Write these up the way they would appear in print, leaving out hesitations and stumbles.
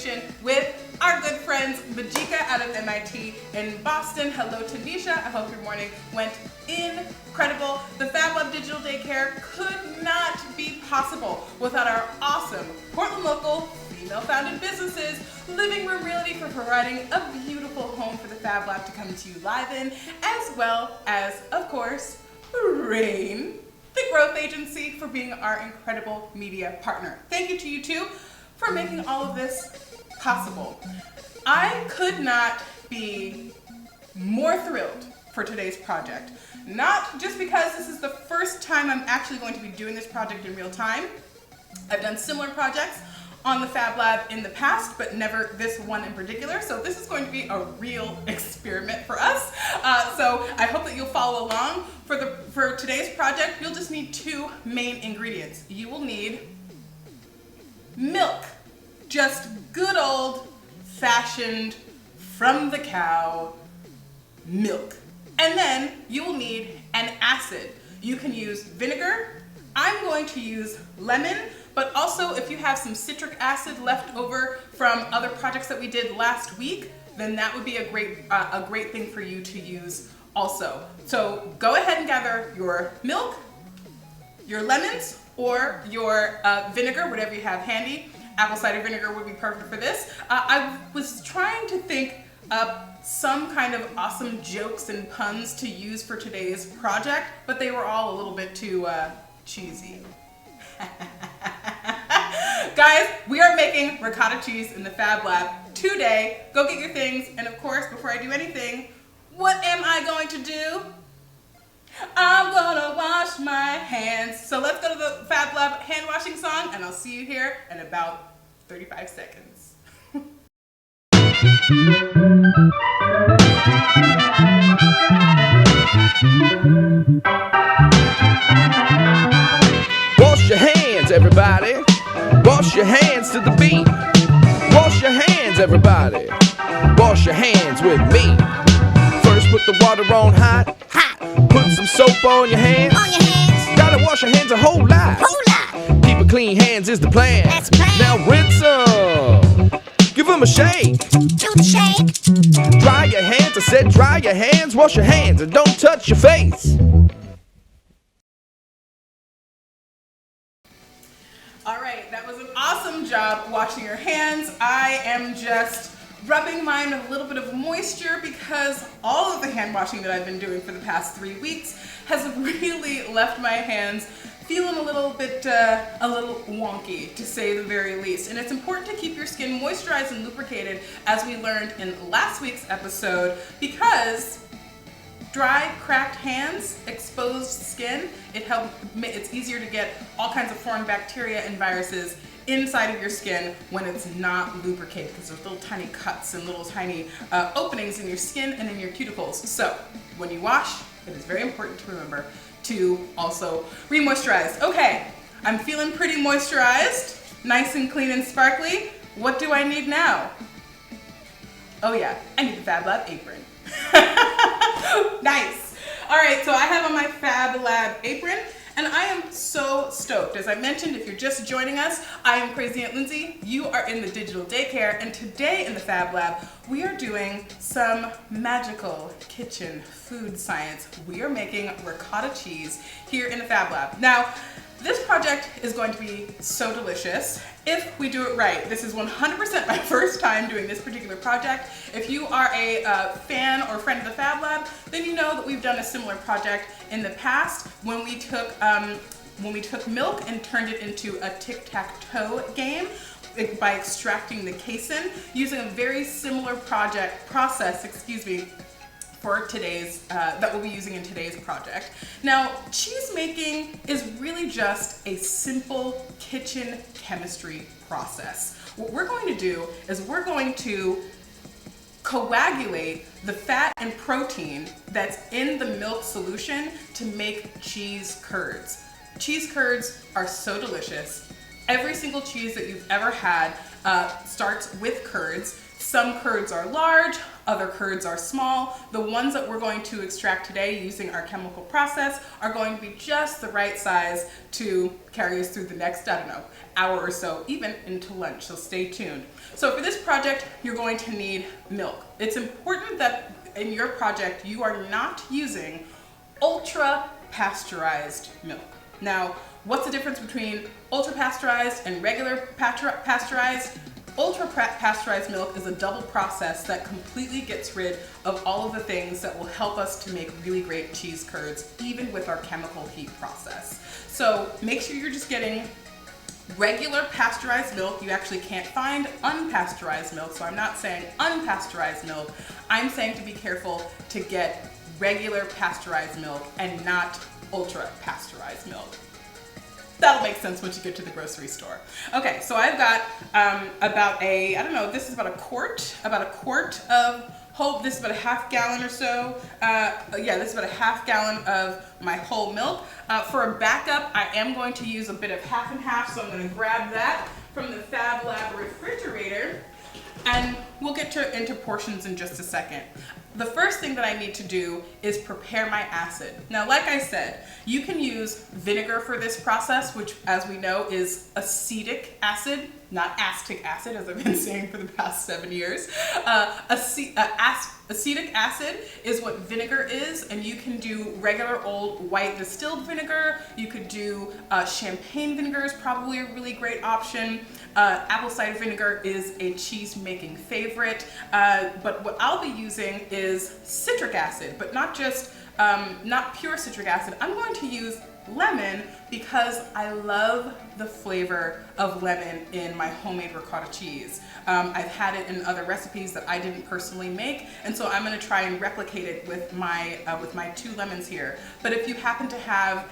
collaboration with our good friends Majika out of MIT in Boston. Hello Tanisha, I hope your morning went incredible. The Fab Lab Digital Daycare could not be possible without our awesome Portland local female-founded businesses, Living Room Realty for providing a beautiful home for the Fab Lab to come to you live in, as well as, of course, Rain, the growth agency, for being our incredible media partner. Thank you to you two for making all of this possible. I could not be more thrilled for today's project. Not just because this is the first time I'm actually going to be doing this project in real time. I've done similar projects on the Fab Lab in the past, but never this one in particular. So this is going to be a real experiment for us. So I hope that you'll follow along. For today's project, you'll just need two main ingredients. You will need milk, just good old fashioned from the cow milk. And then you will need an acid. You can use vinegar. I'm going to use lemon, but also if you have some citric acid left over from other projects that we did last week, then that would be a great thing for you to use also. So go ahead and gather your milk, your lemons, or your vinegar, whatever you have handy. Apple cider vinegar would be perfect for this. I was trying to think up some kind of awesome jokes and puns to use for today's project, but they were all a little bit too cheesy. Guys, we are making ricotta cheese in the Fab Lab today. Go get your things, and of course, before I do anything, what am I going to do? I'm gonna wash my hands. So let's go to the Fab Lab hand washing song, and I'll see you here in about 35 seconds. Wash your hands, everybody. Wash your hands to the beat. Wash your hands, everybody. Wash your hands with me. First, put the water on hot. Put some soap on your hands. Gotta wash your hands a whole lot. Keep clean hands is the plan. Now rinse them. Give them a shake. Dry your hands. I said dry your hands. Wash your hands and don't touch your face. All right, that was an awesome job washing your hands. I am just rubbing mine with a little bit of moisture because all of the hand washing that I've been doing for the past 3 weeks has really left my hands feeling a little wonky, to say the very least. And it's important to keep your skin moisturized and lubricated, as we learned in last week's episode, because dry, cracked hands, exposed skin, it's easier to get all kinds of foreign bacteria and viruses inside of your skin when it's not lubricated, because there's little tiny cuts and little tiny openings in your skin and in your cuticles. So when you wash, it is very important to remember to also re-moisturize. Okay, I'm feeling pretty moisturized, nice and clean and sparkly. What do I need now? Oh yeah, I need the Fab Lab apron. Nice. All right, so I have on my Fab Lab apron, and I am so stoked. As I mentioned, if you're just joining us, I am Crazy Aunt Lindsay. You are in the Digital Daycare, and today in the Fab Lab, we are doing some magical kitchen food science. We are making ricotta cheese here in the Fab Lab. Now, this project is going to be so delicious if we do it right. This is 100% my first time doing this particular project. If you are a fan or friend of the Fab Lab, then you know that we've done a similar project in the past when we took milk and turned it into a tic-tac-toe game by extracting the casein using a very similar process, for today's, that we'll be using in today's project. Now, cheese making is really just a simple kitchen chemistry process. What we're going to do is we're going to coagulate the fat and protein that's in the milk solution to make cheese curds. Cheese curds are so delicious. Every single cheese that you've ever had starts with curds. Some curds are large, Other curds are small. The ones that we're going to extract today using our chemical process are going to be just the right size to carry us through the next, I don't know, hour or so, even into lunch, so stay tuned. So for this project, you're going to need milk. It's important that in your project, you are not using ultra pasteurized milk. Now, what's the difference between ultra pasteurized and regular pasteurized? Ultra pasteurized milk is a double process that completely gets rid of all of the things that will help us to make really great cheese curds, even with our chemical heat process. So make sure you're just getting regular pasteurized milk. You actually can't find unpasteurized milk, so I'm not saying unpasteurized milk. I'm saying to be careful to get regular pasteurized milk and not ultra pasteurized milk. That'll make sense once you get to the grocery store. Okay, so I've got about a, I don't know, this is about a quart of whole, this is about a half gallon or so. Yeah, this is about a half gallon of my whole milk. For a backup, I am going to use a bit of half and half, so I'm gonna grab that from the Fab Lab refrigerator, and we'll get into portions in just a second. The first thing that I need to do is prepare my acid. Now, like I said, you can use vinegar for this process, which, as we know, is acetic acid, not acetic acid, as I've been saying for the past 7 years. Acetic acid is what vinegar is, and you can do regular old white distilled vinegar. You could do champagne vinegar is probably a really great option. Apple cider vinegar is a cheese making favorite, but what I'll be using is citric acid, but not just, not pure citric acid. I'm going to use lemon because I love the flavor of lemon in my homemade ricotta cheese. I've had it in other recipes that I didn't personally make, and so I'm going to try and replicate it with my 2 lemons here. But if you happen to have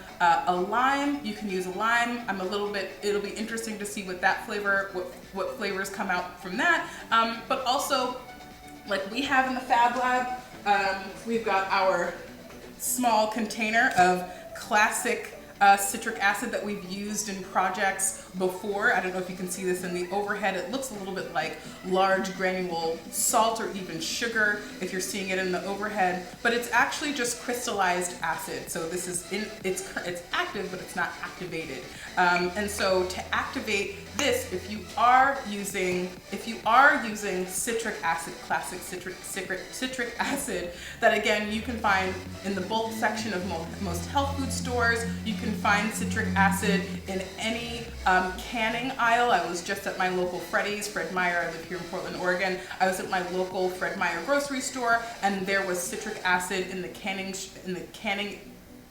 a lime, you can use a lime. It'll be interesting to see what that flavor, what flavors come out from that. But also, like we have in the Fab Lab, we've got our small container of classic citric acid that we've used in projects before. I don't know if you can see this in the overhead. It looks a little bit like large granule salt or even sugar if you're seeing it in the overhead, but it's actually just crystallized acid. So this is it's active, but it's not activated. And so to activate this, if you are using citric acid, classic citric acid, that again you can find in the bulk section of most health food stores. You can find citric acid in any canning aisle. I was just at my local Freddy's, Fred Meyer. I live here in Portland, Oregon. I was at my local Fred Meyer grocery store, and there was citric acid in the canning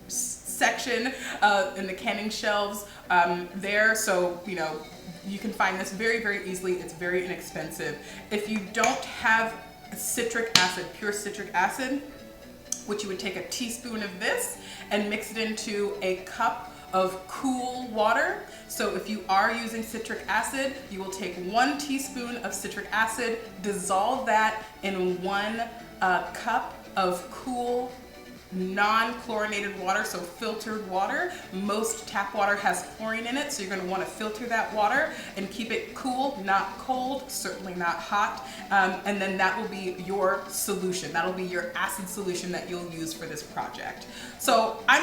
section, in the canning shelves there. So you can find this very, very easily. It's very inexpensive. If you don't have citric acid, pure citric acid, which you would take a teaspoon of this and mix it into a cup of cool water. So if you are using citric acid, you will take 1 teaspoon of citric acid, dissolve that in 1 cup of cool non-chlorinated water, so filtered water. Most tap water has chlorine in it, so you're going to want to filter that water and keep it cool, not cold, certainly not hot, and then that will be your solution. That'll be your acid solution that you'll use for this project. So I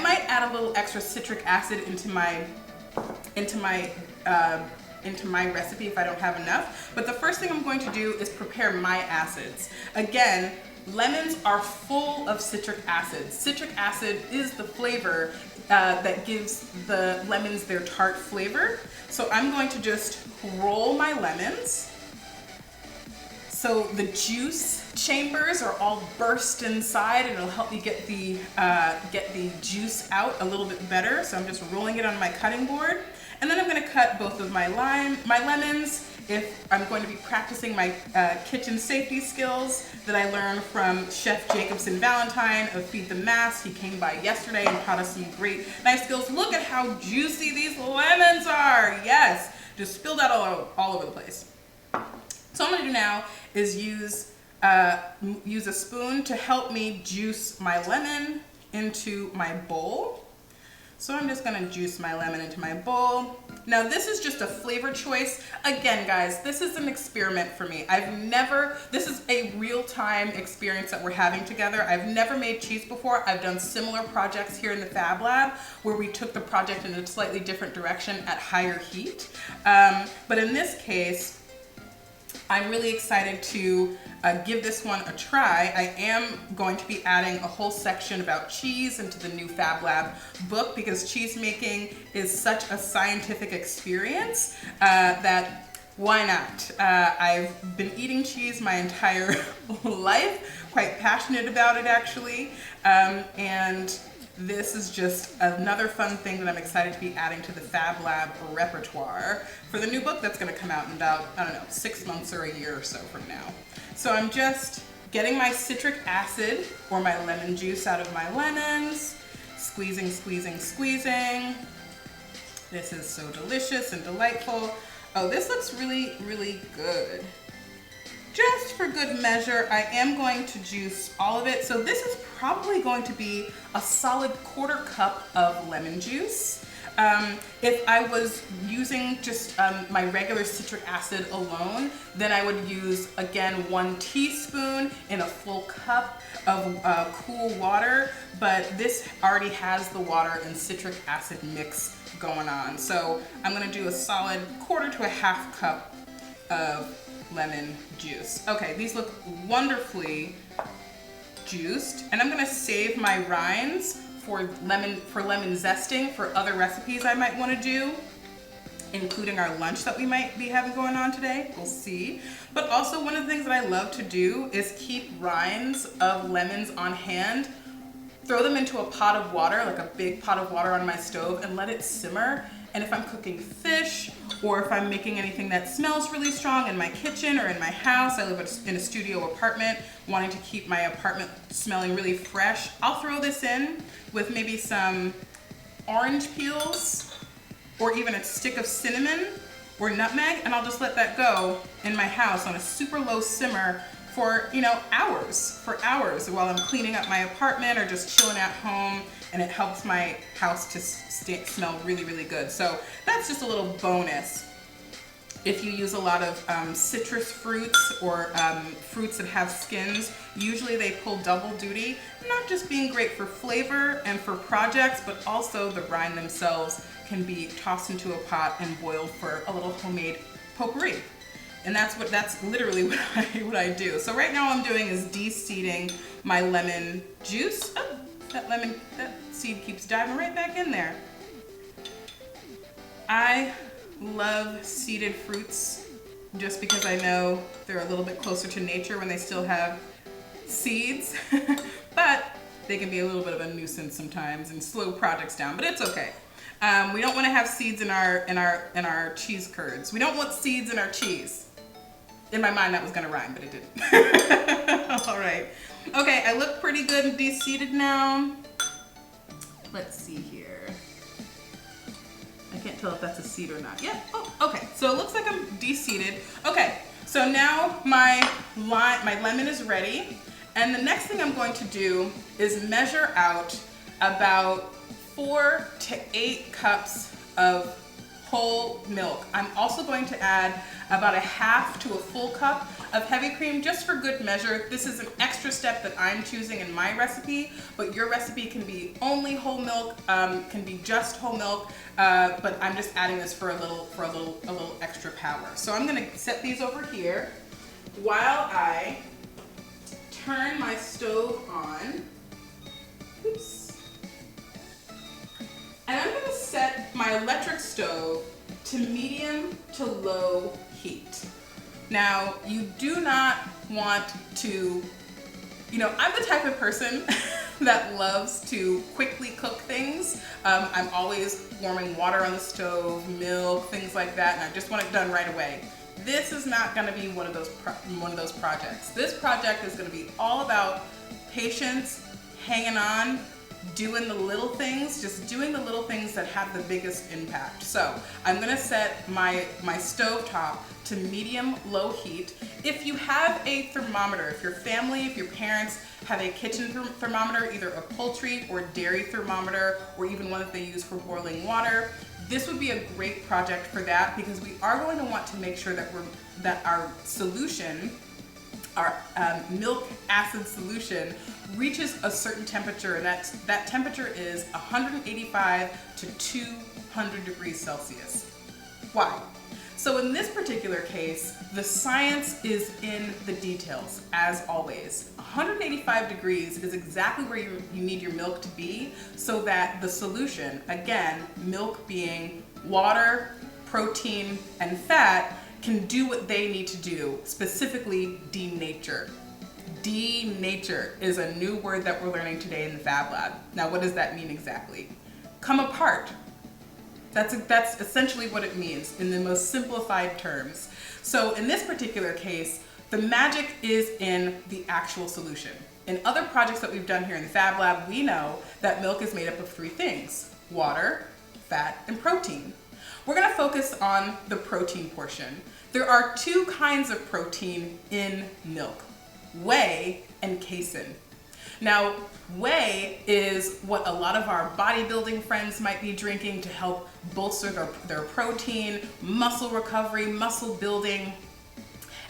might add a little extra citric acid into my recipe if I don't have enough, but the first thing I'm going to do is prepare my acids. Again, lemons are full of citric acid. Citric acid is the flavor that gives the lemons their tart flavor. So I'm going to just roll my lemons so the juice chambers are all burst inside, and it'll help me get the juice out a little bit better. So I'm just rolling it on my cutting board, and then I'm going to cut both of my lemons. If I'm going to be practicing my kitchen safety skills that I learned from Chef Jacobson Valentine of Feed the Mass. He came by yesterday and taught us some great knife skills. Look at how juicy these lemons are. Yes, just spilled out all over the place. So what I'm going to do now is use a spoon to help me juice my lemon into my bowl. So I'm just going to juice my lemon into my bowl. Now this is just a flavor choice. Again, guys, this is an experiment for me. This is a real-time experience that we're having together. I've never made cheese before. I've done similar projects here in the Fab Lab where we took the project in a slightly different direction at higher heat. But in this case, I'm really excited to give this one a try. I am going to be adding a whole section about cheese into the new Fab Lab book because cheese making is such a scientific experience that why not? I've been eating cheese my entire life, quite passionate about it actually, and this is just another fun thing that I'm excited to be adding to the Fab Lab repertoire for the new book that's going to come out in about, I don't know, 6 months or a year or so from now. So I'm just getting my citric acid or my lemon juice out of my lemons, squeezing, squeezing, squeezing. This is so delicious and delightful. Oh, this looks really, really good. Just for good measure, I am going to juice all of it. So this is probably going to be a solid 1/4 cup of lemon juice. If I was using just my regular citric acid alone, then I would use, again, 1 teaspoon in a full cup of cool water, but this already has the water and citric acid mix going on. So I'm gonna do a solid 1/4 to 1/2 cup of lemon juice. Okay, these look wonderfully juiced, and I'm gonna save my rinds for lemon zesting for other recipes I might want to do, including our lunch that we might be having going on today. We'll see. But also one of the things that I love to do is keep rinds of lemons on hand, throw them into a pot of water, like a big pot of water on my stove, and let it simmer. And if I'm cooking fish, or if I'm making anything that smells really strong in my kitchen or in my house, I live in a studio apartment, wanting to keep my apartment smelling really fresh, I'll throw this in with maybe some orange peels, or even a stick of cinnamon or nutmeg, and I'll just let that go in my house on a super low simmer for, you know, hours while I'm cleaning up my apartment or just chilling at home, and it helps my house to smell really, really good. So that's just a little bonus. If you use a lot of citrus fruits or fruits that have skins, usually they pull double duty, not just being great for flavor and for projects, but also the rind themselves can be tossed into a pot and boiled for a little homemade potpourri. And that's literally what I do. So right now what I'm doing is de-seeding my lemon juice. Oh, that seed keeps diving right back in there. I love seeded fruits just because I know they're a little bit closer to nature when they still have seeds, but they can be a little bit of a nuisance sometimes and slow projects down, but it's okay. We don't want to have seeds in our cheese curds. We don't want seeds in our cheese. In my mind that was gonna rhyme, but it didn't. All right. Okay, I look pretty good and de-seeded now. Let's see here. I can't tell if that's a seed or not. Yeah, oh, okay. So it looks like I'm de-seeded. Okay, so now my lemon is ready. And the next thing I'm going to do is measure out about 4 to 8 cups of whole milk. I'm also going to add about 1/2 to a full cup of heavy cream just for good measure. This is an extra step that I'm choosing in my recipe, but your recipe can be only whole milk, can be just whole milk, but I'm just adding this for a little extra power. So I'm gonna set these over here while I turn my stove on. Oops. And I'm gonna set my electric stove to medium to low heat. Now, you do not want to, you know, I'm the type of person that loves to quickly cook things. I'm always warming water on the stove, milk, things like that, and I just want it done right away. This is not gonna be one of those projects. This project is gonna be all about patience, hanging on, doing the little things, just doing the little things that have the biggest impact. So I'm gonna set my stove top to medium low heat. If you have a thermometer, if your family, if your parents have a kitchen thermometer, either a poultry or dairy thermometer, or even one that they use for boiling water, this would be a great project for that, because we are going to want to make sure that our solution, our milk acid solution, reaches a certain temperature, and that temperature is 185 to 200 degrees Celsius. Why? So in this particular case, the science is in the details, as always. 185 degrees is exactly where you need your milk to be, so that the solution, again, milk being water, protein, and fat, can do what they need to do, specifically denature. Denature is a new word that we're learning today in the Fab Lab. Now, what does that mean exactly? Come apart. That's essentially what it means in the most simplified terms. So in this particular case, the magic is in the actual solution. In other projects that we've done here in the Fab Lab, we know that milk is made up of three things: water, fat, and protein. We're gonna focus on the protein portion. There are two kinds of protein in milk: whey and casein. Now, whey is what a lot of our bodybuilding friends might be drinking to help bolster their protein, muscle recovery, muscle building.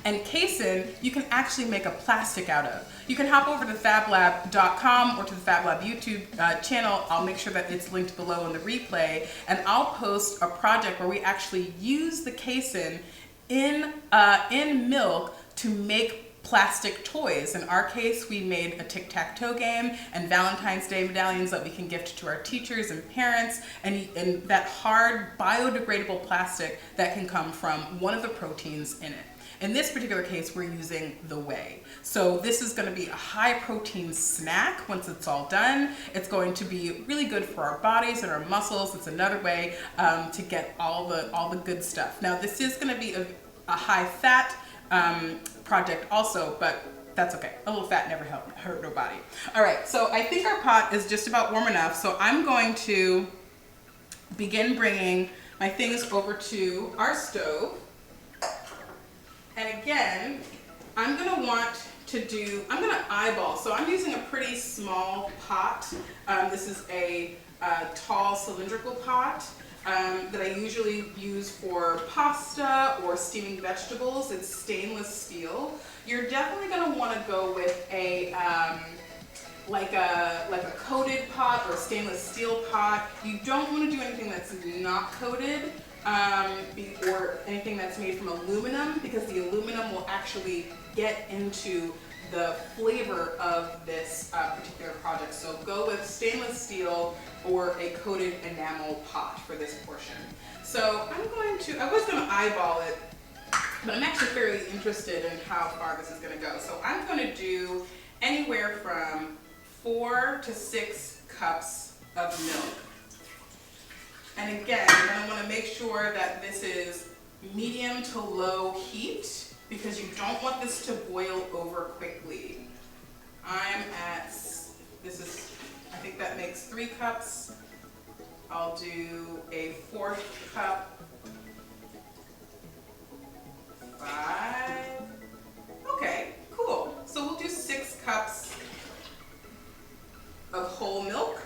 And casein, you can actually make a plastic out of. You can hop over to fablab.com or to the Fab Lab YouTube channel. I'll make sure that it's linked below in the replay, and I'll post a project where we actually use the casein in milk to make plastic toys. In our case, we made a tic-tac-toe game and Valentine's Day medallions that we can gift to our teachers and parents, and that hard biodegradable plastic that can come from one of the proteins in it. In this particular case, we're using the whey. So this is going to be a high protein snack once it's all done. It's going to be really good for our bodies and our muscles. It's another way to get all the good stuff. Now, this is going to be a high fat project also, but that's okay. A little fat never hurt nobody. All right, so I think our pot is just about warm enough, so I'm going to begin bringing my things over to our stove. And again, I'm gonna eyeball. So I'm using a pretty small pot. This is a tall cylindrical pot that I usually use for pasta or steaming vegetables. It's stainless steel. You're definitely gonna wanna go with a like a coated pot or a stainless steel pot. You don't wanna do anything that's not coated. Or anything that's made from aluminum, because the aluminum will actually get into the flavor of this particular project. So go with stainless steel or a coated enamel pot for this portion. So I was going to eyeball it, but I'm actually fairly interested in how far this is going to go. So I'm going to do anywhere from 4 to 6 cups of milk. And again, you're going to want to make sure that this is medium to low heat, because you don't want this to boil over quickly. I think that makes 3 cups. I'll do a 4th cup. 5. Okay, cool. So we'll do 6 cups of whole milk.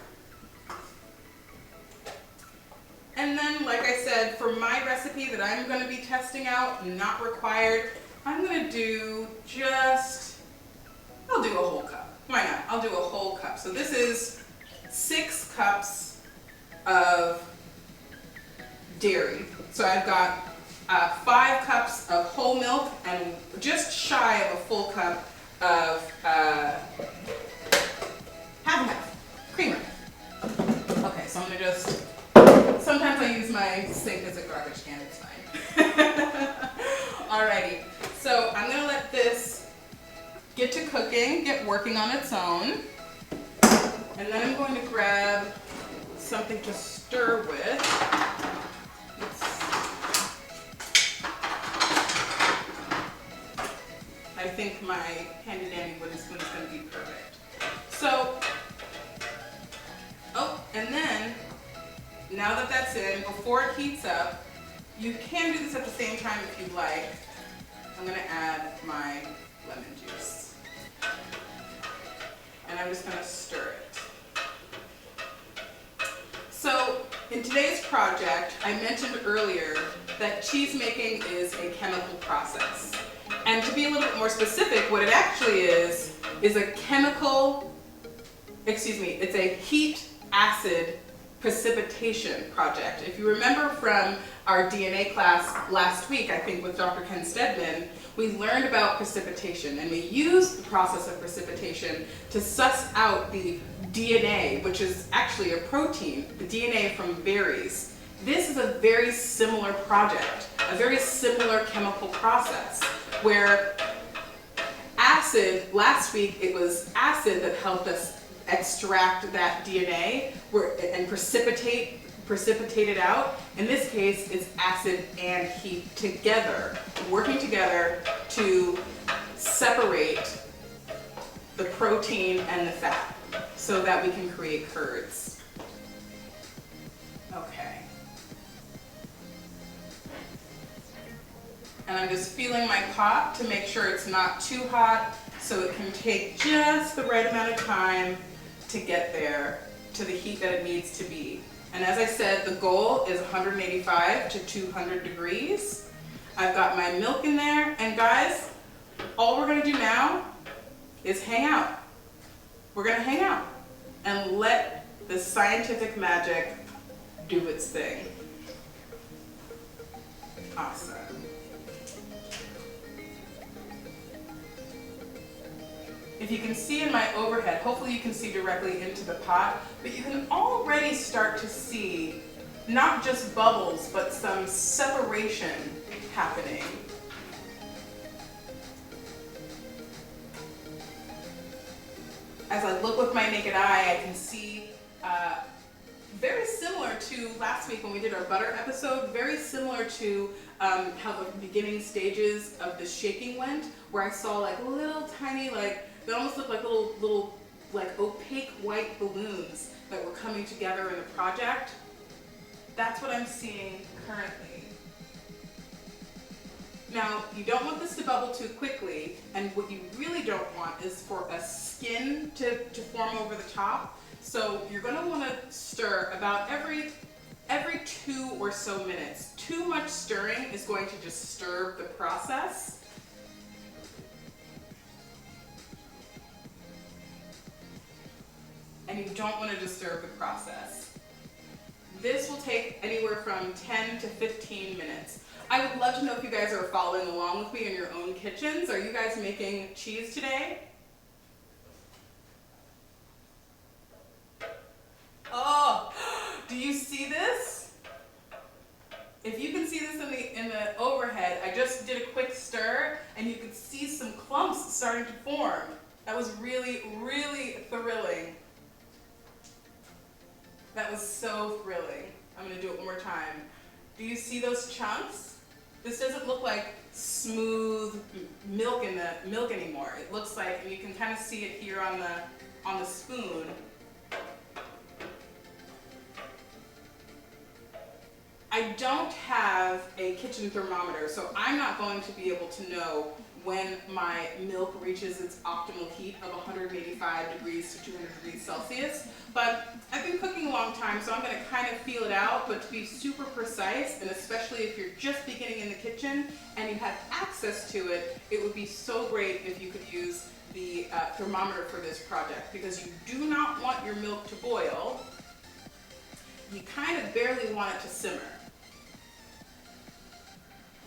And then, like I said, for my recipe that I'm going to be testing out, not required, I'm going to do I'll do a whole cup. Why not? I'll do a whole cup. So this is 6 cups of dairy. So I've got 5 cups of whole milk and just shy of a full cup of half and half creamer. Okay, so I'm going to just... Sometimes I use my sink as a garbage can, it's fine. Alrighty, so I'm gonna let this get to cooking, get working on its own. And then I'm going to grab something to stir with. I think my handy dandy wooden spoon is gonna be perfect. So, and then, now that that's in, before it heats up, you can do this at the same time if you'd like. I'm going to add my lemon juice. And I'm just going to stir it. So In today's project, I mentioned earlier that cheese making is a chemical process. And to be a little bit more specific, what it actually is a it's a heat acid precipitation project. If you remember from our DNA class last week, I think with Dr. Ken Stedman, we learned about precipitation, and we used the process of precipitation to suss out the DNA, which is actually a protein, the DNA from berries. This is a very similar project, a very similar chemical process, where acid, last week it was acid that helped us extract that DNA and precipitate it out. In this case, it's acid and heat together, working together to separate the protein and the fat so that we can create curds. Okay. And I'm just feeling my pot to make sure it's not too hot, so it can take just the right amount of time to get there to the heat that it needs to be. And as I said, the goal is 185 to 200 degrees. I've got my milk in there, and guys, all we're gonna do now is hang out. We're gonna hang out and let the scientific magic do its thing. Awesome. If you can see in my overhead, hopefully you can see directly into the pot, but you can already start to see not just bubbles, but some separation happening. As I look with my naked eye, I can see very similar to last week when we did our butter episode, very similar to how the beginning stages of the shaking went, where I saw like little tiny, they almost look like little like opaque white balloons that were coming together in the project. That's what I'm seeing currently. Now, you don't want this to bubble too quickly, and what you really don't want is for a skin to form over the top. So you're gonna wanna stir about every 2 or so minutes. Too much stirring is going to disturb the process. And you don't want to disturb the process. This will take anywhere from 10 to 15 minutes. I would love to know if you guys are following along with me in your own kitchens. Are you guys making cheese today? Oh, do you see this? If you can see this in the overhead, I just did a quick stir and you could see some clumps starting to form. That was really, really thrilling. That was so thrilling. I'm gonna do it one more time. Do you see those chunks? This doesn't look like smooth milk anymore. It looks like, and you can kind of see it here on the spoon. I don't have a kitchen thermometer, so I'm not going to be able to know when my milk reaches its optimal heat of 185 degrees to 200 degrees Celsius. But I've been cooking a long time, so I'm gonna kind of feel it out, but to be super precise, and especially if you're just beginning in the kitchen and you have access to it, it would be so great if you could use the thermometer for this project, because you do not want your milk to boil. You kind of barely want it to simmer.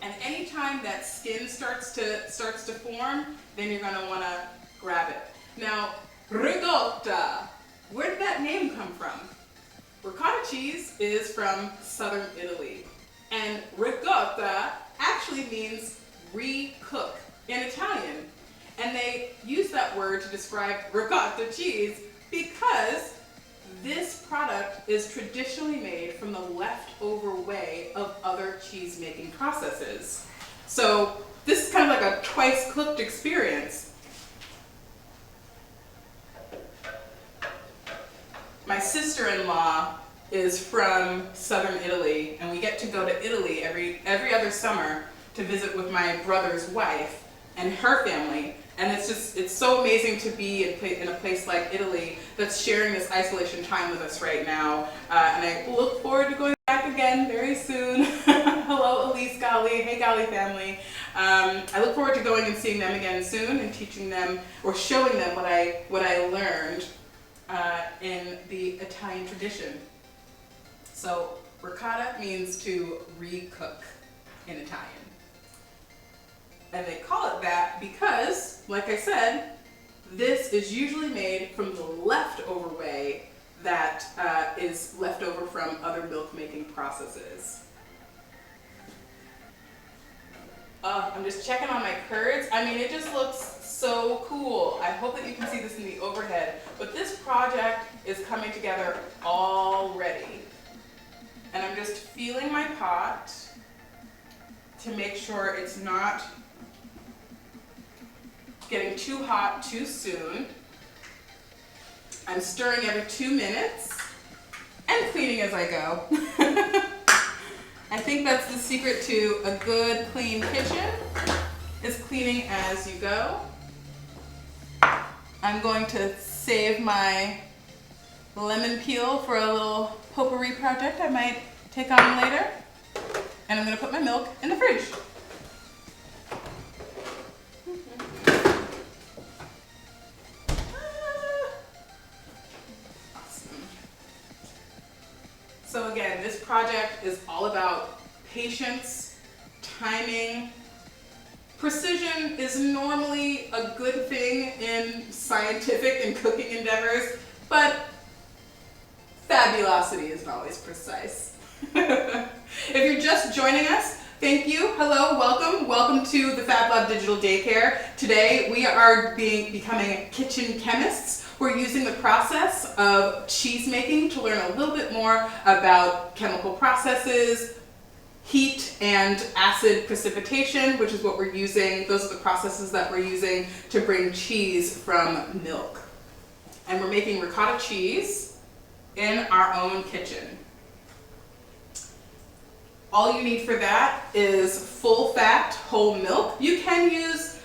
And anytime that skin starts to form, then you're gonna wanna grab it. Now, ricotta, where did that name come from? Ricotta cheese is from southern Italy. And ricotta actually means re-cook in Italian. And they use that word to describe ricotta cheese because this product is traditionally made from the leftover whey of other cheese making processes. So this is kind of like a twice cooked experience. My sister-in-law is from southern Italy, and we get to go to Italy every other summer to visit with my brother's wife and her family. And it's so amazing to be in a place like Italy that's sharing this isolation time with us right now. And I look forward to going back again very soon. Hello, Elise Gali. Hey, Gali family. I look forward to going and seeing them again soon and teaching them or showing them what I learned in the Italian tradition. So ricotta means to recook in Italian. And they call it that because, like I said, this is usually made from the leftover whey that is left over from other milk making processes. I'm just checking on my curds. I mean, it just looks so cool. I hope that you can see this in the overhead. But this project is coming together already. And I'm just feeling my pot to make sure it's not getting too hot too soon. I'm stirring every 2 minutes and cleaning as I go. I think that's the secret to a good, clean kitchen, is cleaning as you go. I'm going to save my lemon peel for a little potpourri project I might take on later. And I'm going to put my milk in the fridge. So again, this project is all about patience, timing. Precision is normally a good thing in scientific and cooking endeavors, but fabulosity isn't always precise. If you're just joining us, thank you. Hello, welcome. Welcome to the Fab Lab Digital Daycare. Today we are becoming kitchen chemists. We're using the process of cheese making to learn a little bit more about chemical processes, heat and acid precipitation, which is what we're using. Those are the processes that we're using to bring cheese from milk. And we're making ricotta cheese in our own kitchen. All you need for that is full fat whole milk. You can use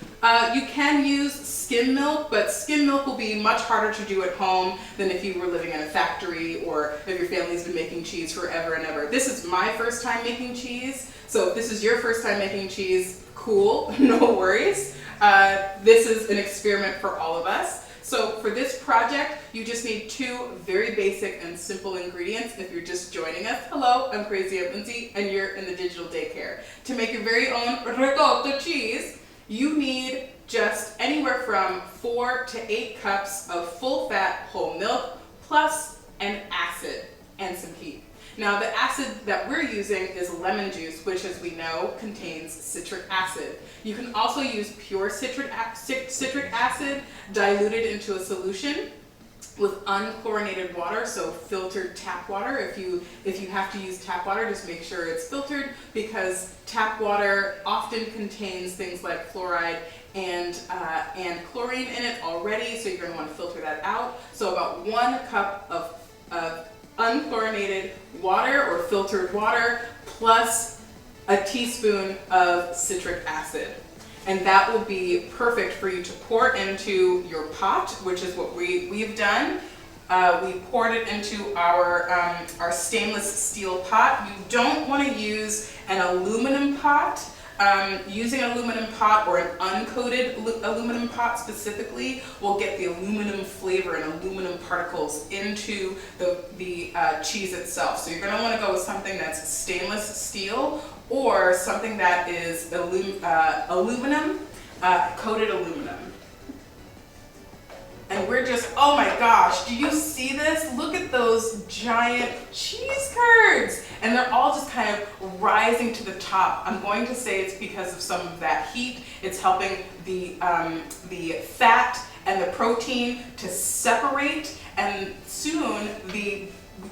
skim milk, but skim milk will be much harder to do at home than if you were living in a factory or if your family's been making cheese forever and ever. This is my first time making cheese, so if this is your first time making cheese, cool, no worries. This is an experiment for all of us. So for this project, you just need 2 very basic and simple ingredients. If you're just joining us, hello, I'm Crazy Aunt Lindsay, and you're in the Digital Daycare. To make your very own ricotta cheese, you need just anywhere from 4 to 8 cups of full fat whole milk plus an acid and some heat. Now the acid that we're using is lemon juice, which as we know contains citric acid. You can also use pure citric acid diluted into a solution with unchlorinated water, so filtered tap water. If you have to use tap water, just make sure it's filtered, because tap water often contains things like fluoride and chlorine in it already, so you're going to want to filter that out. So about 1 cup of unchlorinated water or filtered water plus a teaspoon of citric acid. And that will be perfect for you to pour into your pot, which is what we've done. We poured it into our stainless steel pot. You don't want to use an aluminum pot. Using an aluminum pot or an uncoated aluminum pot specifically will get the aluminum flavor and aluminum particles into the cheese itself. So you're going to want to go with something that's stainless steel or something that is aluminum, coated aluminum. And we're just, oh my gosh, do you see this? Look at those giant cheese curds. And they're all just kind of rising to the top. I'm going to say it's because of some of that heat. It's helping the fat and the protein to separate, and soon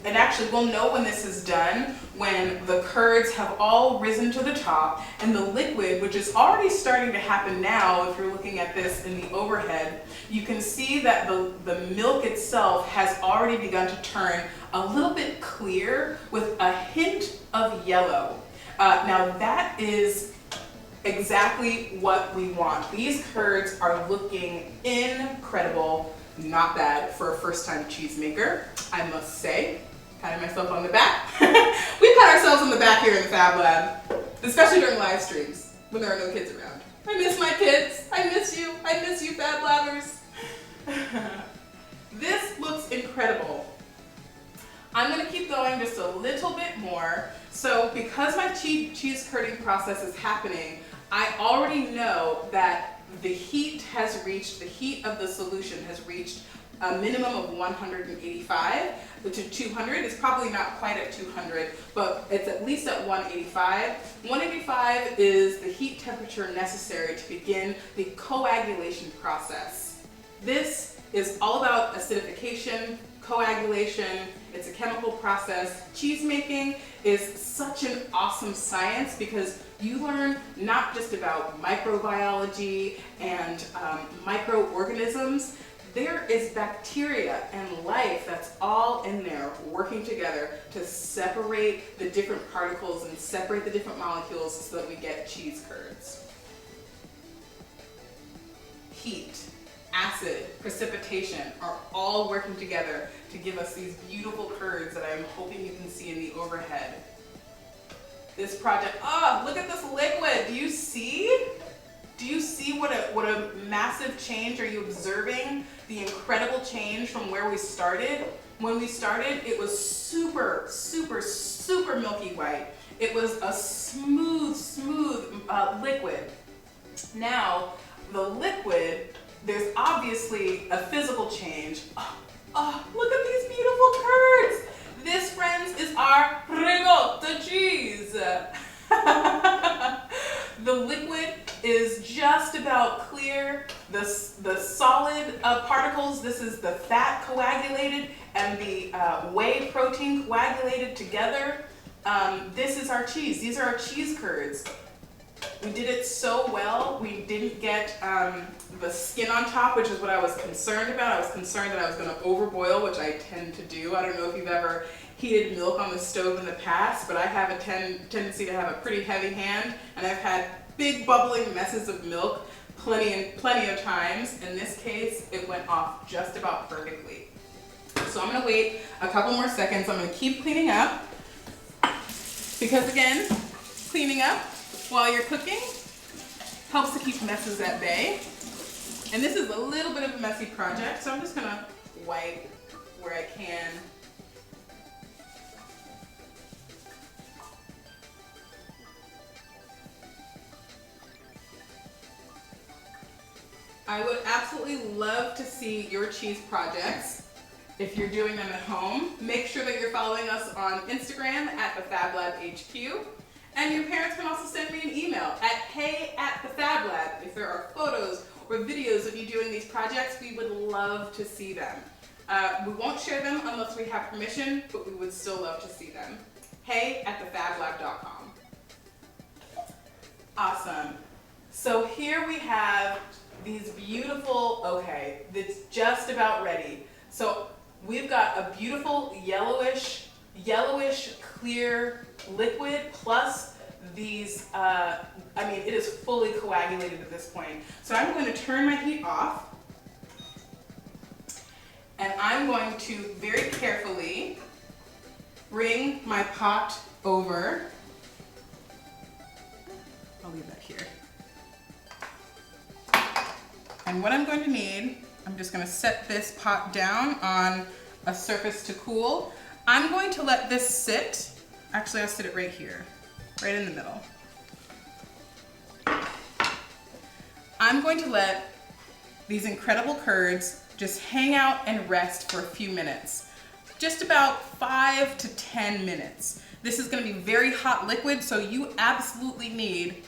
and actually we'll know when this is done when the curds have all risen to the top and the liquid, which is already starting to happen now. If you're looking at this in the overhead, you can see that the milk itself has already begun to turn a little bit clear with a hint of yellow. Now that is exactly what we want. These curds are looking incredible. Not bad for a first-time cheesemaker, I must say. Patting myself on the back. We pat ourselves on the back here in the Fab Lab, especially during live streams when there are no kids around. I miss my kids. I miss you. I miss you, Fab Labbers. This looks incredible. I'm gonna keep going just a little bit more. So because my cheese curding process is happening, I already know that the heat of the solution has reached a minimum of 185 to 200. It's probably not quite at 200, but it's at least at 185. 185 is the heat temperature necessary to begin the coagulation process. This is all about acidification, coagulation. It's a chemical process. Cheese making is such an awesome science because you learn not just about microbiology and microorganisms. There is bacteria and life that's all in there working together to separate the different particles and separate the different molecules so that we get cheese curds. Heat, acid, precipitation are all working together to give us these beautiful curds that I'm hoping you can see in the overhead. This project, oh, look at this liquid. Do you see? Do you see what a massive change? Are you observing the incredible change from where we started? When we started, it was super, super, super milky white. It was a smooth liquid. Now, the liquid, there's obviously a physical change. Oh, look at these beautiful curds. This, friends, is our ricotta cheese. The liquid is just about clear. The solid particles, this is the fat coagulated and the whey protein coagulated together. This is our cheese. These are our cheese curds. We did it so well, we didn't get the skin on top, which is what I was concerned about. I was concerned that I was going to overboil, which I tend to do. I don't know if you've ever heated milk on the stove in the past, but I have a tendency to have a pretty heavy hand, and I've had big bubbling messes of milk plenty of times. In this case, it went off just about perfectly. So I'm going to wait a couple more seconds. I'm going to keep cleaning up because, again, cleaning up while you're cooking helps to keep messes at bay. And this is a little bit of a messy project, so I'm just gonna wipe where I can. I would absolutely love to see your cheese projects. If you're doing them at home, make sure that you're following us on Instagram at the Fab Lab HQ. And your parents can also send me an email at hey@thefablab. If there are photos or videos of you doing these projects, we would love to see them. We won't share them unless we have permission, but we would still love to see them. hey@thefablab.com. Awesome. So here we have these beautiful, okay, it's just about ready. So we've got a beautiful yellowish clear liquid plus these, it is fully coagulated at this point. So I'm going to turn my heat off and I'm going to very carefully bring my pot over. I'll leave that here. And what I'm going to need, I'm just going to set this pot down on a surface to cool. I'm going to let this sit. Actually, I'll sit it right here, right in the middle. I'm going to let these incredible curds just hang out and rest for a few minutes. Just about 5 to 10 minutes. This is going to be very hot liquid, so you absolutely need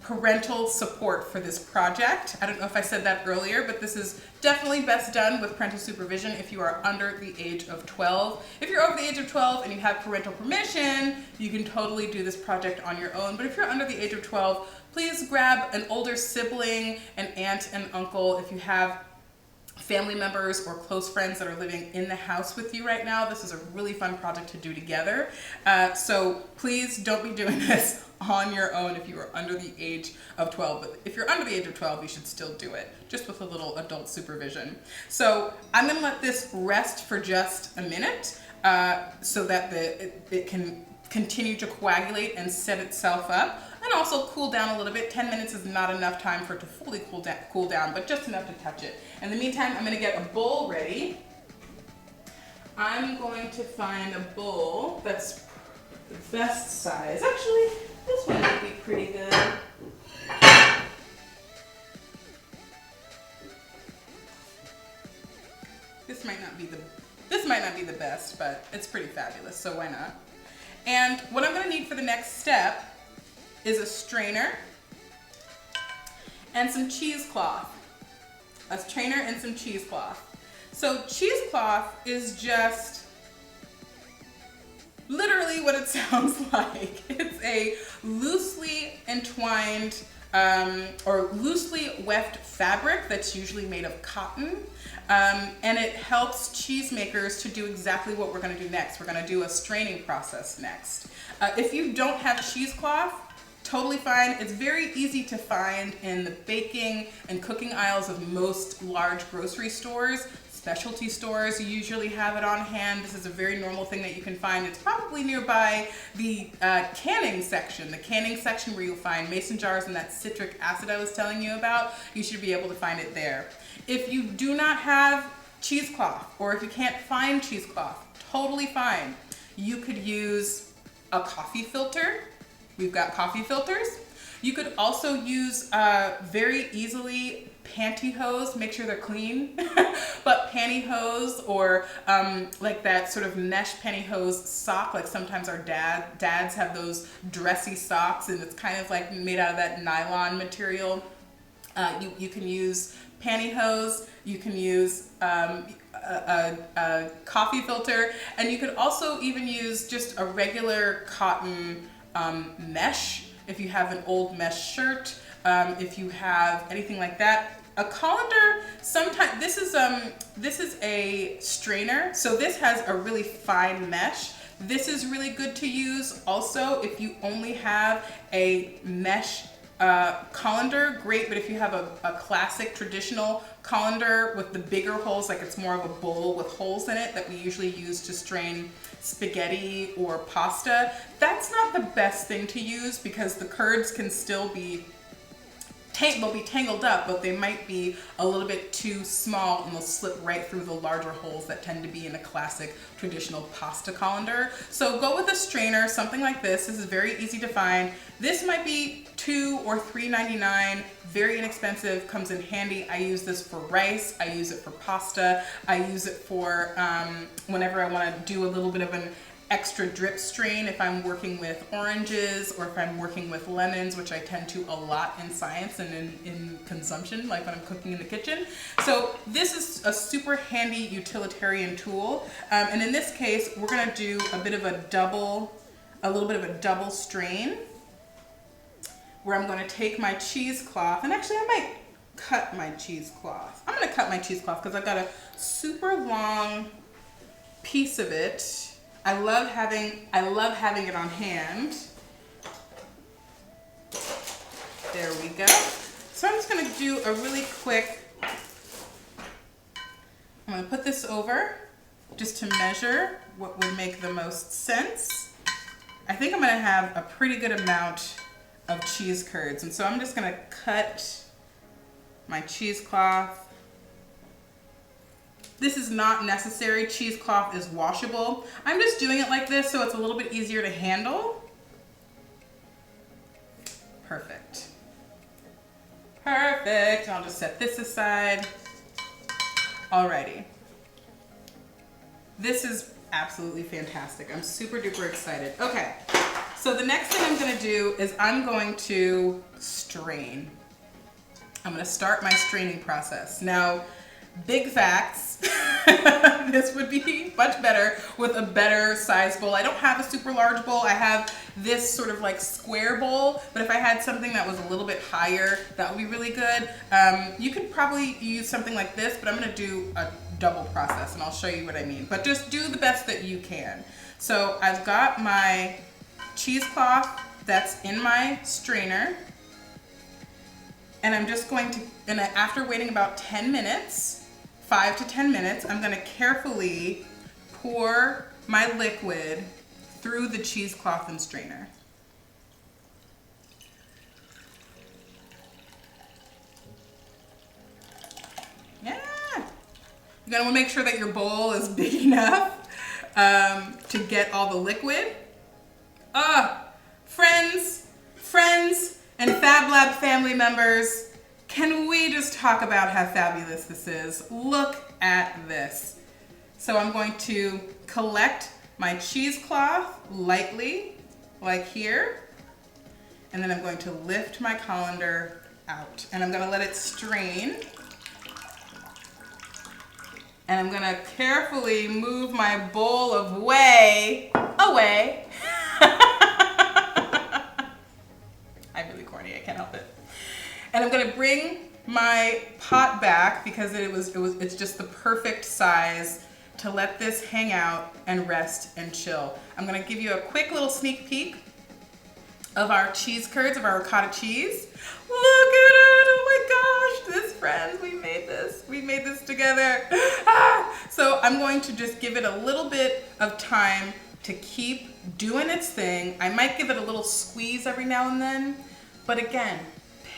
parental support for this project. I don't know if I said that earlier, but this is definitely best done with parental supervision if you are under the age of 12. If you're over the age of 12 and you have parental permission, you can totally do this project on your own. But if you're under the age of 12, please grab an older sibling, an aunt and uncle. If you have family members or close friends that are living in the house with you right now. This is a really fun project to do together. So please don't be doing this on your own if you are under the age of 12. But if you're under the age of 12, you should still do it, just with a little adult supervision. So I'm gonna let this rest for just a minute so that it can continue to coagulate and set itself up, and also cool down a little bit. 10 minutes is not enough time for it to fully cool down, but just enough to touch it. In the meantime, I'm gonna get a bowl ready. I'm going to find a bowl that's the best size. Actually, this one might be pretty good. This might not be the best, but it's pretty fabulous, so why not? And what I'm gonna need for the next step is a strainer and some cheesecloth. A strainer and some cheesecloth. So cheesecloth is just literally what it sounds like. It's a loosely entwined or loosely weft fabric that's usually made of cotton. And it helps cheesemakers to do exactly what we're gonna do next. We're gonna do a straining process next. If you don't have cheesecloth, totally fine. It's very easy to find in the baking and cooking aisles of most large grocery stores. Specialty stores usually have it on hand. This is a very normal thing that you can find. It's probably nearby the canning section. The canning section where you'll find mason jars and that citric acid I was telling you about. You should be able to find it there. If you do not have cheesecloth, or if you can't find cheesecloth, totally fine. You could use a coffee filter. We've got coffee filters. You could also use very easily pantyhose, make sure they're clean, but pantyhose or like that sort of mesh pantyhose sock, like sometimes our dads have those dressy socks and it's kind of like made out of that nylon material. You can use pantyhose, you can use a coffee filter, and you could also even use just a regular cotton mesh if you have an old mesh shirt. If you have anything like that. A colander, sometimes, this is a strainer, so this has a really fine mesh. This is really good to use also if you only have a mesh colander, great, but if you have a classic traditional colander with the bigger holes, like it's more of a bowl with holes in it that we usually use to strain spaghetti or pasta, that's not the best thing to use because the curds can still be they'll be tangled up, but they might be a little bit too small and they'll slip right through the larger holes that tend to be in a classic traditional pasta colander. So go with a strainer, something like this. This is very easy to find. This might be $2 or $3.99, very inexpensive, comes in handy. I use this for rice, I use it for pasta, I use it for whenever I want to do a little bit of an extra drip strain if I'm working with oranges or if I'm working with lemons, which I tend to a lot in science and in consumption, like when I'm cooking in the kitchen. So this is a super handy utilitarian tool. And in this case, we're gonna do a little bit of a double strain where I'm gonna take my cheesecloth, and actually I might cut my cheesecloth. I'm gonna cut my cheesecloth because I've got a super long piece of it. I love having it on hand. There we go. So I'm just gonna do a really quick, I'm gonna put this over just to measure what would make the most sense. I think I'm gonna have a pretty good amount of cheese curds, and so I'm just gonna cut my cheesecloth. This is not necessary. Cheesecloth is washable. I'm just doing it like this so it's a little bit easier to handle. Perfect. Perfect. I'll just set this aside. Alrighty. This is absolutely fantastic. I'm super duper excited. Okay, so the next thing I'm gonna do is I'm going to strain. I'm gonna start my straining process. Now, big facts, this would be much better with a better size bowl. I don't have a super large bowl. I have this sort of like square bowl, but if I had something that was a little bit higher, that would be really good. You could probably use something like this, but I'm gonna do a double process and I'll show you what I mean. But just do the best that you can. So I've got my cheesecloth that's in my strainer. And I'm just going to, and after waiting about 10 minutes, 5 to 10 minutes, I'm gonna carefully pour my liquid through the cheesecloth and strainer. Yeah. You're gonna wanna make sure that your bowl is big enough to get all the liquid. Friends, and Fab Lab family members, can we just talk about how fabulous this is? Look at this. So I'm going to collect my cheesecloth lightly, like here, and then I'm going to lift my colander out, and I'm gonna let it strain. And I'm gonna carefully move my bowl of whey away. I'm really corny, I can't help it. And I'm gonna bring my pot back because it's just the perfect size to let this hang out and rest and chill. I'm gonna give you a quick little sneak peek of our cheese curds, of our ricotta cheese. Look at it, oh my gosh, this, friends, we made this together. So I'm going to just give it a little bit of time to keep doing its thing. I might give it a little squeeze every now and then, but again,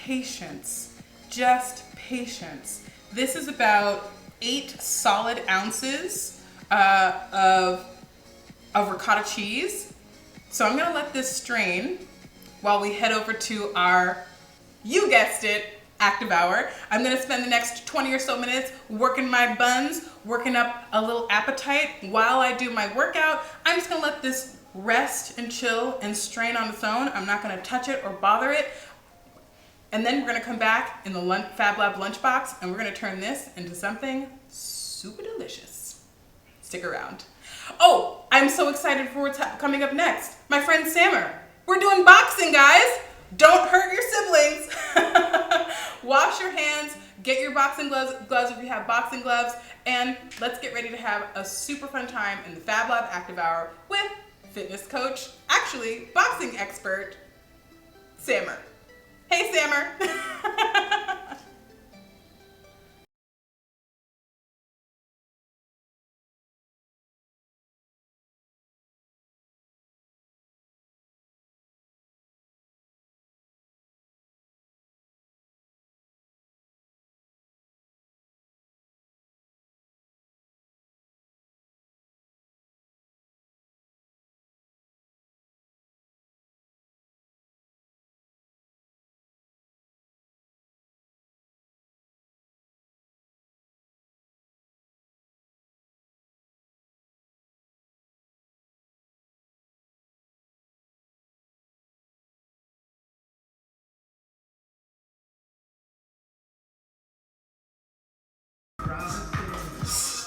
patience, just patience. This is about 8 solid ounces of ricotta cheese. So I'm gonna let this strain while we head over to our, you guessed it, active hour. I'm gonna spend the next 20 or so minutes working my buns, working up a little appetite while I do my workout. I'm just gonna let this rest and chill and strain on its own. I'm not gonna touch it or bother it. And then we're gonna come back in the Fab Lab lunchbox and we're gonna turn this into something super delicious. Stick around. Oh, I'm so excited for what's coming up next. My friend Sammer, we're doing boxing, guys. Don't hurt your siblings. Wash your hands, get your boxing gloves if you have boxing gloves, and let's get ready to have a super fun time in the Fab Lab Active Hour with fitness coach, actually boxing expert, Sammer. Hey, Sammer.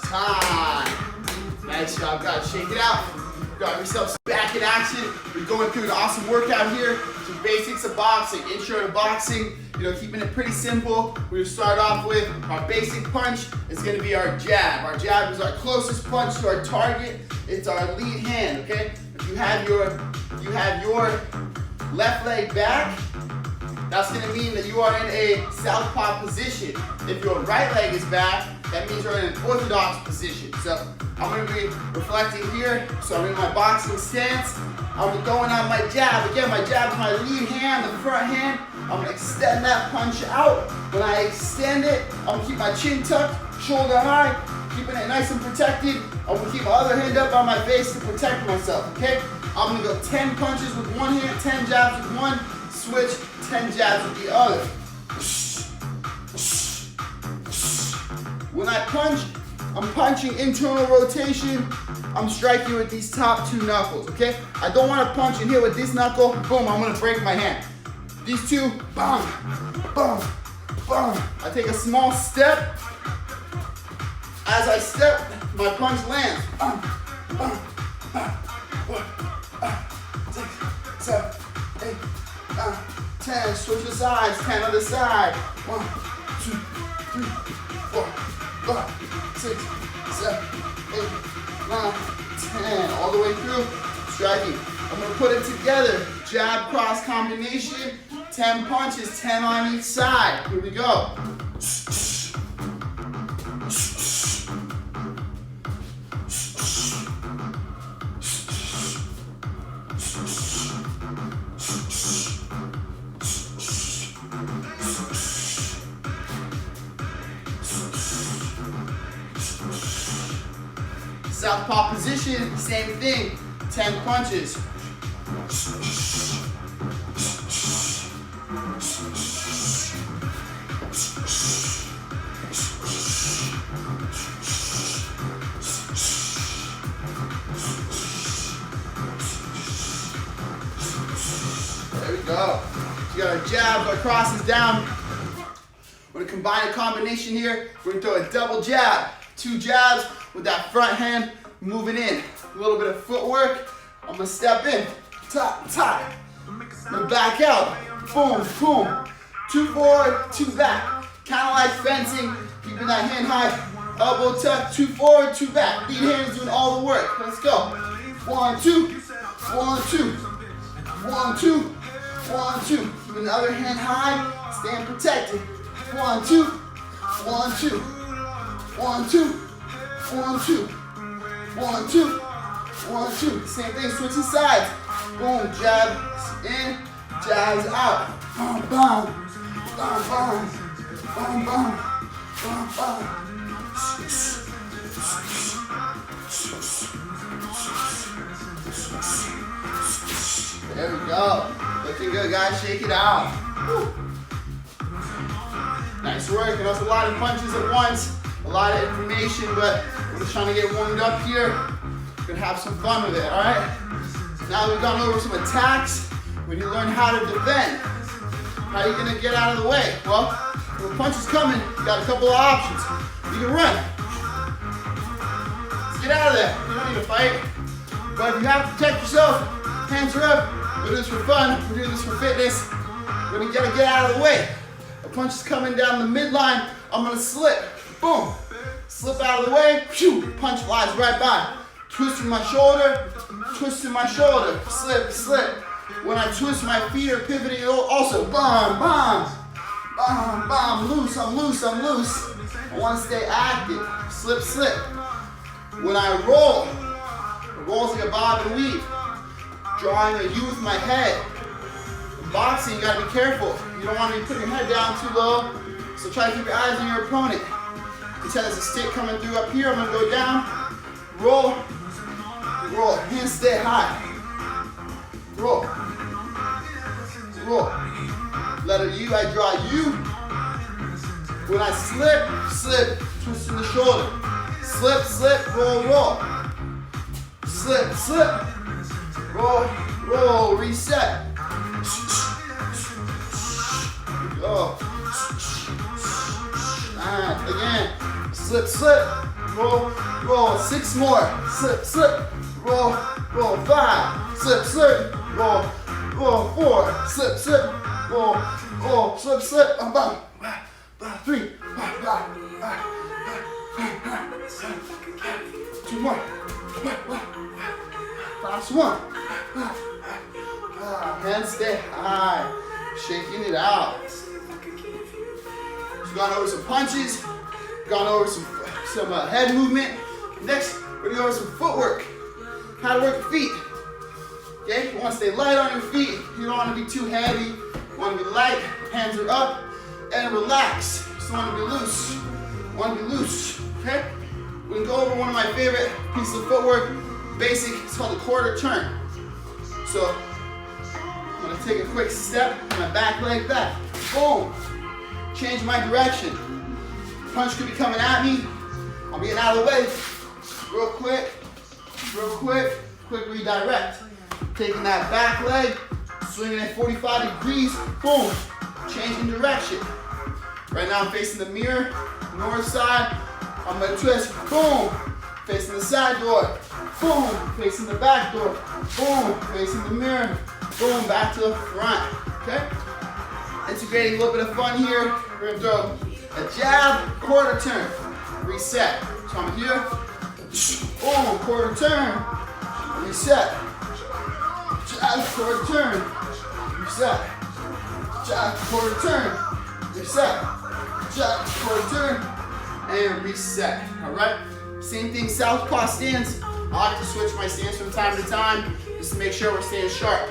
Time. Nice job, guys. Shake it out. Got yourselves back in action. We're going through an awesome workout here. Some basics of boxing, intro to boxing. Keeping it pretty simple. We're gonna start off with our basic punch. It's gonna be our jab. Our jab is our closest punch to our target. It's our lead hand. Okay. If you have your left leg back, that's gonna mean that you are in a southpaw position. If your right leg is back, that means you're in an orthodox position. So I'm gonna be reflecting here. So I'm in my boxing stance. I'm going on my jab. Again, my jab is my lead hand, the front hand. I'm gonna extend that punch out. When I extend it, I'm gonna keep my chin tucked, shoulder high, keeping it nice and protected. I'm gonna keep my other hand up on my face to protect myself, okay? I'm gonna go 10 punches with one hand, 10 jabs with one, switch, 10 jabs with the other. When I punch, I'm punching internal rotation. I'm striking with these top 2 knuckles, okay? I don't want to punch and hit with this knuckle. Boom, I'm gonna break my hand. These 2, bam, bam, bam. I take a small step. As I step, My punch lands. 6, 7, 8, 9, 10. Switch the sides. 10 other side. 1, 2, 3, 4, 5, 6, 7, 8, 9, 10. All the way through. Striking. I'm gonna put it together. Jab cross combination. 10 punches, 10 on each side. Here we go. Southpaw position, same thing. 10 punches. There we go. You got our jab, our crosses down. We're gonna combine a combination here. We're gonna throw a double jab. 2 jabs with that front hand moving in. A little bit of footwork. I'm gonna step in, tie. I'm gonna back out, boom, boom. 2 forward, 2 back. Kind of like fencing, keeping that hand high. Elbow tuck, 2 forward, 2 back. Lead hands doing all the work. Let's go. 1, 2, 1, 2, 1, 2, 1, 2. Keeping the other hand high, staying protected. 1, 2, 1, 2, 1, 2, 1, 2, 1, 2, 1, 2. Same thing, switching sides. Boom, jabs in, jabs out. Bam, bam, bam, bam, bam, bam, bam, bam. There we go. Looking good, guys. Shake it out. Woo. Nice work. And that's a lot of punches at once. A lot of information, but we're just trying to get warmed up here. We're gonna have some fun with it, all right? Now that we've gone over some attacks, we need to learn how to defend. How are you gonna get out of the way? Well, when a punch is coming, you got a couple of options. You can run. Let's get out of there. You don't need to fight. But if you have to protect yourself, hands are up. We're doing this for fun. We're doing this for fitness. We're gonna get out of the way. A punch is coming down the midline. I'm gonna slip. Boom. Slip out of the way. Phew. Punch flies right by. Twist to my shoulder. Twist to my shoulder. Slip, slip. When I twist, my feet are pivoting also. Bam, bam. Bam, bam. Loose, I'm loose, I'm loose. I want to stay active. Slip, slip. When I roll, it rolls like a bob and weave. Drawing a U with my head. In boxing, you gotta be careful. You don't want to be putting your head down too low. So try to keep your eyes on your opponent. Pretend there's a stick coming through up here. I'm gonna go down. Roll. Roll. Hands stay high. Roll. Roll. Letter U, I draw U. When I slip, slip, twist in the shoulder. Slip, slip, roll, roll. Slip, slip. Roll, roll, reset. Go. Alright, again. Slip, slip, roll, roll. 6 more. Slip, slip, roll, roll. 5. Slip, slip, roll, roll. 4. Slip, slip, roll, roll. Slip, slip. Bam. 3. 2 more. Last one. Hands stay high. Shaking it out. We've gone over some punches. Gone over some head movement. Next, we're gonna go over some footwork. How to work the feet. Okay, you want to stay light on your feet. You don't want to be too heavy. You want to be light. Hands are up and relax. You just want to be loose. You want to be loose. Okay. We're gonna go over one of my favorite pieces of footwork. Basic. It's called a quarter turn. So I'm gonna take a quick step, my back leg back. Boom. Change my direction. Punch could be coming at me. I'm getting out of the way. Real quick, quick redirect. Taking that back leg, swinging at 45 degrees, boom. Changing direction. Right now I'm facing the mirror, north side. I'm gonna twist, boom. facing the side door, boom, facing the back door, boom, facing the mirror, boom, back to the front, okay? Integrating a little bit of fun here. We're gonna throw a jab, quarter turn, reset. So I'm here, boom, quarter turn, reset. Jab, quarter turn, reset. Jab, quarter turn, reset. Jab, quarter turn, and reset. All right? Same thing, southpaw stance. I like to switch my stance from time to time just to make sure we're staying sharp.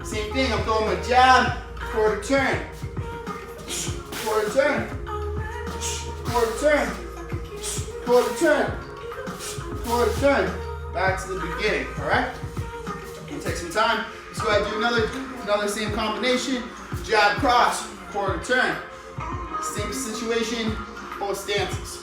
Same thing, I'm throwing my jab, quarter turn, quarter turn, quarter turn, quarter turn, quarter turn. Back to the beginning, all right? We'll take some time. Let's go ahead and do another same combination. Jab, cross, quarter turn. Same situation, both stances.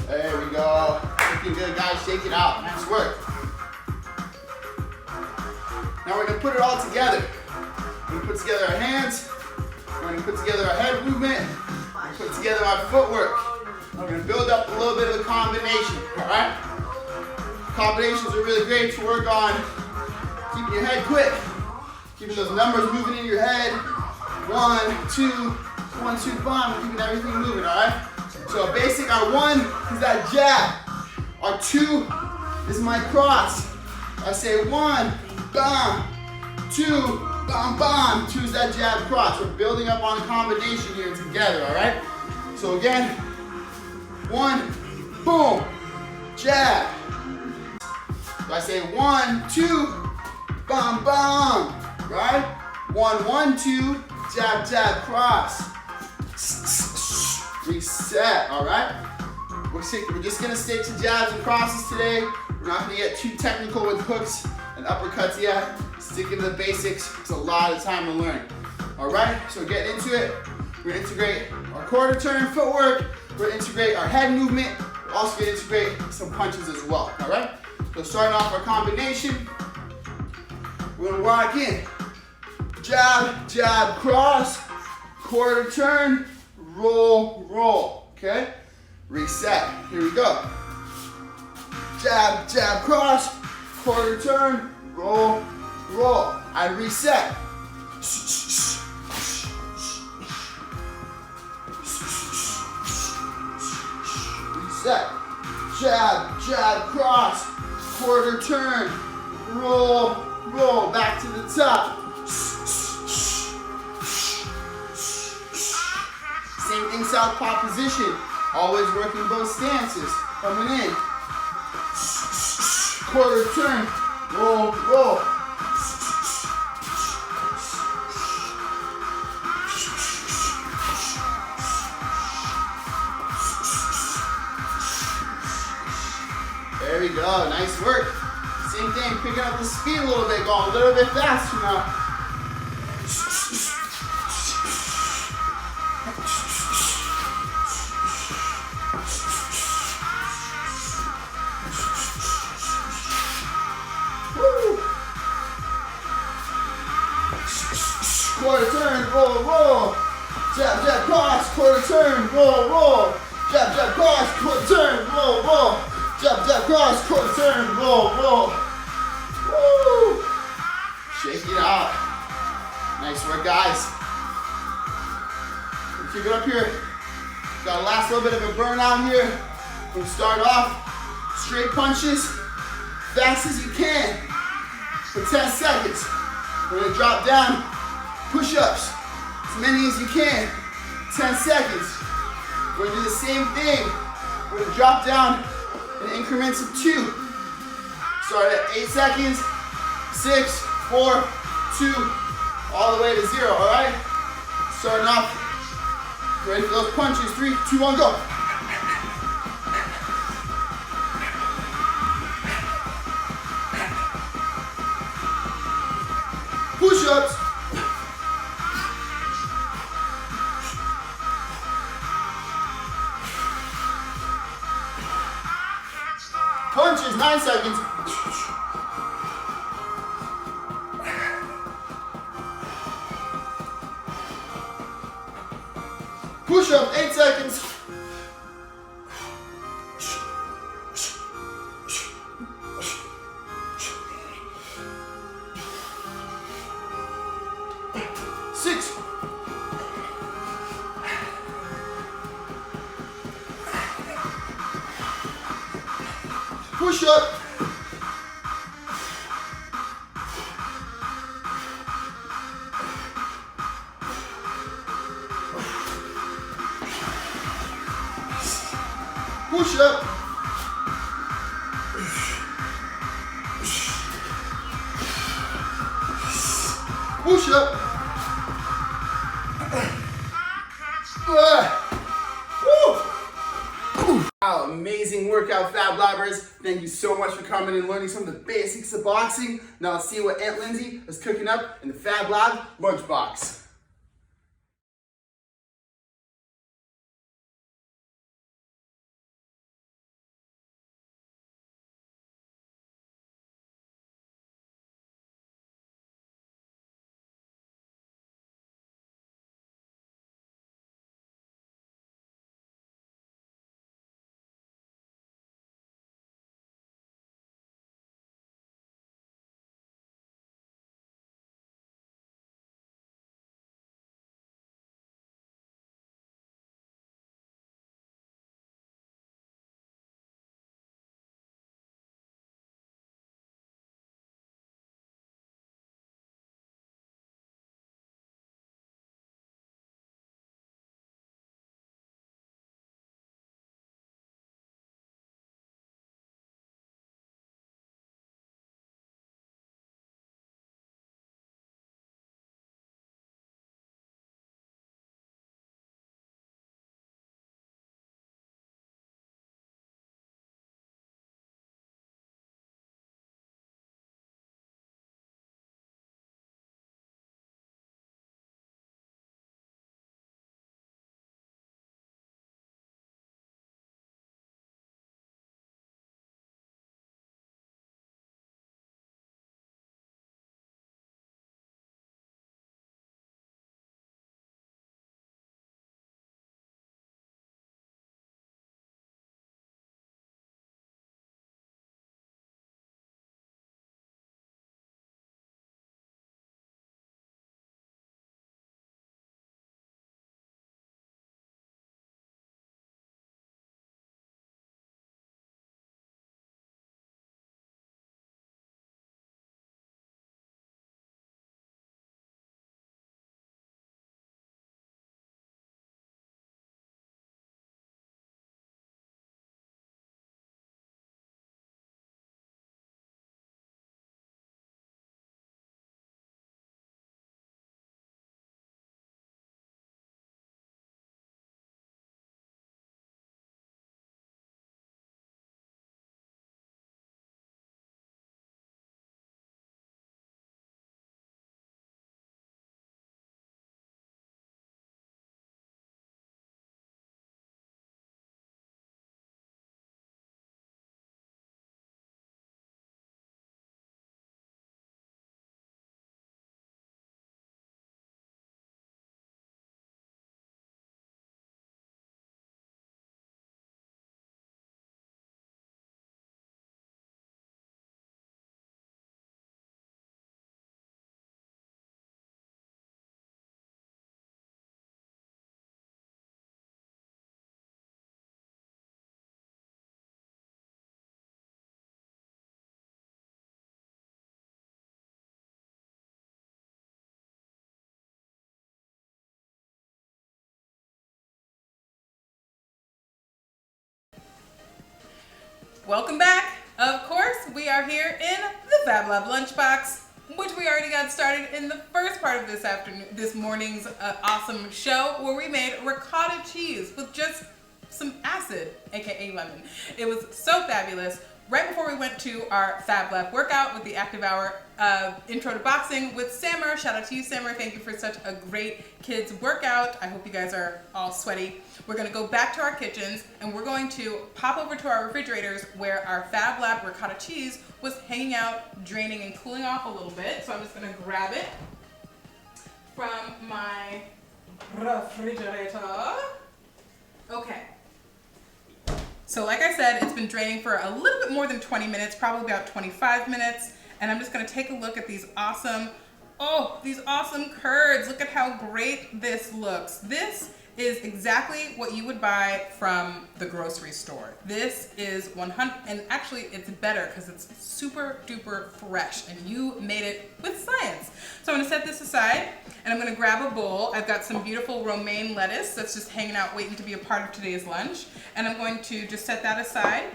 There we go. Looking good, guys. Shake it out. Nice work. Now we're going to put it all together. We're going to put together our hands. We're going to put together our head movement. We're going to put together our footwork. We're going to build up a little bit of a combination. All right? Combinations are really great to work on keeping your head quick, keeping those numbers moving in your head. 1, 2, 1, 2, bomb, keeping everything moving, all right? So basic, our 1 is that jab. Our 2 is my cross. I say 1, bam, 2, bam, bam. 2 is that jab cross. We're building up on a combination here together, all right? So again, 1, boom, jab. So I say 1, 2, bam, bam, right? 1, 1, 2, jab, jab, cross. Reset, all right? We're just gonna stick to jabs and crosses today. We're not gonna get too technical with hooks and uppercuts yet. Sticking to the basics. It's a lot of time to learn. All right, so getting into it. We're gonna integrate our quarter turn footwork. We're gonna integrate our head movement. We're also gonna integrate some punches as well, all right? So starting off our combination, we're gonna walk in. Jab, jab, cross, quarter turn, roll, roll, okay? Reset, here we go. Jab, jab, cross, quarter turn, roll, roll. I reset. Reset. Jab, jab, cross, quarter turn, roll, roll. Back to the top. Same thing, southpaw position. Always working both stances. Coming in. Quarter turn. Roll, roll. There we go. Nice work. Same thing, picking up the speed a little bit, going a little bit faster now. Quarter turn, roll, roll. Jab, jab, cross, quarter turn, roll, roll. Jab, jab, cross, quarter turn, roll, roll. Jab, jab, cross, quarter turn, roll, roll. Woo! Shake it out. Nice work, guys. Keep it up here. Got a last little bit of a burnout here. We'll start off straight punches, fast as you can for 10 seconds. We're gonna drop down. Push-ups, as many as you can, 10 seconds. We're gonna do the same thing. We're gonna drop down in increments of 2. Start at 8 seconds, 6, 4, 2, all the way to 0, all right? Starting off, ready for those punches, 3, 2, 1, go. Push-ups. Punches, 9 seconds. Push up, 8 seconds. Six. Push up. Push up. Push up. Wow, amazing workout, Fab Labbers. Thank you so much for coming and learning some of the basics of boxing. Now let's see what Aunt Lindsay is cooking up in the Fab Lab lunchbox. Welcome back. Of course, we are here in the Fab Lab Lunchbox, which we already got started in the first part of this morning's awesome show, where we made ricotta cheese with just some acid, aka lemon. It was so fabulous. Right before we went to our Fab Lab workout with the active hour intro to boxing with Sammer. Shout out to you, Sammer. Thank you for such a great kids workout. I hope you guys are all sweaty. We're gonna go back to our kitchens and we're going to pop over to our refrigerators where our Fab Lab ricotta cheese was hanging out, draining and cooling off a little bit. So I'm just gonna grab it from my refrigerator. Okay. So like I said, it's been draining for a little bit more than 20 minutes, probably about 25 minutes. And I'm just gonna take a look at these awesome curds. Look at how great this looks. This is exactly what you would buy from the grocery store. This is 100, and actually it's better because it's super duper fresh and you made it with science. So I'm gonna set this aside and I'm gonna grab a bowl. I've got some beautiful romaine lettuce that's just hanging out waiting to be a part of today's lunch. And I'm going to just set that aside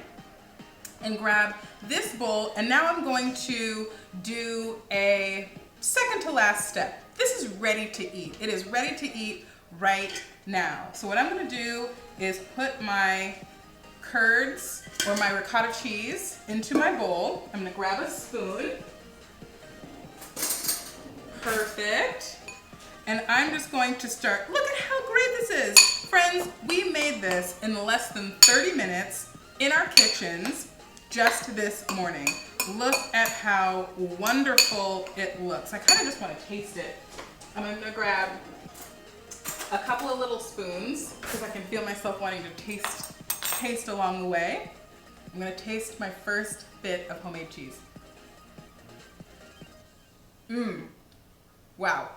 and grab this bowl. And now I'm going to do a second to last step. This is ready to eat. It is ready to eat right now. So what I'm gonna do is put my curds or my ricotta cheese into my bowl. I'm gonna grab a spoon. Perfect. And I'm just going to start, look at how great this is. Friends, we made this in less than 30 minutes in our kitchens just this morning. Look at how wonderful it looks. I kind of just want to taste it. I'm gonna grab a couple of little spoons because I can feel myself wanting to taste along the way. I'm gonna taste my first bit of homemade cheese. Wow,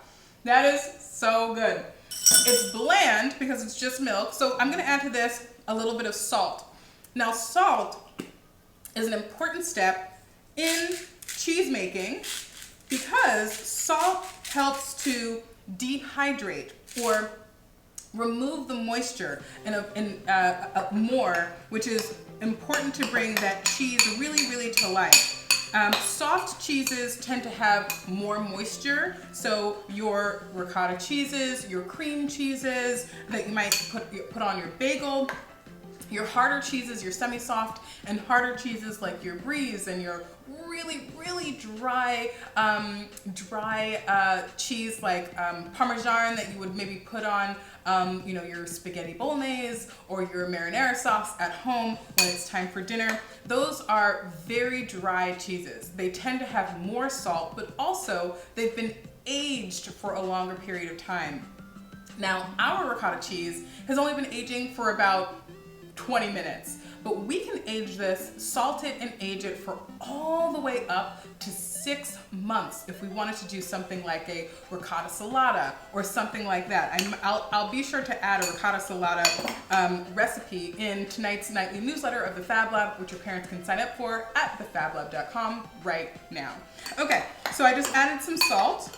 that is so good. It's bland because it's just milk, so I'm gonna add to this a little bit of salt. Now salt is an important step in cheese making because salt helps to dehydrate or remove the moisture more, which is important to bring that cheese really to life. Soft cheeses tend to have more moisture, so your ricotta cheeses, your cream cheeses that you might put on your bagel, your harder cheeses, your semi-soft and harder cheeses like your bries and your really dry cheese like Parmesan that you would maybe put on your spaghetti bolognese or your marinara sauce at home when it's time for dinner. Those are very dry cheeses. They tend to have more salt, but also they've been aged for a longer period of time. Now, our ricotta cheese has only been aging for about 20 minutes, but we can age this, salt it and age it for all the way up to 6 months if we wanted to do something like a ricotta salata or something like that. I'll be sure to add a ricotta salata recipe in tonight's nightly newsletter of the Fab Lab, which your parents can sign up for at thefablab.com right now. Okay, so I just added some salt.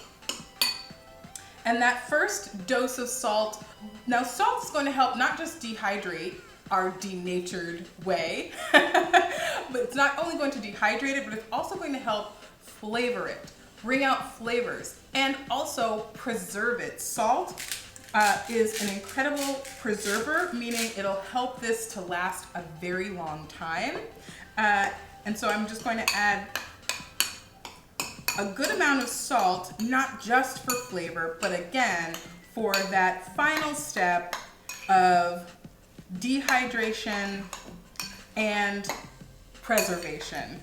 And that first dose of salt, now salt is going to help not just dehydrate our denatured whey, but it's not only going to dehydrate it, but it's also going to help flavor it, bring out flavors, and also preserve it. Salt is an incredible preserver, meaning it'll help this to last a very long time. And so I'm just going to add a good amount of salt, not just for flavor, but again, for that final step of dehydration and preservation.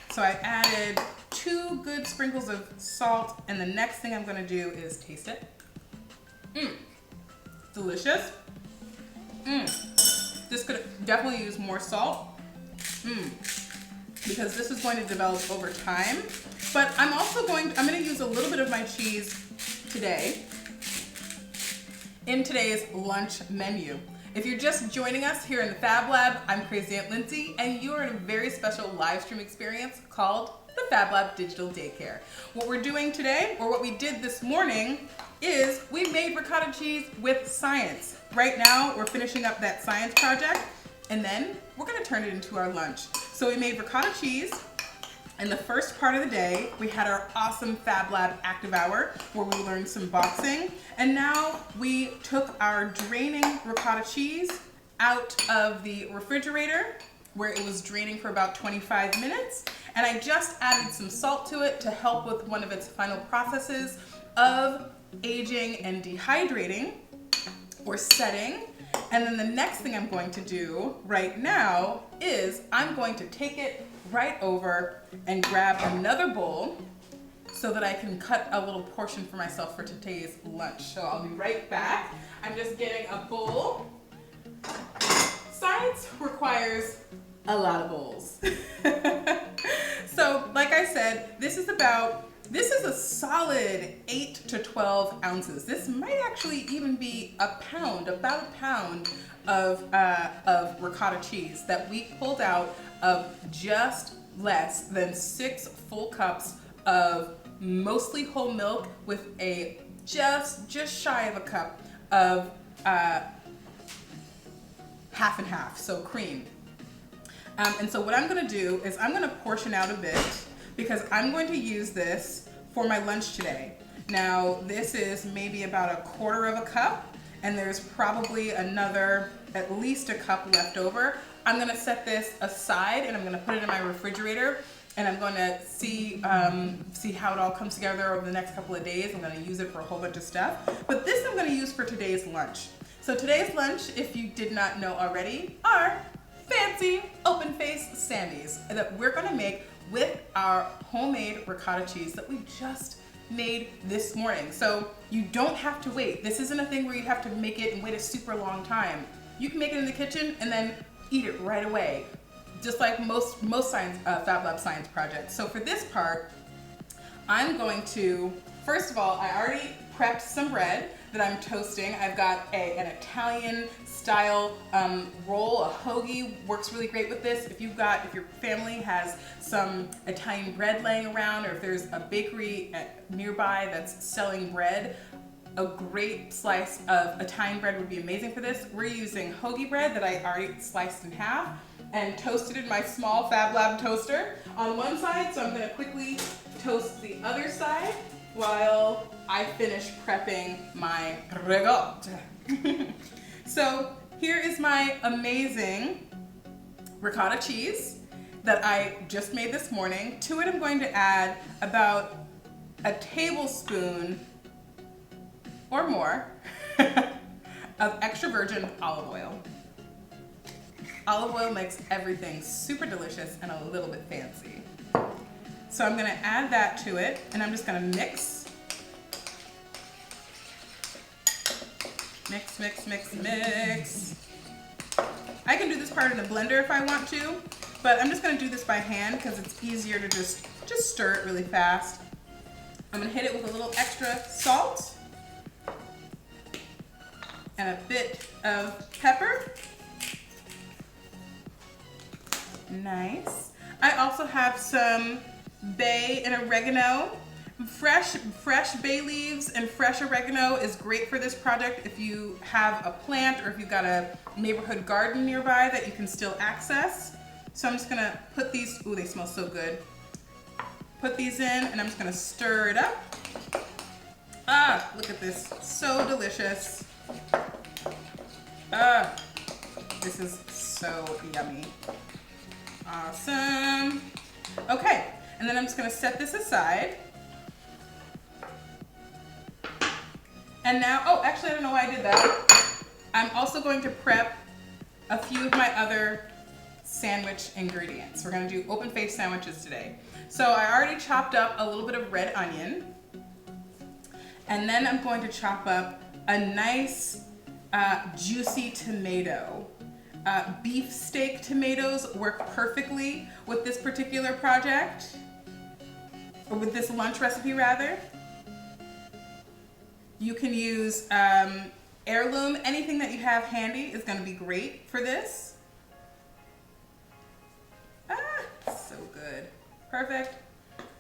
So I added 2 good sprinkles of salt, and the next thing I'm going to do is taste it. Delicious. This could definitely use more salt. Because this is going to develop over time. But I'm going to use a little bit of my cheese today in today's lunch menu. If you're just joining us here in the Fab Lab, I'm Crazy Aunt Lindsay, and you are in a very special live stream experience called the Fab Lab Digital Daycare. What we're doing today, or what we did this morning, is we made ricotta cheese with science. Right now, we're finishing up that science project, and then we're gonna turn it into our lunch. So we made ricotta cheese. In the first part of the day, we had our awesome Fab Lab active hour where we learned some boxing. And now we took our draining ricotta cheese out of the refrigerator where it was draining for about 25 minutes. And I just added some salt to it to help with one of its final processes of aging and dehydrating or setting. And then the next thing I'm going to do right now is I'm going to take it right over and grab another bowl so that I can cut a little portion for myself for today's lunch. So I'll be right back. I'm just getting a bowl. Science requires a lot of bowls. So like I said, this is a solid 8 to 12 ounces. This might actually even be about a pound of ricotta cheese that we pulled out of just less than 6 full cups of mostly whole milk with a just shy of a cup of half and half, so cream. And so what I'm gonna do is I'm gonna portion out a bit because I'm going to use this for my lunch today. Now, this is maybe about a quarter of a cup, and there's probably another, at least a cup left over. I'm gonna set this aside and I'm gonna put it in my refrigerator, and I'm gonna see how it all comes together over the next couple of days. I'm gonna use it for a whole bunch of stuff. But this I'm gonna use for today's lunch. So today's lunch, if you did not know already, are fancy open face Sammys that we're gonna make with our homemade ricotta cheese that we just made this morning. So you don't have to wait. This isn't a thing where you have to make it and wait a super long time. You can make it in the kitchen and then eat it right away, just like most science, Fab Lab science projects. So for this part, I'm going to, first of all, I already prepped some bread that I'm toasting. I've got an Italian style roll, a hoagie, works really great with this. If your family has some Italian bread laying around, or if there's a bakery nearby that's selling bread, a great slice of Italian bread would be amazing for this. We're using hoagie bread that I already sliced in half and toasted in my small Fab Lab toaster on one side, so I'm gonna quickly toast the other side while I finish prepping my ricotta. So here is my amazing ricotta cheese that I just made this morning. To it I'm going to add about a tablespoon or more of extra virgin olive oil. Olive oil makes everything super delicious and a little bit fancy. So I'm gonna add that to it, and I'm just gonna mix. Mix, mix, mix, mix. I can do this part in a blender if I want to, but I'm just gonna do this by hand because it's easier to just stir it really fast. I'm gonna hit it with a little extra salt and a bit of pepper. Nice. I also have some bay and oregano. Fresh bay leaves and fresh oregano is great for this project if you have a plant or if you've got a neighborhood garden nearby that you can still access. So I'm just gonna put these, ooh, they smell so good. Put these in and I'm just gonna stir it up. Ah, look at this, so delicious. Ah, this is so yummy. Awesome. Okay, and then I'm just gonna set this aside. And now, oh, actually I don't know why I did that. I'm also going to prep a few of my other sandwich ingredients. We're gonna do open face sandwiches today. So I already chopped up a little bit of red onion. And then I'm going to chop up a nice juicy tomato. Beef steak tomatoes work perfectly with this particular project, or with this lunch recipe rather. You can use heirloom, anything that you have handy is gonna be great for this. Ah, so good. Perfect,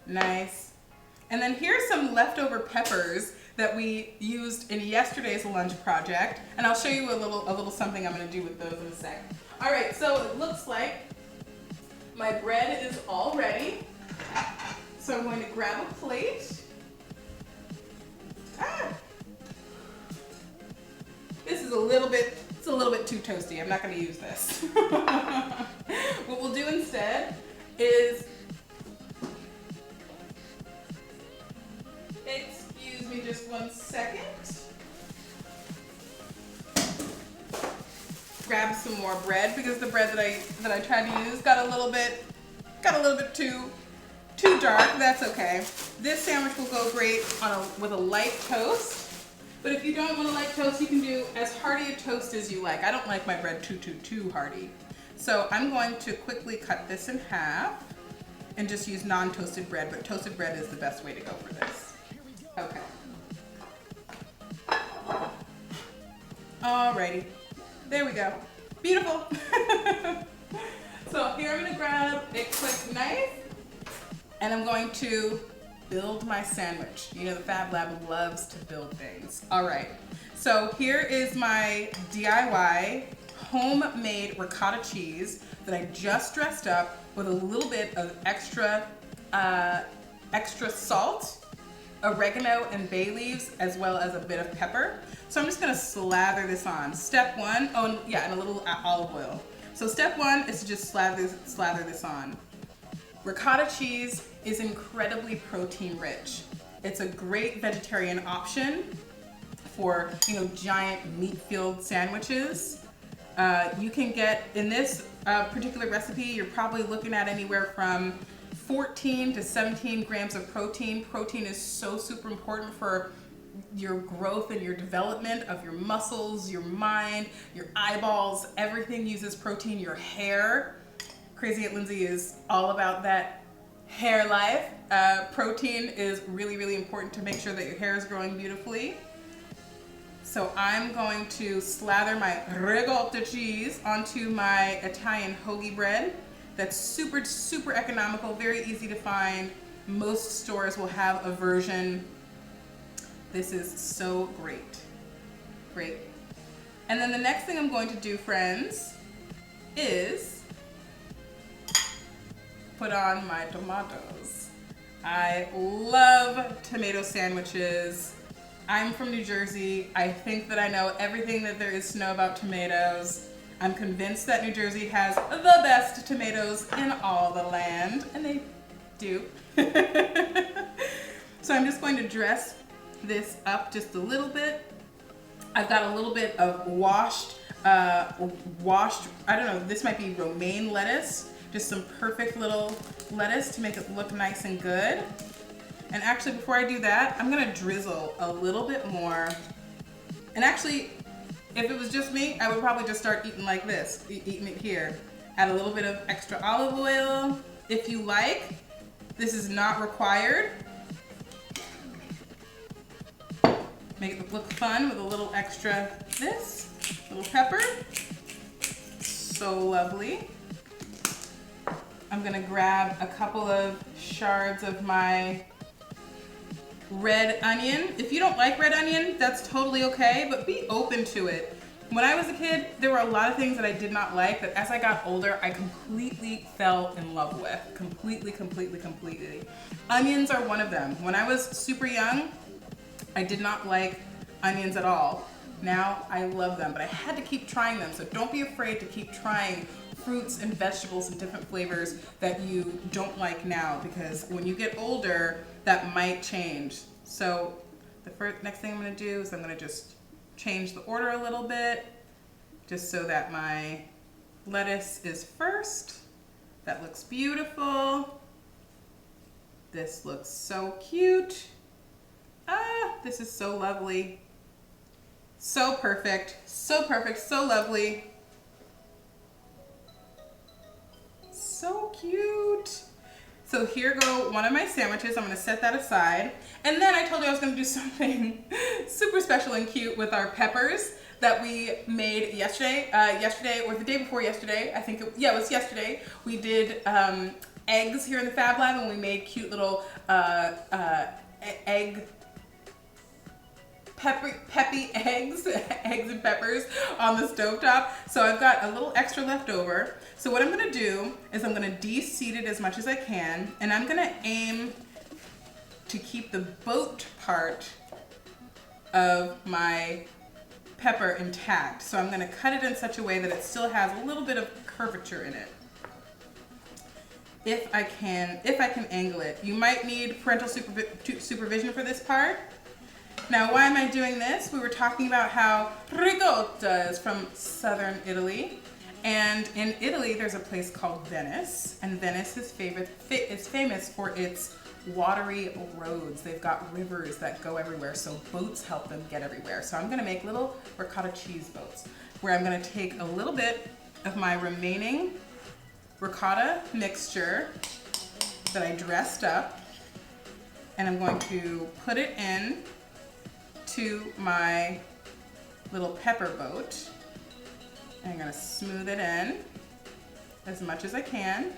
nice. And then here's some leftover peppers that we used in yesterday's lunch project, and I'll show you a little something I'm gonna do with those in a sec. All right, so it looks like my bread is all ready. So I'm going to grab a plate. This is a little bit It's a little bit too toasty. I'm not going to use this. What we'll do instead is, excuse me just one second. Grab some more bread because the bread that I tried to use got a little bit too dark. That's okay. This sandwich will go great with a light toast. But if you don't want a light toast, you can do as hearty a toast as you like. I don't like my bread too hearty. So I'm going to quickly cut this in half and just use non-toasted bread, but toasted bread is the best way to go for this. Okay. Alrighty. There we go. Beautiful. So here I'm gonna grab a quick knife and I'm going to build my sandwich. You know, the Fab Lab loves to build things. All right, so here is my DIY homemade ricotta cheese that I just dressed up with a little bit of extra salt, oregano and bay leaves, as well as a bit of pepper. So I'm just gonna slather this on. Step one, oh yeah, and a little olive oil. So step one is to just slather this on. Ricotta cheese is incredibly protein rich. It's a great vegetarian option for, you know, giant meat-filled sandwiches. You can get, in this particular recipe, you're probably looking at anywhere from 14 to 17 grams of protein. Protein is so super important for your growth and your development of your muscles, your mind, your eyeballs. Everything uses protein. Your hair. Crazy Aunt Lindsay is all about that hair life. Protein is really, really important to make sure that your hair is growing beautifully. So I'm going to slather my ricotta cheese onto my Italian hoagie bread. That's super, super economical, very easy to find. Most stores will have a version. This is so great. Great. And then the next thing I'm going to do, friends, is put on my tomatoes. I love tomato sandwiches. I'm from New Jersey. I think that I know everything that there is to know about tomatoes. I'm convinced that New Jersey has the best tomatoes in all the land, and they do. So I'm just going to dress this up just a little bit. I've got a little bit of washed, I don't know, this might be romaine lettuce, just some perfect little lettuce to make it look nice and good. And actually, before I do that, I'm gonna drizzle a little bit more. And actually, if it was just me, I would probably just start eating like this, eating it here. Add a little bit of extra olive oil, if you like. This is not required. Make it look fun with a little extra this, little pepper. So lovely. I'm gonna grab a couple of shards of my red onion. If you don't like red onion, that's totally okay, but be open to it. When I was a kid, there were a lot of things that I did not like, but as I got older, I completely fell in love with. Completely. Onions are one of them. When I was super young, I did not like onions at all. Now I love them, but I had to keep trying them. So don't be afraid to keep trying fruits and vegetables and different flavors that you don't like now, because when you get older, that might change. So the next thing I'm gonna do is I'm gonna just change the order a little bit, just so that my lettuce is first. That looks beautiful. This looks so cute. Ah, this is so lovely. So perfect, so lovely. So cute. So here go one of my sandwiches. I'm gonna set that aside. And then I told you I was gonna do something super special and cute with our peppers that we made yesterday. Yesterday, or the day before yesterday, I think, it was yesterday. We did eggs here in the Fab Lab, and we made cute little peppy eggs and peppers on the stovetop. So I've got a little extra left over. So what I'm gonna do is I'm gonna de-seed it as much as I can, and I'm gonna aim to keep the boat part of my pepper intact. So I'm gonna cut it in such a way that it still has a little bit of curvature in it. If I can angle it. You might need parental supervision for this part. Now, why am I doing this? We were talking about how ricotta is from southern Italy. And in Italy, there's a place called Venice. And Venice is famous for its watery roads. They've got rivers that go everywhere, so boats help them get everywhere. So I'm gonna make little ricotta cheese boats, where I'm gonna take a little bit of my remaining ricotta mixture that I dressed up, and I'm going to put it in to my little pepper boat. And I'm gonna smooth it in as much as I can.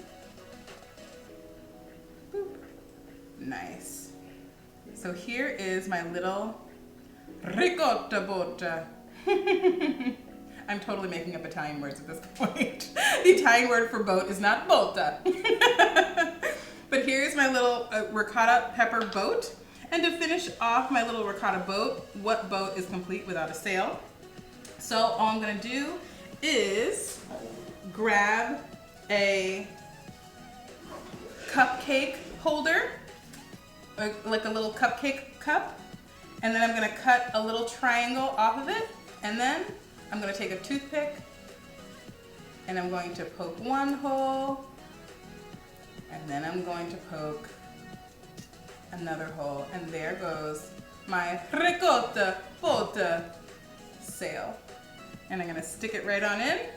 Boop. Nice. So here is my little ricotta boat. I'm totally making up Italian words at this point. The Italian word for boat is not volta. But here's my little ricotta pepper boat. And to finish off my little ricotta boat, what boat is complete without a sail? So all I'm gonna do is grab a cupcake holder, like a little cupcake cup, and then I'm gonna cut a little triangle off of it, and then I'm gonna take a toothpick and I'm going to poke one hole, and then I'm going to poke another hole, and there goes my ricotta boat sail. And I'm gonna stick it right on in, and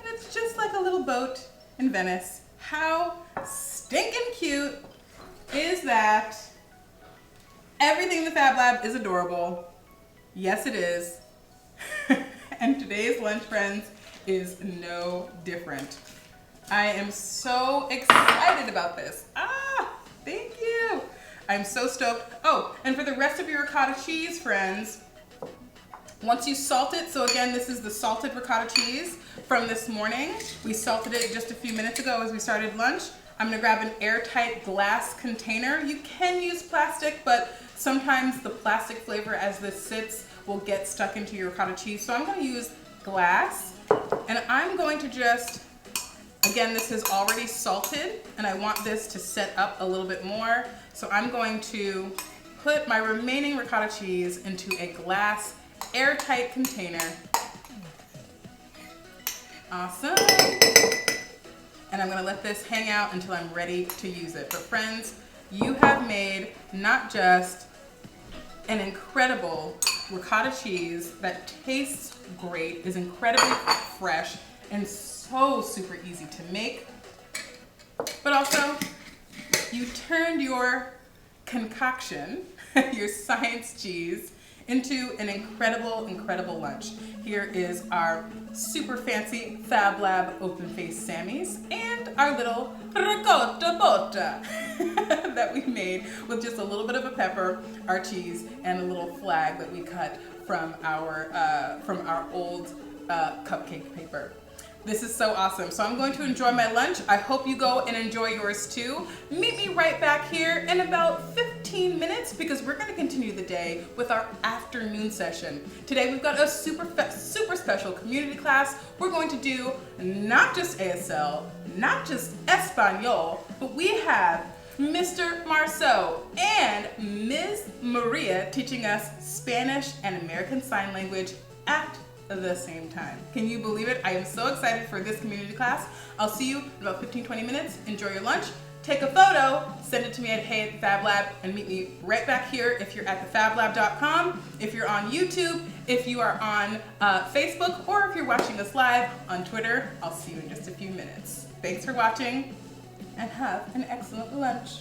it's just like a little boat in Venice. How stinking cute is that? Everything in the Fab Lab is adorable. Yes, it is. And today's lunch, friends, is no different. I am so excited about this. Thank you. I'm so stoked. Oh, and for the rest of your ricotta cheese, friends, once you salt it, so again, this is the salted ricotta cheese from this morning. We salted it just a few minutes ago as we started lunch. I'm gonna grab an airtight glass container. You can use plastic, but sometimes the plastic flavor as this sits will get stuck into your ricotta cheese. So I'm gonna use glass, and I'm going to just, again, this is already salted, and I want this to set up a little bit more. So I'm going to put my remaining ricotta cheese into a glass airtight container. Awesome. And I'm gonna let this hang out until I'm ready to use it. But friends, you have made not just an incredible ricotta cheese that tastes great, is incredibly fresh, and so super easy to make, but also you turned your concoction, your science cheese, into an incredible, incredible lunch. Here is our super fancy Fab Lab open face Sammys and our little ricotta botta that we made with just a little bit of a pepper, our cheese, and a little flag that we cut from our old cupcake paper. This is so awesome. So I'm going to enjoy my lunch. I hope you go and enjoy yours too. Meet me right back here in about 15 minutes because we're gonna continue the day with our afternoon session. Today we've got a super special community class. We're going to do not just ASL, not just Espanol, but we have Mr. Marceau and Ms. Maria teaching us Spanish and American Sign Language at the same time. Can you believe it? I am so excited for this community class. I'll see you in about 15-20 minutes. Enjoy your lunch. Take a photo, send it to me at hey@thefablab, and meet me right back here if you're at thefablab.com, if you're on YouTube, if you are on Facebook, or if you're watching us live on Twitter. I'll see you in just a few minutes. Thanks for watching, and have an excellent lunch.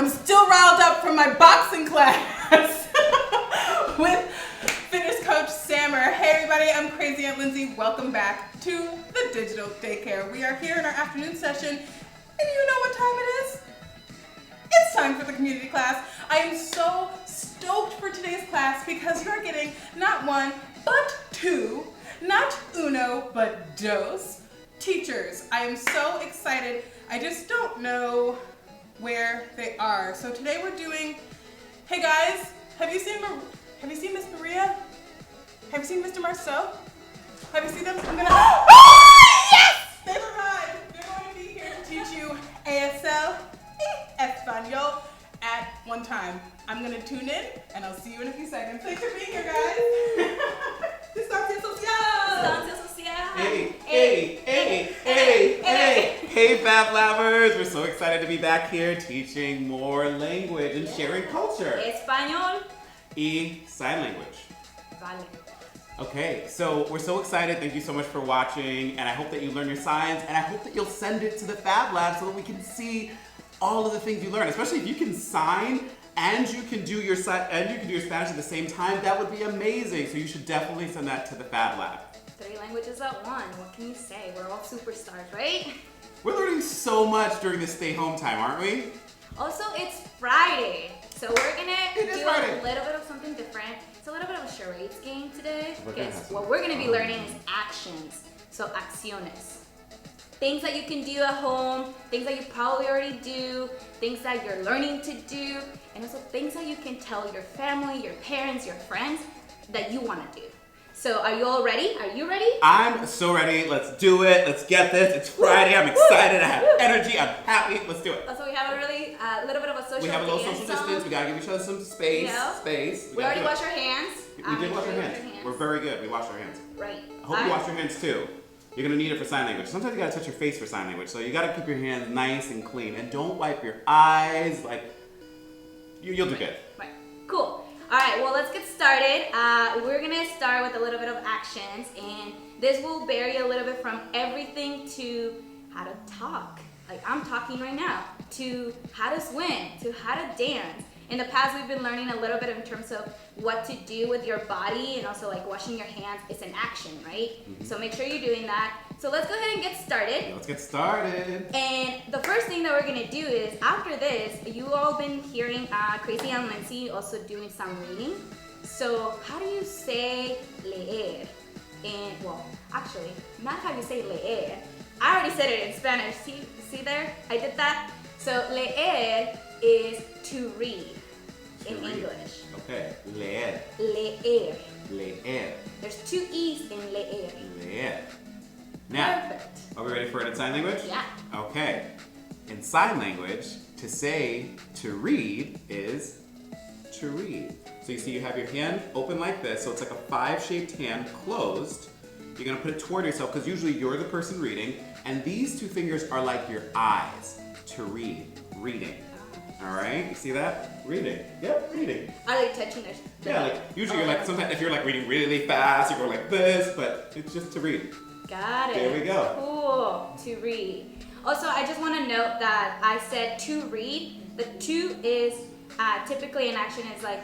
I'm still riled up from my boxing class with fitness coach Sammer. Hey everybody, I'm Crazy Aunt Lindsay. Welcome back to the Digital Daycare. We are here in our afternoon session, and you know what time it is? It's time for the community class. I am so stoked for today's class because you're getting not one, but two, not uno, but dos teachers. I am so excited. I just don't know where they are. So today we're doing, hey guys, have you seen Miss Maria? Have you seen Mr. Marceau? Have you seen them? I'm gonna, oh, yes! They've arrived. They're going to be here to teach you ASL, Espanol, at one time. I'm gonna tune in and I'll see you in a few seconds. Thanks for being here, guys. Distancia social. Hey Fab Labbers! We're so excited to be back here teaching more language and sharing culture. Español. Y sign language. Vale. Okay, so we're so excited. Thank you so much for watching, and I hope that you learn your signs, and I hope that you'll send it to the Fab Lab so that we can see all of the things you learn. Especially if you can sign and you can do your Spanish at the same time, that would be amazing. So you should definitely send that to the Fab Lab. 3 languages at one. What can you say? We're all superstars, right? We're learning so much during this stay home time, aren't we? Also, it's Friday, so we're gonna It is do Friday. a little bit of something different. It's a little bit of a charades game today. We're gonna have Because some what we're gonna be learning is actions. So acciones. Things that you can do at home, things that you probably already do, things that you're learning to do, and also things that you can tell your family, your parents, your friends that you wanna do. So are you all ready? Are you ready? I'm so ready. Let's do it. Let's get this. It's Friday. I'm excited. I have energy. I'm happy. Let's do it. Also, we have a really little bit of a social We have a little dance social song. distance. We gotta give each other some space. Yeah. Space. We already gotta washed our hands. do it. We did wash our hands. We're very good. We washed our hands. Right. I hope you wash your hands too. You're gonna need it for sign language. Sometimes you gotta touch your face for sign language. So you gotta keep your hands nice and clean. And don't wipe your eyes. Like, you'll do good. Right. Cool. All right, well, let's get started. We're gonna start with a little bit of actions, and this will vary a little bit from everything to how to talk, like I'm talking right now, to how to swim, to how to dance. In the past, we've been learning a little bit in terms of what to do with your body, and also like washing your hands. It's an action, right? So make sure you're doing that. So let's go ahead and get started. Let's get started. And the first thing that we're gonna do is, after this, you all been hearing Crazy Aunt Lindsay also doing some reading. So how do you say leer? And well, actually, not how you say leer. I already said it in Spanish. See there? I did that. So leer is to read in English. Okay. Leer. Leer. Leer. There's 2 E's in leer. Leer. Now, Perfect. are we ready for it in sign language? Yeah. Okay. In sign language, to say to read is to read. So you see you have your hand open like this, so it's like a 5-shaped hand closed. You're gonna put it toward yourself because usually you're the person reading, and these 2 fingers are like your eyes. To read, reading. All right, you see that? Reading. Yep, reading. Are they touching their? Yeah, like usually you're like, sometimes if you're like reading really fast, you're going like this, but it's just to read. Got it. There we go. Cool. To read. Also, I just want to note that I said to read. The to is typically an action is like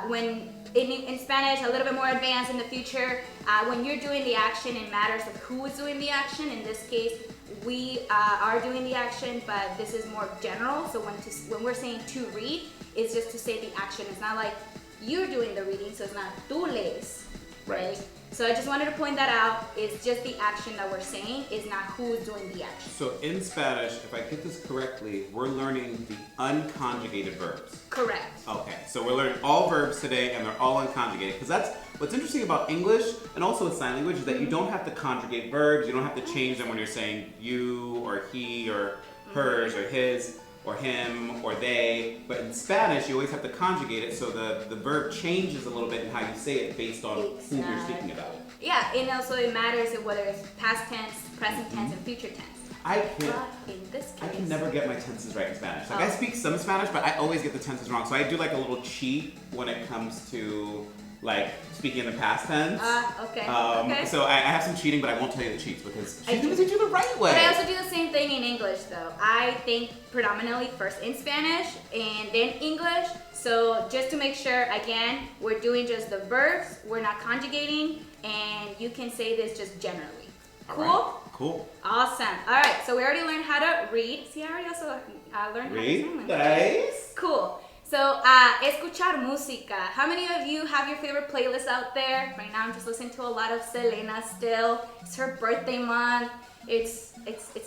when in Spanish, a little bit more advanced in the future, when you're doing the action, it matters of who is doing the action. In this case, we are doing the action, but this is more general. So when we're saying to read, it's just to say the action. It's not like you're doing the reading, so it's not tú lees, right? So I just wanted to point that out. It's just the action that we're saying, is not who's doing the action. So in Spanish, if I get this correctly, we're learning the unconjugated verbs. Correct. Okay, so we're learning all verbs today, and they're all unconjugated. Because that's what's interesting about English and also with sign language is that you don't have to conjugate verbs. You don't have to change them when you're saying you or he or hers or his or him or they. But in Spanish, you always have to conjugate it, so the verb changes a little bit in how you say it based on who you're speaking about. Yeah, and also it matters whether it's past tense, present tense, and future tense. I can't. But in this case, I can never get my tenses right in Spanish. Like I Oh. speak some Spanish, but I always get the tenses wrong. So I do like a little cheat when it comes to like speaking in the past tense. Okay. So I have some cheating, but I won't tell you the cheats because I she's do. gonna teach you the right way. But I also do the same thing in English, though. I think predominantly first in Spanish and then English. So just to make sure, again, we're doing just the verbs, we're not conjugating, and you can say this just generally. Cool? Right. Cool. Awesome. All right, so we already learned how to read. See, I already also learned how to sing. Nice. Cool. So, escuchar música. How many of you have your favorite playlist out there? Right now, I'm just listening to a lot of Selena still. It's her birthday month. It's.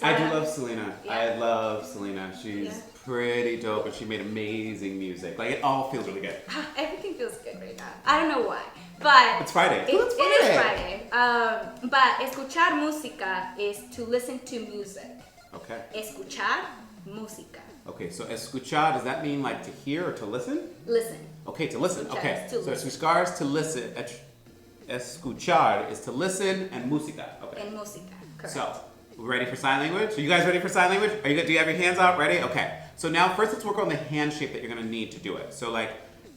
I do love Selena. Yeah. I love Selena. She's pretty dope, and she made amazing music. Like, it all feels really good. Everything feels good right now. I don't know why, but It's Friday. It is Friday. But escuchar música is to listen to music. Okay. Escuchar música. Okay, so escuchar, does that mean like to hear or to listen? Listen. Okay, to listen. Escuchar Okay, is to so listen. escuchar is to listen. Escuchar is to listen, and música. Okay. En música. Correct. So, we ready for sign language? Are you guys ready for sign language? Are you good? Do you have your hands out? Ready? Okay. So now first let's work on the hand shape that you're gonna need to do it. So like,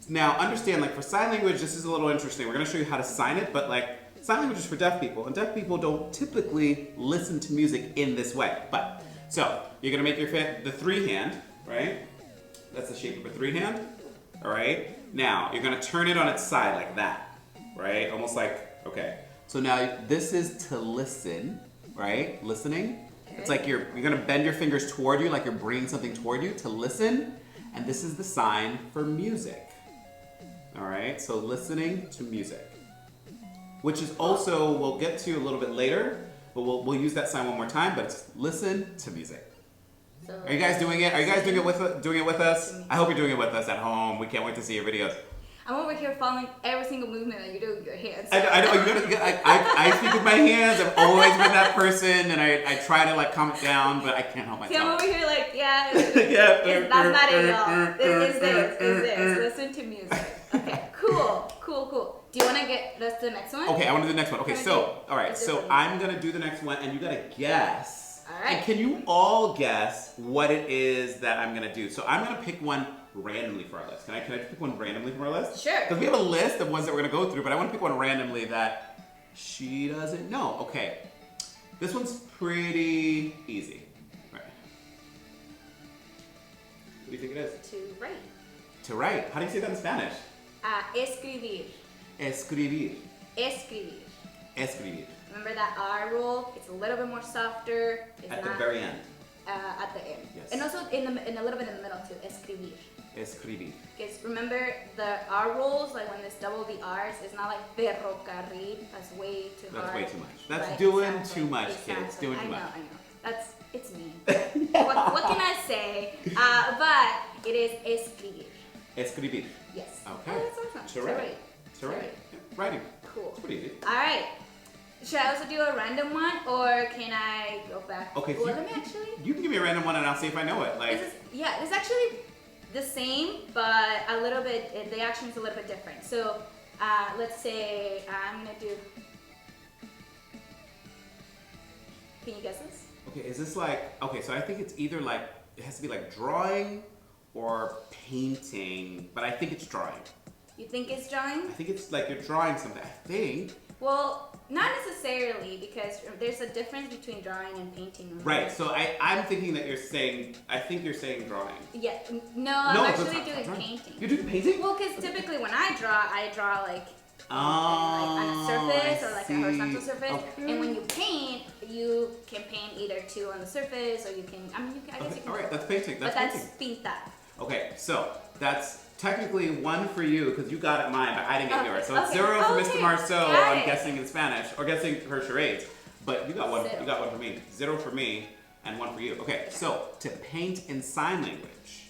now understand, like for sign language, this is a little interesting. We're gonna show you how to sign it, but like, sign language is for deaf people, and deaf people don't typically listen to music in this way. But, so, you're gonna make the three hand, right? That's the shape of a three hand, all right? Now, you're gonna turn it on its side like that, right? Almost like, okay. So now this is to listen, right? Listening. Okay. It's like you're gonna bend your fingers toward you, like you're bringing something toward you to listen. And this is the sign for music. All right, so listening to music. Which is also, we'll get to a little bit later, but we'll use that sign one more time, but it's listen to music. So, Are you guys doing it? Are you guys doing it with us? I hope you're doing it with us at home. We can't wait to see your videos. I'm over here following every single movement that you do with your hands. I know. I speak with my hands. I've always been that person, and I try to like calm it down, but I can't help See, I'm myself. over here like, yeah, Yeah. that's not it, y'all. It's this. Listen to music. Okay, cool. Do you want to get us to the next one? Okay, I want to do the next one. Okay, so all right, It's so different. I'm gonna do the next one, and you gotta guess. All right. And can you all guess what it is that I'm gonna do? So I'm gonna pick one randomly for our list. Can I pick one randomly from our list? Sure. Because we have a list of ones that we're gonna go through, but I want to pick one randomly that she doesn't know. Okay, this one's pretty easy. Right. What do you think it is? To write. To write. How do you say that in Spanish? Escribir. Escribir. Escribir. Escribir. Remember that R rule? It's a little bit more softer. It's At not the very end. at the end. Yes. And also in a little bit in the middle too. Escribir. Escribir. Because remember the R rules, like when it's double the R's, it's not like ferrocarril. That's way too hard. That's way too much. That's Right, doing exactly, too much, kids. exactly. Doing too much. I know. It's me. what can I say? But it is escribir. Escribir. Yes. Okay. Oh, that's awesome. To write. To write. Yeah, writing. Cool. It's pretty easy. All right. Should I also do a random one, or can I go back? Okay, Well, so let me actually. You can give me a random one and I'll see if I know it. Like, It's actually the same, but a little bit. The action is a little bit different. So, let's say I'm gonna do. Can you guess this? okay, is this like, okay, so I think it's either like, it has to be like drawing or painting, but I think it's drawing. You think it's drawing? I think it's like you're drawing something. I think. Well, not necessarily, because there's a difference between drawing and painting. Right, so I'm thinking that I think you're saying drawing. Yeah. No, I'm No, actually that's not doing drawing. painting. You're doing painting? Well, because typically when I draw like Oh, on a surface or like a see. horizontal surface. Okay. And when you paint, you can paint either two on the surface, or you can. I mean, I guess Okay, you can. all right, that's painting. But That's that's painting. pintar. Okay, so that's technically one for you because you got it mine, but I didn't get Okay, yours. So it's okay, 0 for okay, Mr. Marceau. got I'm it. guessing in Spanish or guessing her charades. But you got one. Zero. You got one for me. 0 for me and 1 for you. Okay, so to paint in sign language,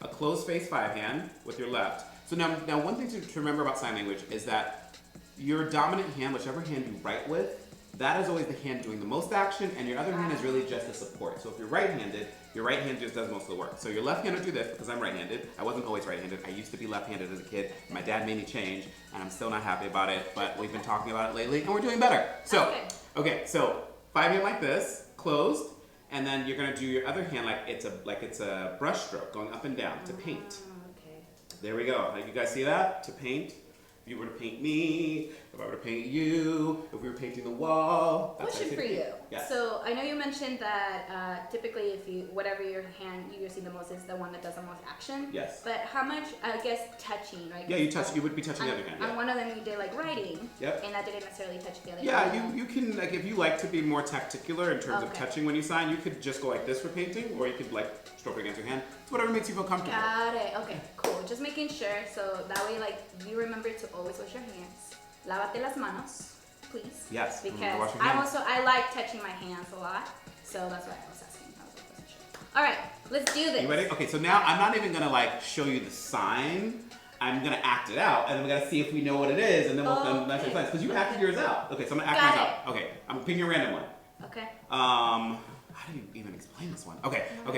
a closed face 5 hand with your left. So now one thing to remember about sign language is that your dominant hand, whichever hand you write with, that is always the hand doing the most action, and your other hand is really just a support. So if you're right-handed, your right hand just does most of the work. So your left hand will do this because I'm right-handed. I wasn't always right-handed. I used to be left-handed as a kid. My dad made me change, and I'm still not happy about it, but we've been talking about it lately, and we're doing better. So, okay, so 5 hand like this, closed, and then you're gonna do your other hand like it's a brush stroke going up and down to paint. Okay. There we go. You guys see that? To paint. If you were to paint me, if I were to paint you, if we were painting the wall. That's how I Question say for to you. paint. Yes. So I know you mentioned that typically if you, whatever your hand you see the most is the one that does the most action. Yes. But how much, I guess, touching, right? Yeah, you would be touching the other hand. On Yeah. one of them you did like writing. Yep. And that didn't necessarily touch the other Yeah, hand. you can, like, if you like to be more tacticular in terms of Okay. touching when you sign, you could just go like this for painting, or you could like stroke it against your hand. It's whatever makes you feel comfortable. Got it. Okay, cool. Just making sure. So that way, like, you remember to always wash your hands. Lávate las manos, please. Yes, remember to Because wash your I'm hands. also, I like touching my hands a lot. So that's why I was asking. I wasn't sure. All right, let's do this. You ready? Okay, so now I'm not even gonna like show you the sign. I'm gonna act it out, and then we gotta see if we know what it is, and then we'll match the signs. Because you acted yours out. Okay, so I'm gonna act Got mine it. out. Okay, I'm picking a random one. Okay. How do you even explain this one? Okay. Oh,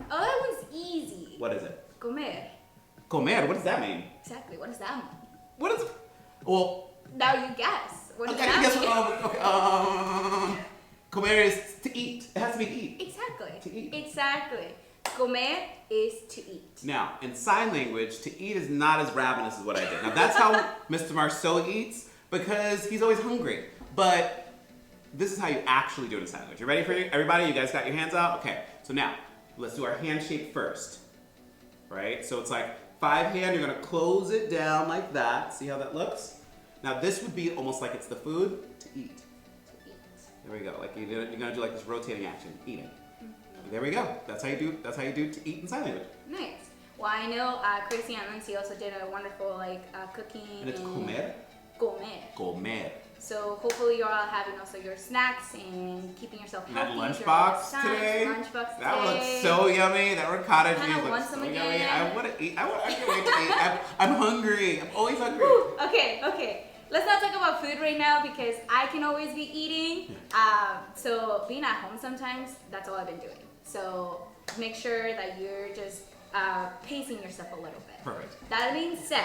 that one's easy. What is it? Comer. Comer. What does that mean? Exactly. What does that mean? What is? Well, Now you guess. What does okay. that Guess mean? what? Okay. Comer is to eat. It has to be to eat. Exactly. To eat. Exactly. Comer is to eat. Now, in sign language, to eat is not as ravenous as what I did. Now, that's how Mr. Marceau eats because he's always hungry. But this is how you actually do it in sign language. You ready for it? Everybody, you guys got your hands out? Okay. So now, let's do our handshake first. Right? So it's like 5 hand, you're gonna close it down like that. See how that looks? Now this would be almost like it's the food to eat. To eat. There we go. Like you're gonna do like this rotating action, eating. There we go. That's how you do to eat in sign language. Nice. Well, I know Chrissy and Lindsay also did a wonderful cooking. And it's comer. Comer. Comer. So hopefully you're all having also your snacks and keeping yourself And that healthy. lunchbox today. Lunchbox That today. looks so yummy. That ricotta Kinda cheese want looks some so yummy. again. I want to eat. I can't wait to eat. I'm hungry. I'm always hungry. Whew. Okay. Let's not talk about food right now because I can always be eating. So being at home sometimes, that's all I've been doing. So make sure that you're just pacing yourself a little bit. Perfect. That being said,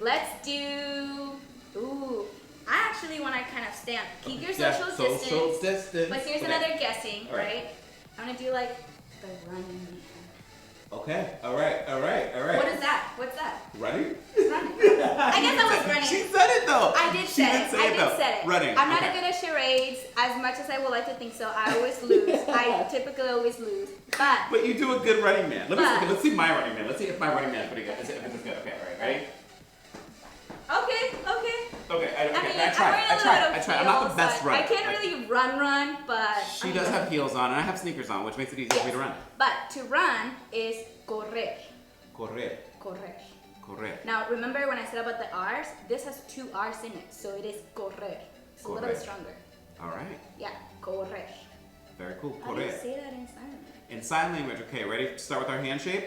let's do. Ooh, I actually want to kind of stand. Keep your social distance. Social distance. But here's Okay. another guessing, All right. right? I'm gonna do like the running. Okay. All right. What is that? What's that? Running? Running. I guess I was running. She said it though. I did She say did it. say I it did though. say it. Running. I'm not okay. good at charades. As much as I would like to think so, I always lose. I typically always lose. But But you do a good running man. But- Let's see my running man. Let's see if my running man is pretty good. If it's good. Okay. All right. Ready? okay. Okay. I mean, I tried. I'm wearing a little I'm not the heels, best so runner. I can't really run, but She does have heels on, and I have sneakers on, which makes it easier for me to run. But to run is correr. Correr. Correr. Now remember when I said about the R's? This has 2 R's in it, so it is correr. It's a little bit Correr. stronger. All right. Yeah, correr. Very cool. How do you Correr. say that in silent? In sign language. Okay. Ready to start with our hand shape?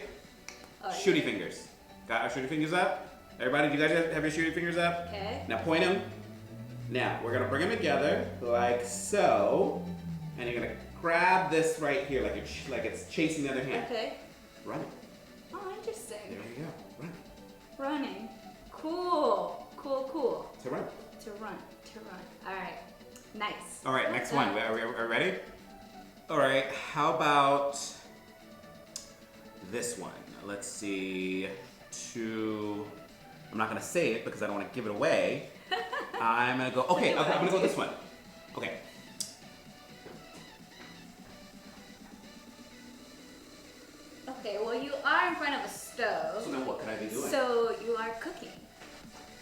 Oh, Shooty fingers. Got our shooty fingers up? Everybody, do you guys have your shooty fingers up? Okay. Now point them. Now we're gonna bring them together like so, and you're gonna grab this right here, like it's chasing the other hand. Okay. Run it. Oh, There interesting. you go. Run. Running. Cool. To run. To run. All right. Nice. All right, Well next done. one. Are we ready? All right. How about this one? Let's see. I'm not gonna say it because I don't want to give it away. I'm gonna go. Okay, I'm gonna go with this one. Okay. Okay, well you are in front of a stove. So then, what could I be doing? So you are cooking.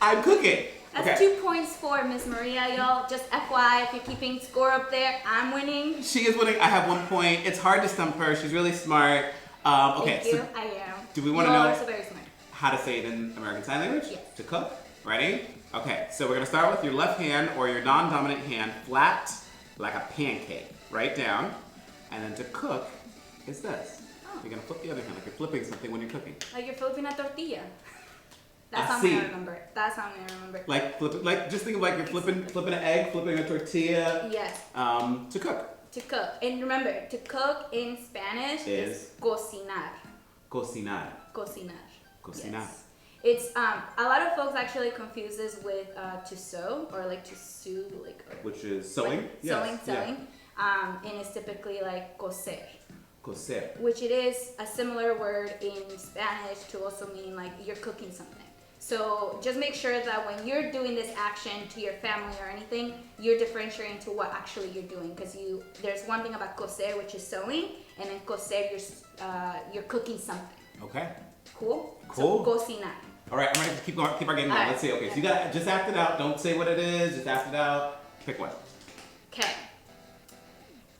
I'm cooking. That's Okay. 2 points for Miss Maria, y'all. Just FYI, if you're keeping score up there, I'm winning. She is winning. I have 1 point. It's hard to stump her. She's really smart. Okay. Thank you. So I am. do we wanna You all know- are so very smart. how to say it in American Sign Language? Yes. To cook. Ready? Okay. So we're gonna start with your left hand or your non-dominant hand flat like a pancake, right down, and then to cook is this. Oh. You're gonna flip the other hand like you're flipping something when you're cooking. Like you're flipping a tortilla. That's how I'm Así. gonna remember. That's how I'm gonna remember. Like just think of like you're flipping an egg, flipping a tortilla. Yes. To cook. To cook. And remember, to cook in Spanish Is cocinar. Cocinar. Cocinar. Cocinar. Yes. It's a lot of folks actually confuse this with to sew or like to sew like or Which is sewing. like Yes. sewing. Yeah. And it's typically like coser. Cocer. which it is a similar word in Spanish to also mean like you're cooking something. So just make sure that when you're doing this action to your family or anything, you're differentiating to what actually you're doing, because there's one thing about cocer, which is sewing, and then cocer, you're cooking something. Okay. Cool? Cool. So cocinar. All right, I'm gonna keep our game going. All right. Let's see. Okay, so you gotta just act it out. Don't say what it is. Just act it out. Pick one. Okay.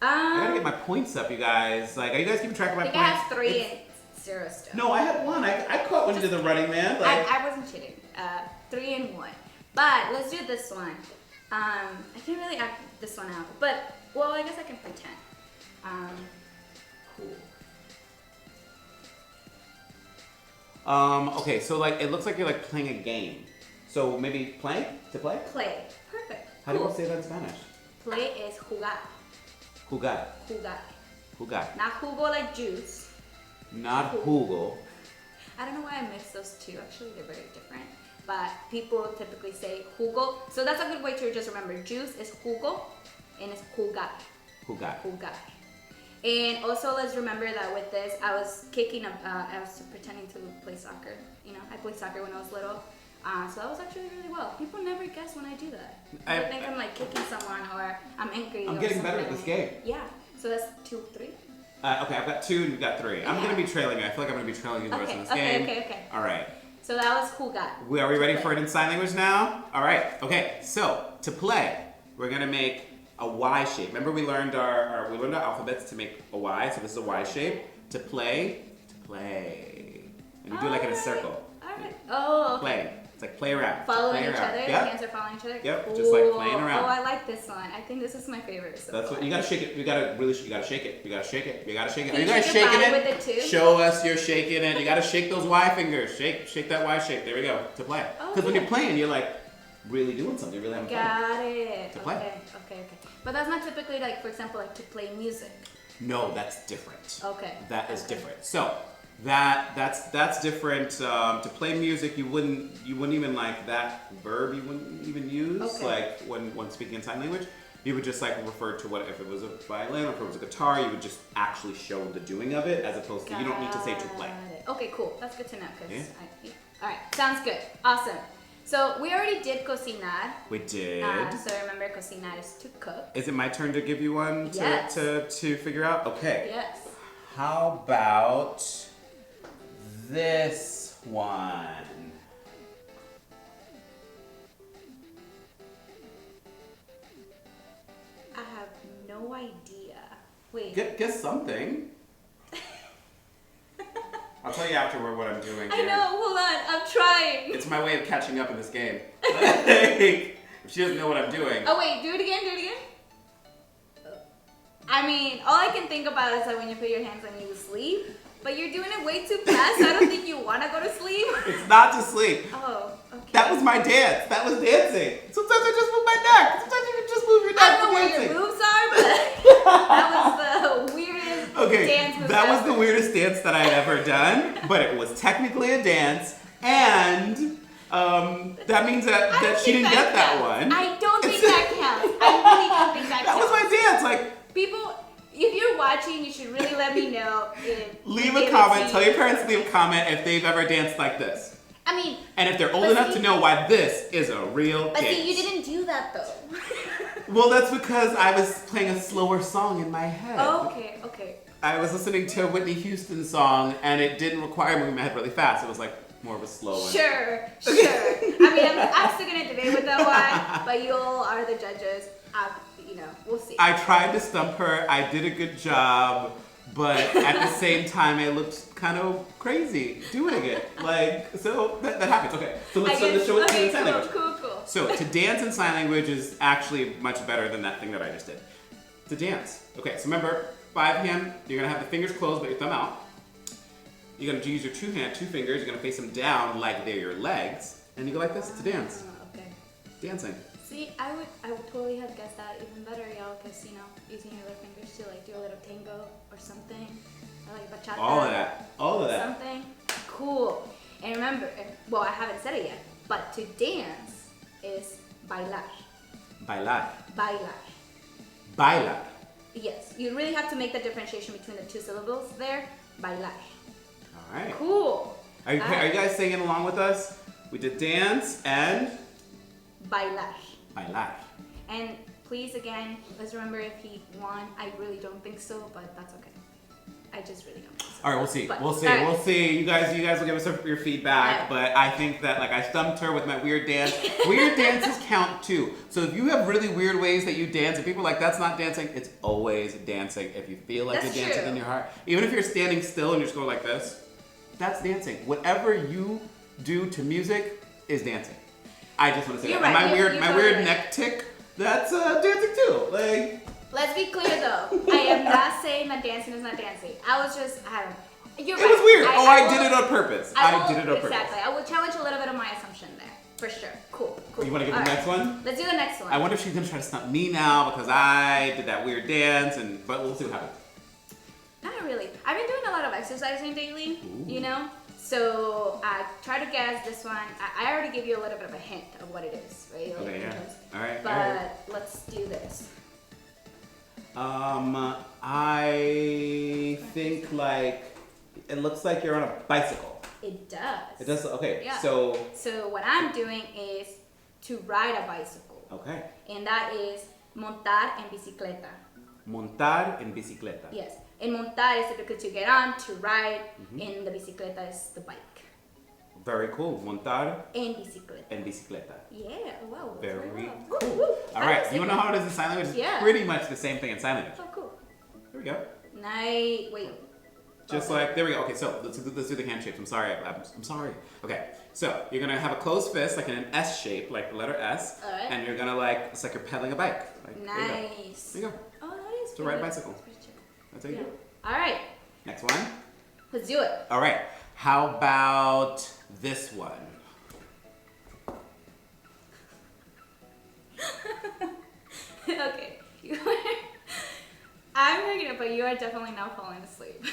I gotta get my points up, you guys. Like, are you guys keeping track of my I think points? I have 3 and 0 still. No, I had 1. I caught when you did the running man. Like, I wasn't cheating. 3 and 1. But let's do this one. I can't really act this one out, but well, I guess I can pretend. Cool. Okay, so like it looks like you're like playing a game. So maybe play to play. Play. Perfect. How do you say that in Spanish? Play is jugar. Jugar. Jugar. Jugar. Not jugo like juice. Not jugo. I don't know why I mixed those two. Actually, they're very different. But people typically say jugo. So that's a good way to just remember. Juice is jugo and it's jugar. Jugar. Jugar. And also let's remember that with this, I was I was pretending to play soccer. You know, I played soccer when I was little. So that was actually really well. People never guess when I do that. They think I'm like kicking someone or I'm angry. I'm or getting better at something. this game. Yeah. So that's 2, 3. Okay, I've got 2 and you've got 3. I'm Yeah. gonna be trailing you. I feel like I'm gonna be trailing you the rest of this game. Okay. All right. So that was jugar. Are we ready for it in sign language now? All right. Okay. So to play, we're gonna make a Y shape. Remember we learned our alphabets to make a Y. So this is a Y shape. To play, and you do it like in a circle. Alright. Oh, okay. Play. It's like play around. Following play each around. other. Yep. The hands are following each other. Yep, Cool. just like playing around. Oh, I like this one. I think this is my favorite. So That's far. what you gotta shake it. You gotta shake it. You gotta shake it. You gotta shake it. Can Are you you guys shake your shaking body it? with it too? Show us you're shaking it. You gotta shake those Y fingers. Shake that Y shape. There we go. To play. Because when Okay. you're playing, you're like really doing something. You're really having fun. Got it. To play. Okay. But that's not typically like, for example, like to play music. No, that's different. Okay. That is Okay. different. So that's different. To play music, you wouldn't even like that verb. You wouldn't even use Okay. like when speaking in sign language. You would just like refer to what if it was a violin or if it was a guitar. You would just actually show the doing of it as opposed to you don't need to say to play. Got it. Okay, cool. That's good to know. Yeah. All right, sounds good. Awesome. So we already did cocinar. We did. So remember, cocinar is to cook. Is it my turn to give you one Yes. to figure out? Okay. Yes. How about this one? I have no idea. Wait. Guess something. I'll tell you afterward what I'm doing. I here. know. Hold on. I'm trying. It's my way of catching up in this game. If she doesn't know what I'm doing. Oh wait. Do it again. I mean, all I can think about is like when you put your hands on you to sleep, but you're doing it way too fast. So I don't think you want to go to sleep. It's not to sleep. Oh. Okay. That was my dance. That was dancing. Sometimes I just move my neck. Sometimes you can just move your neck I don't know for where dancing. your moves are, but that was the weirdest dance move that was ever. the weirdest dance that I had ever done, but it was technically a dance, and that means that I don't she think didn't get that counts. one. I don't think that counts. I really don't think that That counts. was my dance. Like, People, if you're watching, you should really let me know. leave a comment. Tell your parents to leave a comment if they've ever danced like this. I mean, And if they're old But enough see- to know why this is a real but dance. see, you didn't do that though. Well, that's because I was playing a slower song in my head. Okay. I was listening to a Whitney Houston song, and it didn't require moving my head really fast. It was like more of a slow one. Sure. I mean, I'm still gonna debate with that one, but you all are the judges. We'll see. I tried to stump her. I did a good job, but at the same time, I looked kind of crazy doing it. Like, so that happens. Okay, so let's show it to you in sign language. Cool. So to dance in sign language is actually much better than that thing that I just did. To dance. Okay, so remember, 5 hand, you're gonna have the fingers closed but your thumb out. You're gonna use your 2 fingers, you're gonna face them down like they're your legs, and you go like this to dance. Okay. Dancing. See, I would totally have guessed that even better, y'all, because using your little fingers to like do a little tango or something, or like bachata. All of that. Something cool. And remember, I haven't said it yet, but to dance is bailar. Bailar. Bailar. Bailar. Yes, you really have to make the differentiation between the two syllables there. Bailar. All right. Cool. Are you guys singing along with us? We did dance and Bailar. bailar. And please, again, let's remember if he won. I really don't think so, but that's okay. I just really don't think so. All right, we'll see. But, We'll see. all right. We'll see. You guys will give us your feedback. Yeah. But I think that like I stumped her with my weird dance. Weird dances count too. So if you have really weird ways that you dance, and people are like that's not dancing, it's always dancing. If you feel like That's you're dancing true. in your heart, even if you're standing still and you're just going like this, that's dancing. Whatever you do to music is dancing. I just want to say You're that. And right. my You're weird totally right. neck tick, that's dancing too. Like. Let's be clear though. I am not saying that dancing is not dancing. I was just, I don't know. You're It right. was weird. I will- did it on purpose. I I will- did it on purpose. Exactly. I will challenge a little bit of my assumption there. For sure. Cool. You want to give All the right. next one? Let's do the next one. I wonder if she's gonna try to stump me now because I did that weird dance, but we'll see what happens. Not really. I've been doing a lot of exercising daily, you know? So I try to guess this one. I already gave you a little bit of a hint of what it is, right? Like, Okay, yeah. because- All right. But all right. let's do this. I think like it looks like you're on a bicycle. It does. It does. Okay. Yeah. So. So what I'm doing is to ride a bicycle. Okay. And that is montar en bicicleta. Montar en bicicleta. Yes. And montar is typically to get on, to ride, Mm-hmm. and the bicicleta is the bike. Very cool. Montar En bicicleta. en bicicleta. Yeah, wow. Very well. cool. Woo, woo. All I right. was You wanna know how it is in sign language? It's Yeah. pretty much the same thing in sign language. Oh, cool. Here we go. Wait. Just Okay. like there we go. Okay, so let's do the hand shapes. I'm sorry. I'm sorry. Okay, so you're gonna have a closed fist like in an S shape, like the letter S, Alright. and you're gonna like it's like you're pedaling a bike. Like, Nice. There you go. Oh, that is To ride a pretty- bicycle. that's pretty chill. That's how you Yeah. do it. All right, Next one. let's do it. All right. How about this one? Okay. I'm making it, but you are definitely now falling asleep.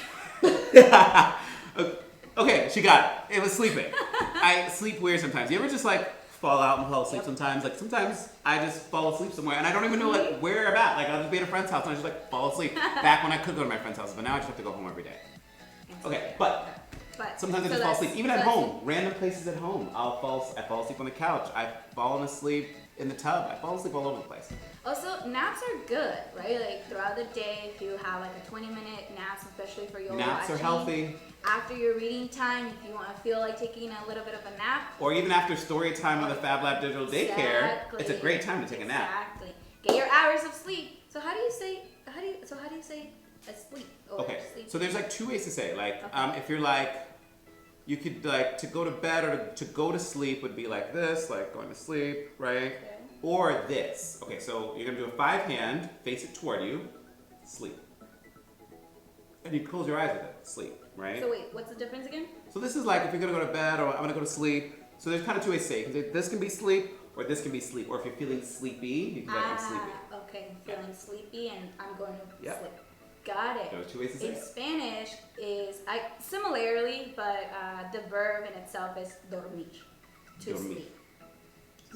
Okay, she got it. It was sleeping. I sleep weird sometimes. You ever just like fall out and fall asleep Yep. sometimes? Like sometimes I just fall asleep somewhere and I don't even know like where I'm at. Like I'll just be at a friend's house and I just like fall asleep. Back when I could go to my friend's house, but now I just have to go home every day. Okay, but sometimes I so just fall that's- asleep. Even at so that's- home, random places at home. I fall asleep on the couch. I've fallen asleep in the tub. I fall asleep all over the place. Also, naps are good, right? Like throughout the day, if you have like a 20-minute naps, especially for yoga, Naps are healthy. After your reading time, if you want to feel like taking a little bit of a nap, Or even after story time on the Fab Lab Digital Daycare, Exactly. it's a great time to take a nap. Exactly. Get your hours of sleep. So how do you say asleep? Or Okay, sleep? so there's like two ways to say it. Like, Okay. if you're like, you could like to go to bed or to go to sleep would be like this, like going to sleep, right? Okay. Or this. Okay, so you're gonna do a 5-hand, face it toward you, sleep. And you close your eyes with it, sleep, right? So wait, what's the difference again? So this is like if you're gonna go to bed or I'm gonna go to sleep. So there's kind of two ways to say it. You can say this can be sleep or this can be sleep. Or if you're feeling sleepy, you can be like I'm sleepy. Okay, I'm feeling sleepy and I'm going to Yeah. sleep. Got it. There's two ways to say In it. Spanish is similarly, but the verb in itself is dormir, to Dormir. sleep.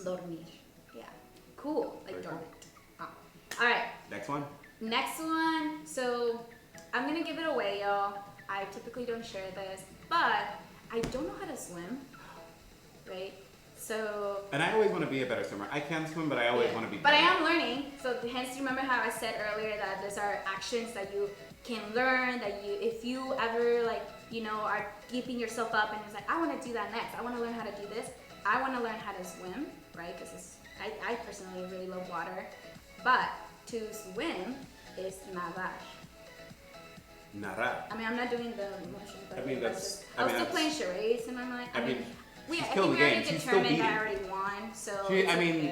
Dormir. Yeah. Cool. Like Very cool. dormant. Oh. All right. Next one. Next one. So I'm gonna give it away, y'all. I typically don't share this, but I don't know how to swim. Right. So. And I always want to be a better swimmer. I can swim, but I always Yeah. want to be But better. I am learning. So hence, remember how I said earlier that these are actions that you can learn. That you, if you ever are keeping yourself up and it's like, I want to do that next. I want to learn how to do this. I want to learn how to swim, right? Because I personally really love water. But to swim is nadar. Nara. I mean, I'm not doing the motion, but I mean, that's- just, I I mean, was still that's- playing charades in my mind. I mean, we she's I killed think the we game. already She's still determined I beating. already won, so She, it's I mean,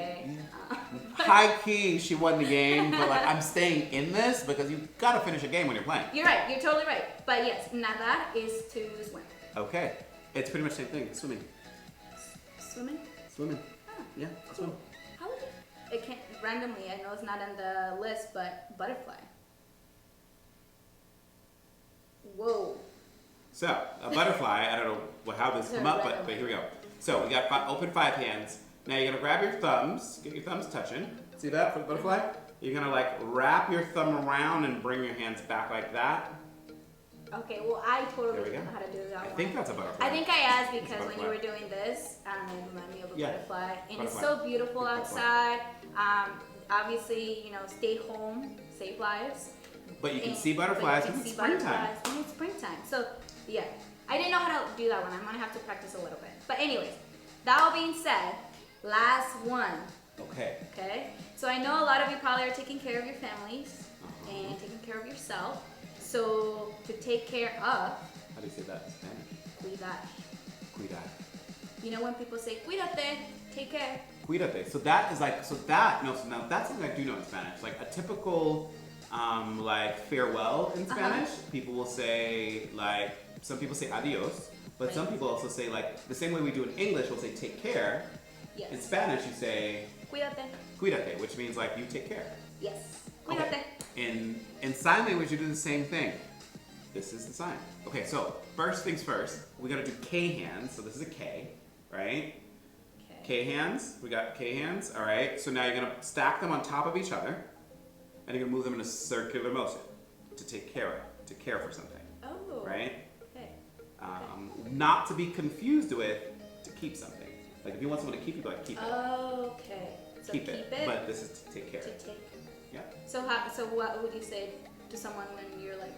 okay. high key, she won the game, but like I'm staying in this because you gotta finish a game when you're playing. You're right. You're totally right. But yes, nadar is to swim. Okay, it's pretty much the same thing. Swimming, Swimming? swimming. Oh, Yeah, swim. how would it can't randomly. I know it's not on the list, but butterfly. Whoa. So a butterfly. I don't know how this come up, but here we go. So we got open 5 hands. Now you're gonna grab your thumbs, get your thumbs touching. See that for the butterfly? You're gonna like wrap your thumb around and bring your hands back like that. Okay, well, I totally There we don't go. know how to do that I one. think that's a butterfly. I think I asked It's a because when you butterfly. were doing this, it reminded me of a Yeah. butterfly. And it's Butterfly. so beautiful Big butterfly. outside. Obviously, stay home, save lives. But you can And- see but butterflies you can because it's see springtime. butterflies when it's springtime. So, yeah. I didn't know how to do that one. I'm going to have to practice a little bit. But anyways, that all being said, last one. Okay. Okay? So I know a lot of you probably are taking care of your families and taking care of yourself. So to take care of, How do you say that in Spanish? cuidar. Cuidar. You know when people say cuídate, take care. Cuídate. So that is like, so now that's something I do know in Spanish. Like a typical, like farewell in Spanish, people will say like, some people say adios, but some people also say like, the same way we do in English, we'll say take care. Yes. In Spanish, you say Cuídate. cuídate, which means like you take care. Yes. Cuídate. Okay. In sign language, you do the same thing. This is the sign. Okay, so first things first, we gotta do K hands. So this is a K, right? Okay. K hands, we got K hands, all right. So now you're gonna stack them on top of each other, and you're gonna move them in a circular motion to take care of, to care for something, Oh. right? Okay. Not to be confused with to keep something. Like if you want someone to keep you, like keep it, Okay. So keep it. But this is to take care. to take. Yeah. So what would you say to someone when you're like,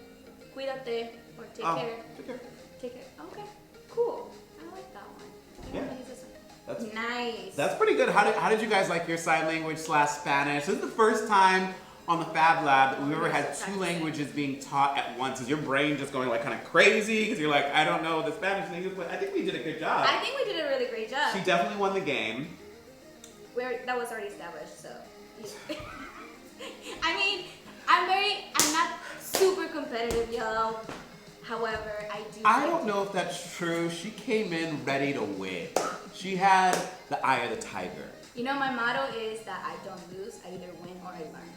cuídate or take Oh, care? take care. Take care. Okay. Cool. I like that one. Yeah. I'm gonna use this one. That's Nice. That's pretty good. How did you guys like your sign language / Spanish? This is the first time on the Fab Lab that we've ever had two languages being taught at once. Is your brain just going like kind of crazy because you're like, I don't know the Spanish and English, but I think we did a good job. I think we did a really great job. She definitely won the game. That was already established, so. I mean, I'm not super competitive, y'all. However, I don't know if that's true. She came in ready to win. She had the eye of the tiger. You know, my motto is that I don't lose, I either win or I learn.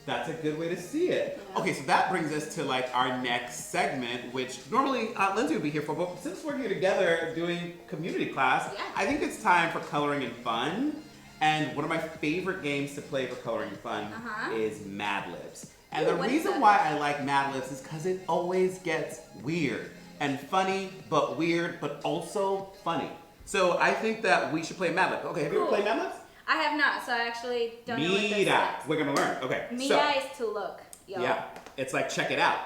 That's a good way to see it. Yeah. Okay, so that brings us to like our next segment, which normally Lindsay would be here for, but since we're here together doing community class, Yeah. I think it's time for coloring and fun. And one of my favorite games to play for coloring and fun is Mad Libs. And the Ooh, what is reason that? why I like Mad Libs is because it always gets weird and funny, but weird, but also funny. So I think that we should play Mad Libs. Okay, have you ever Cool. played Mad Libs? I have not, so I actually don't know what this Mira. is. We're gonna learn. Okay. Mira so, is to look, y'all. yeah, it's like check it out.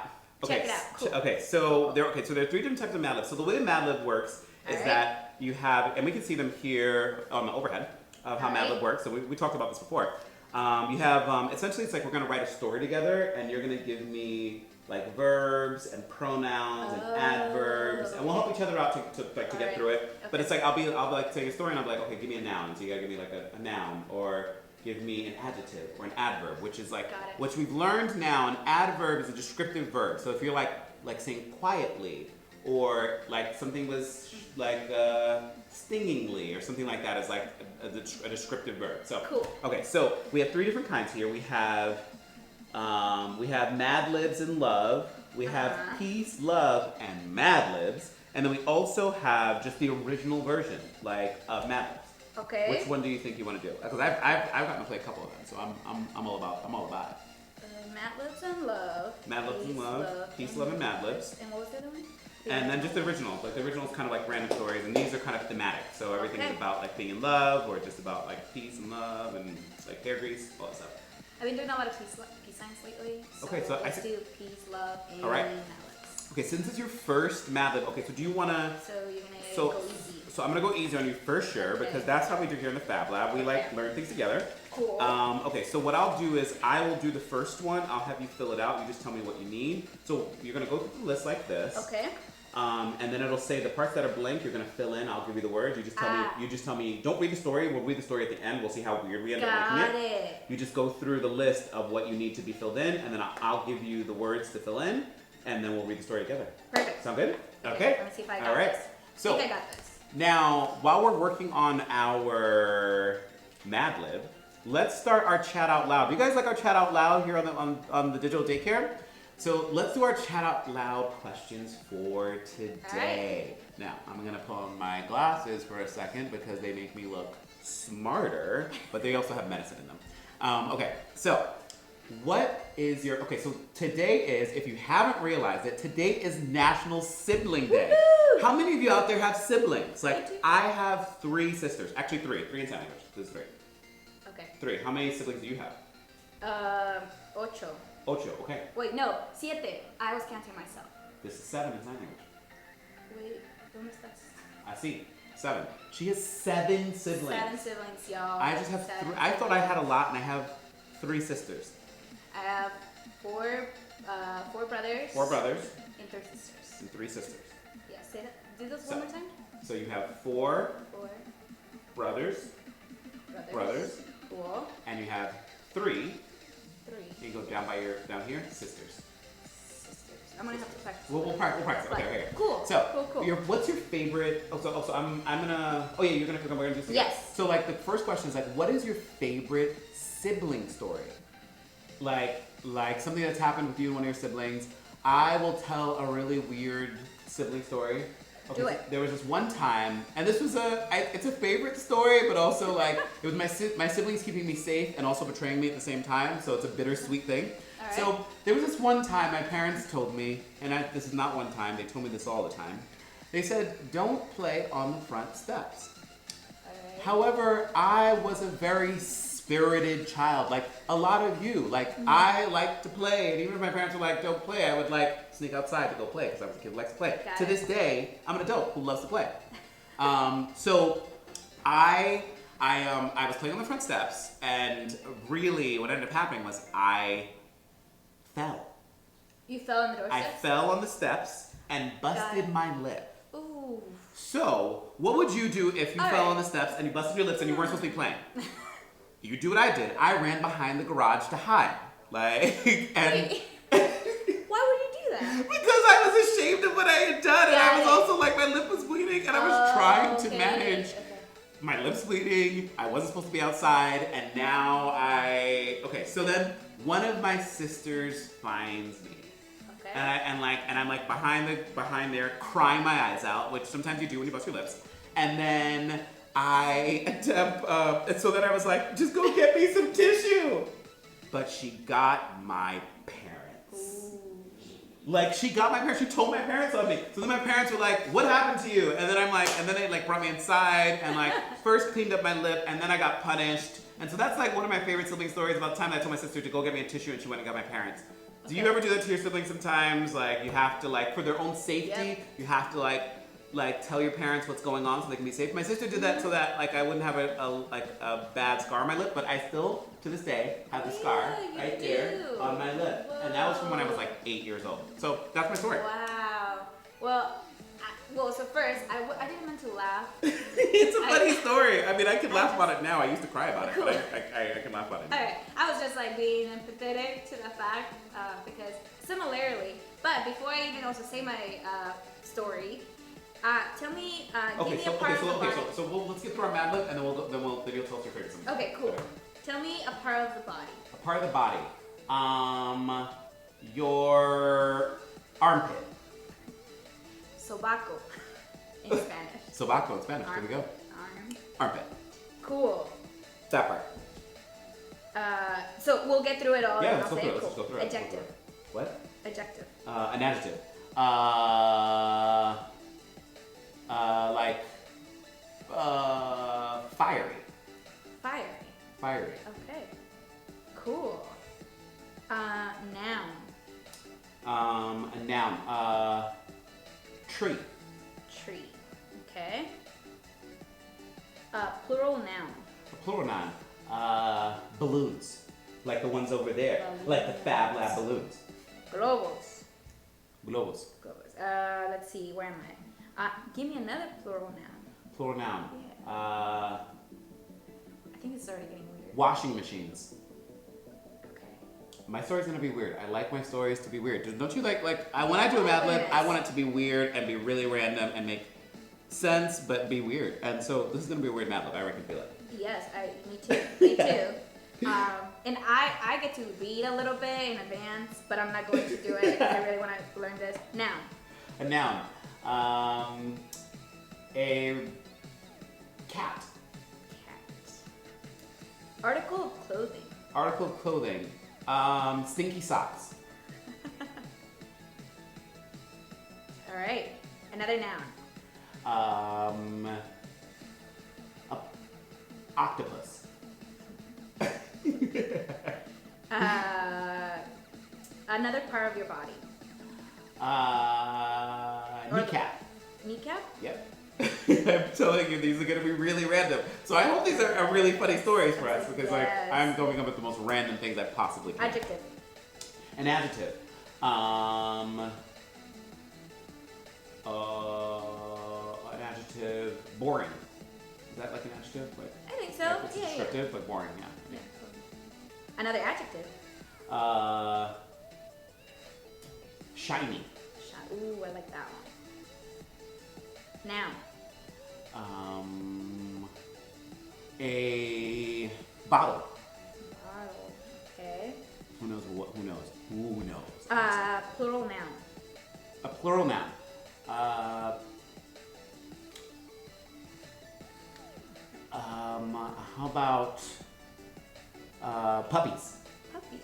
Okay. Check it out, cool. Okay, so there are three different types of Mad Libs. So the way Mad Lib works is Alright. that you have, and we can see them here on the overhead of how Mad Lib Alright. works. So we talked about this before. You have essentially it's like we're gonna write a story together, and you're gonna give me like verbs and pronouns and adverbs, and we'll help each other out to get Alright. through it. But Okay. it's like I'll be like telling a story, and I'll be like, okay, give me a noun. So you gotta give me like a noun, or give me an adjective or an adverb, which is like Got it. which we've learned now. An adverb is a descriptive verb. So if you're like saying quietly, or like something was like stingingly, or something like that, is like a descriptive verb. So Cool. okay, so we have three different kinds here. We have Mad Libs and Love. We have Peace, Love, and Mad Libs. And then we also have just the original version, like of Mad Libs. Okay. Which one do you think you want to do? Because I've gotten to play a couple of them, so I'm all about it. Mad Libs and Love. Mad Libs and Love, Peace, Love, and Mad Libs. And what was the other one? And then just the originals. Like the originals kind of like random stories, and these are kind of thematic. So everything is Okay. about like being in love, or just about like peace and love, and like hair grease, all that stuff. I've been doing a lot of peace signs lately. Okay, so I let's see- do peace, love, and All right. Mad Libs. Okay, since it's your first Mad Lib, okay, so do you want to? So you're gonna So, go easy. so I'm gonna go easy on you for sure, because Okay. that's how we do here in the Fab Lab. We like Okay. learn things together. Cool. Okay, so what I'll do is I will do the first one. I'll have you fill it out. You just tell me what you need. So you're gonna go through the list like this. Okay. And then it'll say the parts that are blank. You're gonna fill in. I'll give you the words. You just tell me. You just tell me. Don't read the story. We'll read the story at the end. We'll see how weird we end up Got making it. it. You just go through the list of what you need to be filled in, and then I'll give you the words to fill in, and then we'll read the story together. Perfect. Sound good? Okay. Let me see if I got All right. this. So I think I got this. now, while we're working on our Mad Lib, let's start our chat out loud. Do you guys like our chat out loud here on the digital daycare? So let's do our chat out loud questions for today. Now, I'm gonna put on my glasses for a second because they make me look smarter, but they also have medicine in them. Okay, so what is your, okay, so today is, if you haven't realized it, today is National Sibling Day. Woo-hoo! How many of you out there have siblings? I Like, do. I have 3 sisters. Actually, 3 in sign language. This is 3. Okay. 3. How many siblings do you have? Ocho. 8, okay. Wait, no, siete. I was counting myself. This is 7 in sign language. Wait, ¿dónde estás? I see. 7. She has 7 siblings. 7 siblings, y'all. I just have 7 3. I thought I had a lot, and I have 3 sisters. I have 4 brothers. 4 brothers And 3 sisters. and 3 sisters. Yeah, say that. Do those one more time. So you have 4 4 brothers, brothers, Cool. and you have 3. 3 You go down down here, sisters. sisters. I'm gonna have to practice. We'll practice. Okay, okay. Cool. So, Cool. what's your favorite? Also, I'm gonna. Oh yeah, you're gonna click on. We're gonna do. Yes. So like the first question is like, what is your favorite sibling story? Like something that's happened with you and one of your siblings. I will tell a really weird sibling story. Okay, Do so it. there was this one time, and this was it's a favorite story, but also like it was my siblings keeping me safe and also betraying me at the same time. So it's a bittersweet thing. All right. So there was this one time my parents told me, and this is not one time, they told me this all the time. They said, don't play on the front steps. Alright. However, I was a very spirited child, like a lot of you. Like, I like to play, and even if my parents were like, don't play, I would like sneak outside to go play, because I was a kid who likes to play. Got To it. this day, I'm an adult who loves to play. So I was playing on the front steps, and really what ended up happening was I fell. You fell on the I doorstep? fell on the steps and Got busted it. my lip. Ooh. So, what would you do if you All fell right. on the steps and you busted your lips and you weren't supposed to be playing? You do what I did. I ran behind the garage to hide. Like, and Wait. Why would you do that? because I was ashamed of what I had done, and I Got was it. also like, my lip was bleeding, and I was trying to Okay, manage. okay. My lips bleeding. I wasn't supposed to be outside, and now okay. So then one of my sisters finds me. Okay. And I'm like behind there, crying my eyes out, which sometimes you do when you bust your lips. And then and so then I was like, just go get me some tissue. But she got my parents. Like, she got my parents. She told my parents on me. So then my parents were like, what happened to you? And then and then they like brought me inside and like first cleaned up my lip, and then I got punished. And so that's like one of my favorite sibling stories about the time I told my sister to go get me a tissue, and she went and got my parents. Do you ever do that to your siblings sometimes? Like, you have to like, for their own safety, Yep. you have to like tell your parents what's going on so they can be safe. My sister did that so that like I wouldn't have a bad scar on my lip, but I still to this day have the scar Yeah, you right there do. on my lip, and that was from when I was like 8 years old. So that's my story. Wow. Well, so first, I didn't meant to laugh. It's a funny story. I mean, I can laugh about it now. I used to cry about it, but I can laugh about it now. Alright, I was just like being empathetic to the fact because similarly, but before I even also say my story, tell me, give me a part of the body. So let's get through our Mad Lib, and then you'll tell us your favorite something. Okay, cool. Tell me a part of the body. A part of the body. Your armpit. Sobaco in Spanish. Sobaco in Spanish. There we go. Arm. Armpit. Cool. That part. So we'll get through it all. Yeah, and let's I'll go say through it. cool. Let's go through it. Adjective. What? Adjective. An adjective. Fiery. Fiery. Fiery. Okay. Cool. Noun. A noun. Tree. Tree. Okay. Plural noun. A plural noun. Balloons. Like the ones over there. Balloons. Like the Fab Lab balloons. Globos. Globos. Globos. Let's see. Where am I? Give me another plural noun. Plural noun. Yeah. I think it's already getting weird. Washing machines. Okay. My story's gonna be weird. I like my stories to be weird. Don't you like when I do a Mad Lib, I want it to be weird and be really random and make sense, but be weird. And so this is gonna be a weird Mad Lib. I reckon feel it. Yes, me too. Me too. And I get to read a little bit in advance, but I'm not going to do it because I really want to learn this. Noun. A noun. A cat. Cat. Article of clothing. Article of clothing. Stinky socks. All right. Another noun. Octopus. Another part of your body. Kneecap. Kneecap? Yep. I'm telling you, these are going to be really random. So I hope these are really funny stories for us because like Yes. I'm going up with the most random things I possibly can. Adjective. An adjective. An adjective. Boring. Is that like an adjective? Like, I think so. like it's Yeah. descriptive, but boring. Yeah. Yeah. Another adjective. Shiny. Ooh, I like that one. Noun. A bottle. Bottle. Okay. Who knows what? Who knows? Who knows? Plural noun. A plural noun. How about puppies? Puppies.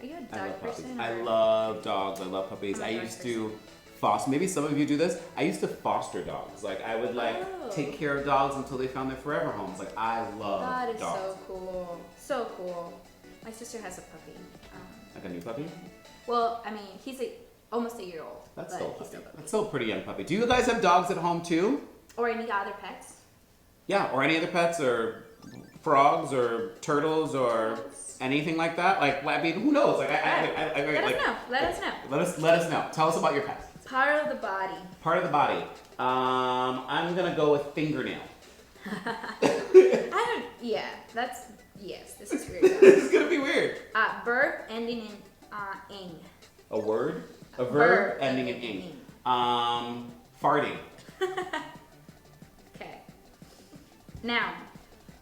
Are you a I dog love puppies. person? I or- love dogs. I love puppies. I'm a I dog used to foster. Maybe some of you do this. I used to foster dogs. Like I would Oh. take care of dogs until they found their forever homes. Like I love That is dogs. so cool. So cool. My sister has a puppy. Like a new puppy. Well, I mean, he's almost a year old. That's but still a he's puppy. still a puppy. That's still a pretty young puppy. Do you guys have dogs at home too? Or any other pets? Yeah, or any other pets, or frogs, or turtles, or anything like that. Like, I mean, who knows? Like, Let like, us know. Let us know. Let us know. Tell us about your pets. Part of the body. Part of the body. I'm gonna go with fingernail. Yes, this is weird. This is gonna be weird. Verb ending in ing. A word. A verb Verb ending in ending ing. Farting. Okay. Noun.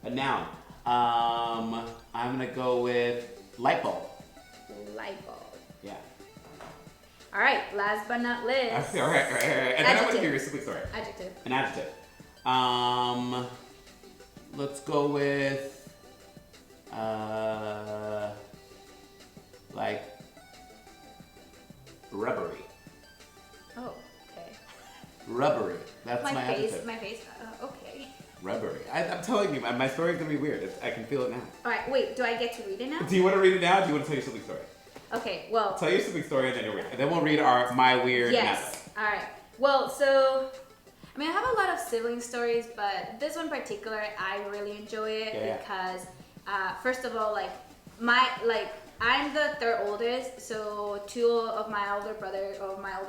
A noun. I'm gonna go with light bulb. Light bulb. Yeah. All right. Last but not least. All right. And then I want to Adjective. hear your specific story. Adjective. An adjective. Let's go with like rubbery. Oh, okay. Rubbery. That's my adjective. My face. Okay. Rubbery. I'm telling you, my story's gonna be weird. I can feel it now. All right. Wait. Do I get to read it now? Do you want to read it now? Or do you want to tell your specific story? Okay. Well. Tell your specific story and then you'll read it. And then we'll read my weird. Yes. All right. Well, so I mean, I have a lot of sibling stories, but this one in particular, I really enjoy it because, first of all, I'm the third oldest, so two of my older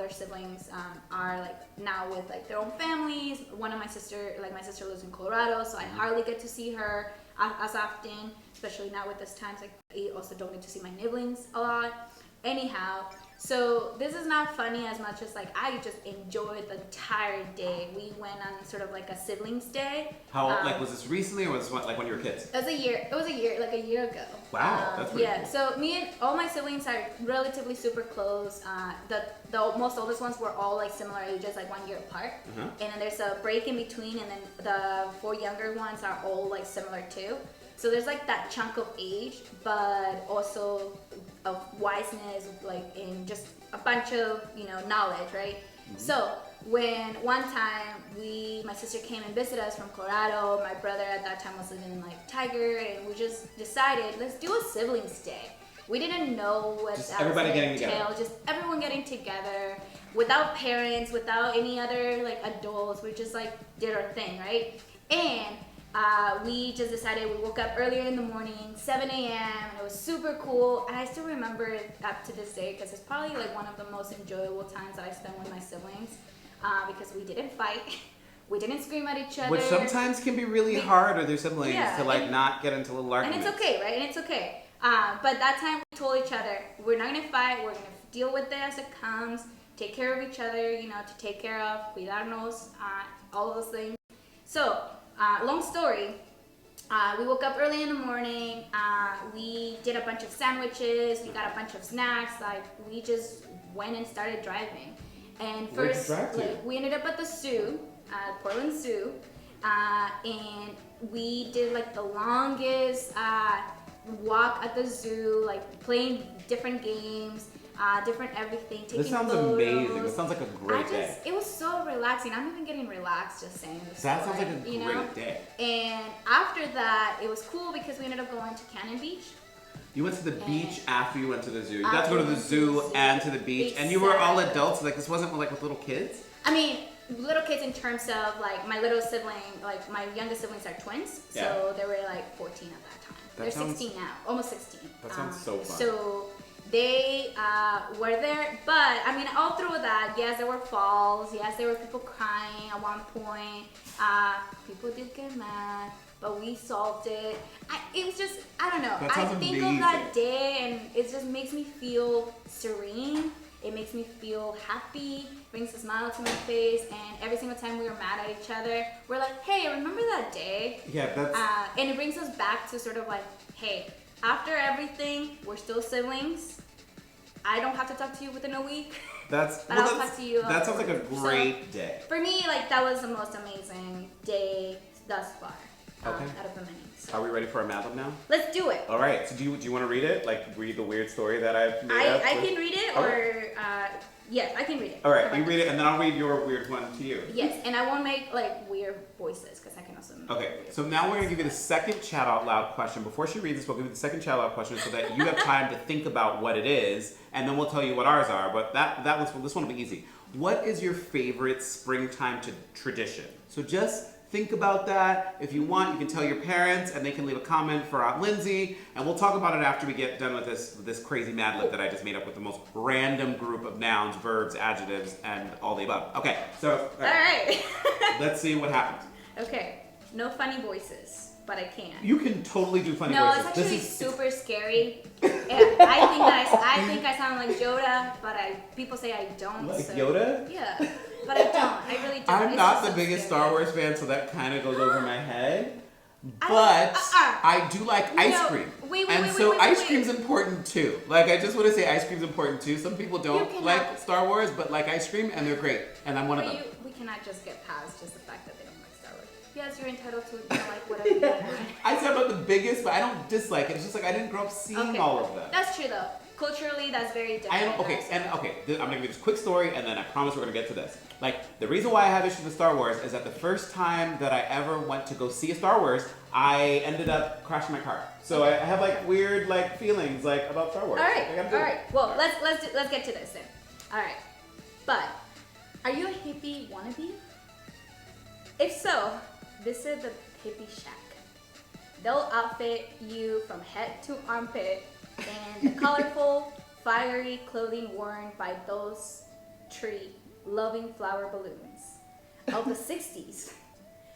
siblings are like now with like their own families. My sister lives in Colorado, so I hardly get to see her as often, especially now with this times. Like I also don't get to see my nibblings a lot. Anyhow, so this is not funny as much as like I just enjoyed the entire day. We went on sort of like a siblings day. How like was this recently or was this like when you were kids? It was a year like a year ago. Wow, that's pretty cool. So me and all my siblings are relatively super close. The most oldest ones were all like similar ages, like 1 year apart. And then there's a break in between, and then the 4 younger ones are all like similar too. So there's like that chunk of age, but also of wiseness, like in just a bunch of, knowledge, right? So when one time my sister came and visited us from Colorado, my brother at that time was living in like Tiger, and we just decided, let's do a siblings day. We didn't know what Just that everybody was gonna getting together. entail, just everyone getting together, without parents, without any other like adults. We just like did our thing, right? And we just decided, we woke up earlier in the morning, 7 a.m., and it was super cool. And I still remember it up to this day because it's probably like one of the most enjoyable times that I spent with my siblings because we didn't fight. We didn't scream at each other. Which sometimes can be really hard with your siblings to like and- not get into little And arguments. it's okay, right? And it's okay. But that time we told each other, we're not gonna fight, we're gonna deal with it as it comes, take care of each other, to take care of, cuidarnos, all of those things. So, long story, we woke up early in the morning, we did a bunch of sandwiches, we got a bunch of snacks, like we just went and started driving. And Where'd you first, drive to? like, we ended up at the Zoo, Portland Zoo, and we did like the longest walk at the zoo, like playing different games, different everything, taking This sounds photos. amazing. This sounds like a great day. It was so relaxing. I'm even getting relaxed just saying this. That sounds like a great day. And after that, it was cool because we ended up going to Cannon Beach. You went to the beach after you went to the zoo. You got to go to the zoo and to the beach, and you were all adults. Like this wasn't like with little kids. I mean, little kids in terms of like my little sibling, like my youngest siblings are twins, so they were like 14 at that time. They're 16 now, almost 16. That sounds so fun. So they were there, but I mean, all through that, yes, there were falls, yes, there were people crying at one point. People did get mad, but we solved it. It was just, I don't know. I think of that day, and it just makes me feel serene. It makes me feel happy, brings a smile to my face, and every single time we were mad at each other, we're like, hey, remember that day? Yeah, that's... and it brings us back to sort of like, hey, after everything, we're still siblings. I don't have to talk to you within a week. But I'll talk to you. That sounds like a great day. For me, like, that was the most amazing day thus far. Okay. Out of the many. So. Are we ready for a Mad Lib now? Let's do it. All right. So do you want to read it? Like read the weird story that I've made up? I can read it, or yes, I can read it. All right. You read it, and then I'll read your weird one to you. Yes, and I won't make like weird voices because I can also. Okay. So now we're gonna give you the second chat out loud question. Before she reads this, we'll give you the second chat out loud question so that you have time to think about what it is, and then we'll tell you what ours are. But this one will be easy. What is your favorite springtime tradition? So just think about that. If you want, you can tell your parents, and they can leave a comment for Aunt Lindsay, and we'll talk about it after we get done with this crazy Mad Lib that I just made up with the most random group of nouns, verbs, adjectives, and all the above. Okay, so all right. Let's see what happens. Okay, no funny voices, but I can. You can totally do funny no, voices. No, it's actually super scary. I think I sound like Yoda, but people say I don't. Like so. Yoda? Yeah, but I don't. I really don't. I'm not the biggest Star Wars fan, so that kind of goes over my head. But I do like ice cream. Wait, ice cream's important too. Like, I just want to say ice cream's important too. Some people don't like Star Wars, but like ice cream, and they're great. And I'm one of them. We cannot just get past just the fact that they don't like Star Wars. Yes, you're entitled to like whatever you want. I said I'm not the biggest, but I don't dislike it. It's just like I didn't grow up seeing all of them. That's true though. Culturally, that's very different. I'm gonna give you this quick story, and then I promise we're gonna get to this. Like, the reason why I have issues with Star Wars is that the first time that I ever went to go see a Star Wars, I ended up crashing my car. So I have like weird like feelings like about Star Wars. All right. Well, let's get to this then. All right. But are you a hippie wannabe? If so, visit the hippie shack. They'll outfit you from head to armpit in the colorful, fiery clothing worn by those tree-loving flower balloons of the 60s.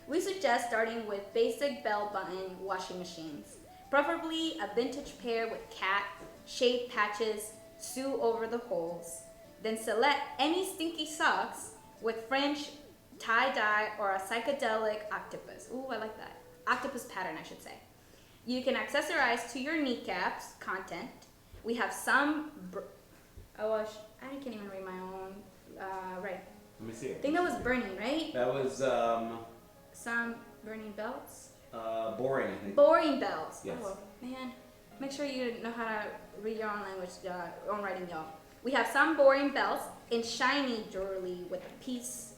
We suggest starting with basic bell-button washing machines, preferably a vintage pair with cat-shaped patches sew over the holes. Then select any stinky socks with French tie-dye or a psychedelic octopus. Ooh, I like that. Octopus pattern, I should say. You can accessorize to your kneecaps content. We have some... I can't even read my own. Right. Let me see. I think that was burning, right? That was Some burning belts. boring. I think. Boring belts. Yes. Oh man, make sure you know how to read your own language, own writing, y'all. We have some boring belts in shiny jewelry with a piece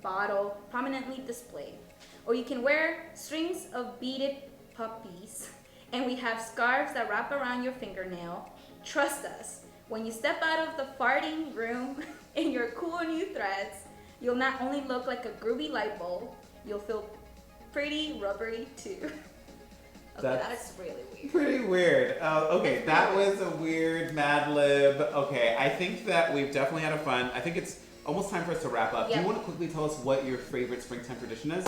bottle prominently displayed. Or you can wear strings of beaded puppies, and we have scarves that wrap around your fingernail. Trust us, when you step out of the farting room in your cool new threads, you'll not only look like a groovy light bulb, you'll feel pretty rubbery too. Okay, that's really weird. Pretty weird. Okay, that was a weird Mad Lib. Okay, I think that we've definitely had a fun. I think it's almost time for us to wrap up. Yep. Do you want to quickly tell us what your favorite springtime tradition is?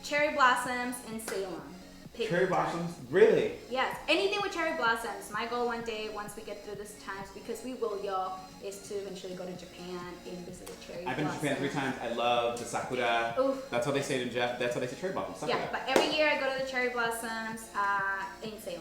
Cherry blossoms in Salem. Cherry blossoms? Really? Yes, anything with cherry blossoms. My goal one day, once we get through this times, because we will, y'all, is to eventually go to Japan and visit the cherry I've been to Japan 3 times. I love the sakura. Oof. That's how they say it in Japan. That's how they say cherry blossoms. Sakura. Yeah, but every year I go to the cherry blossoms in Salem.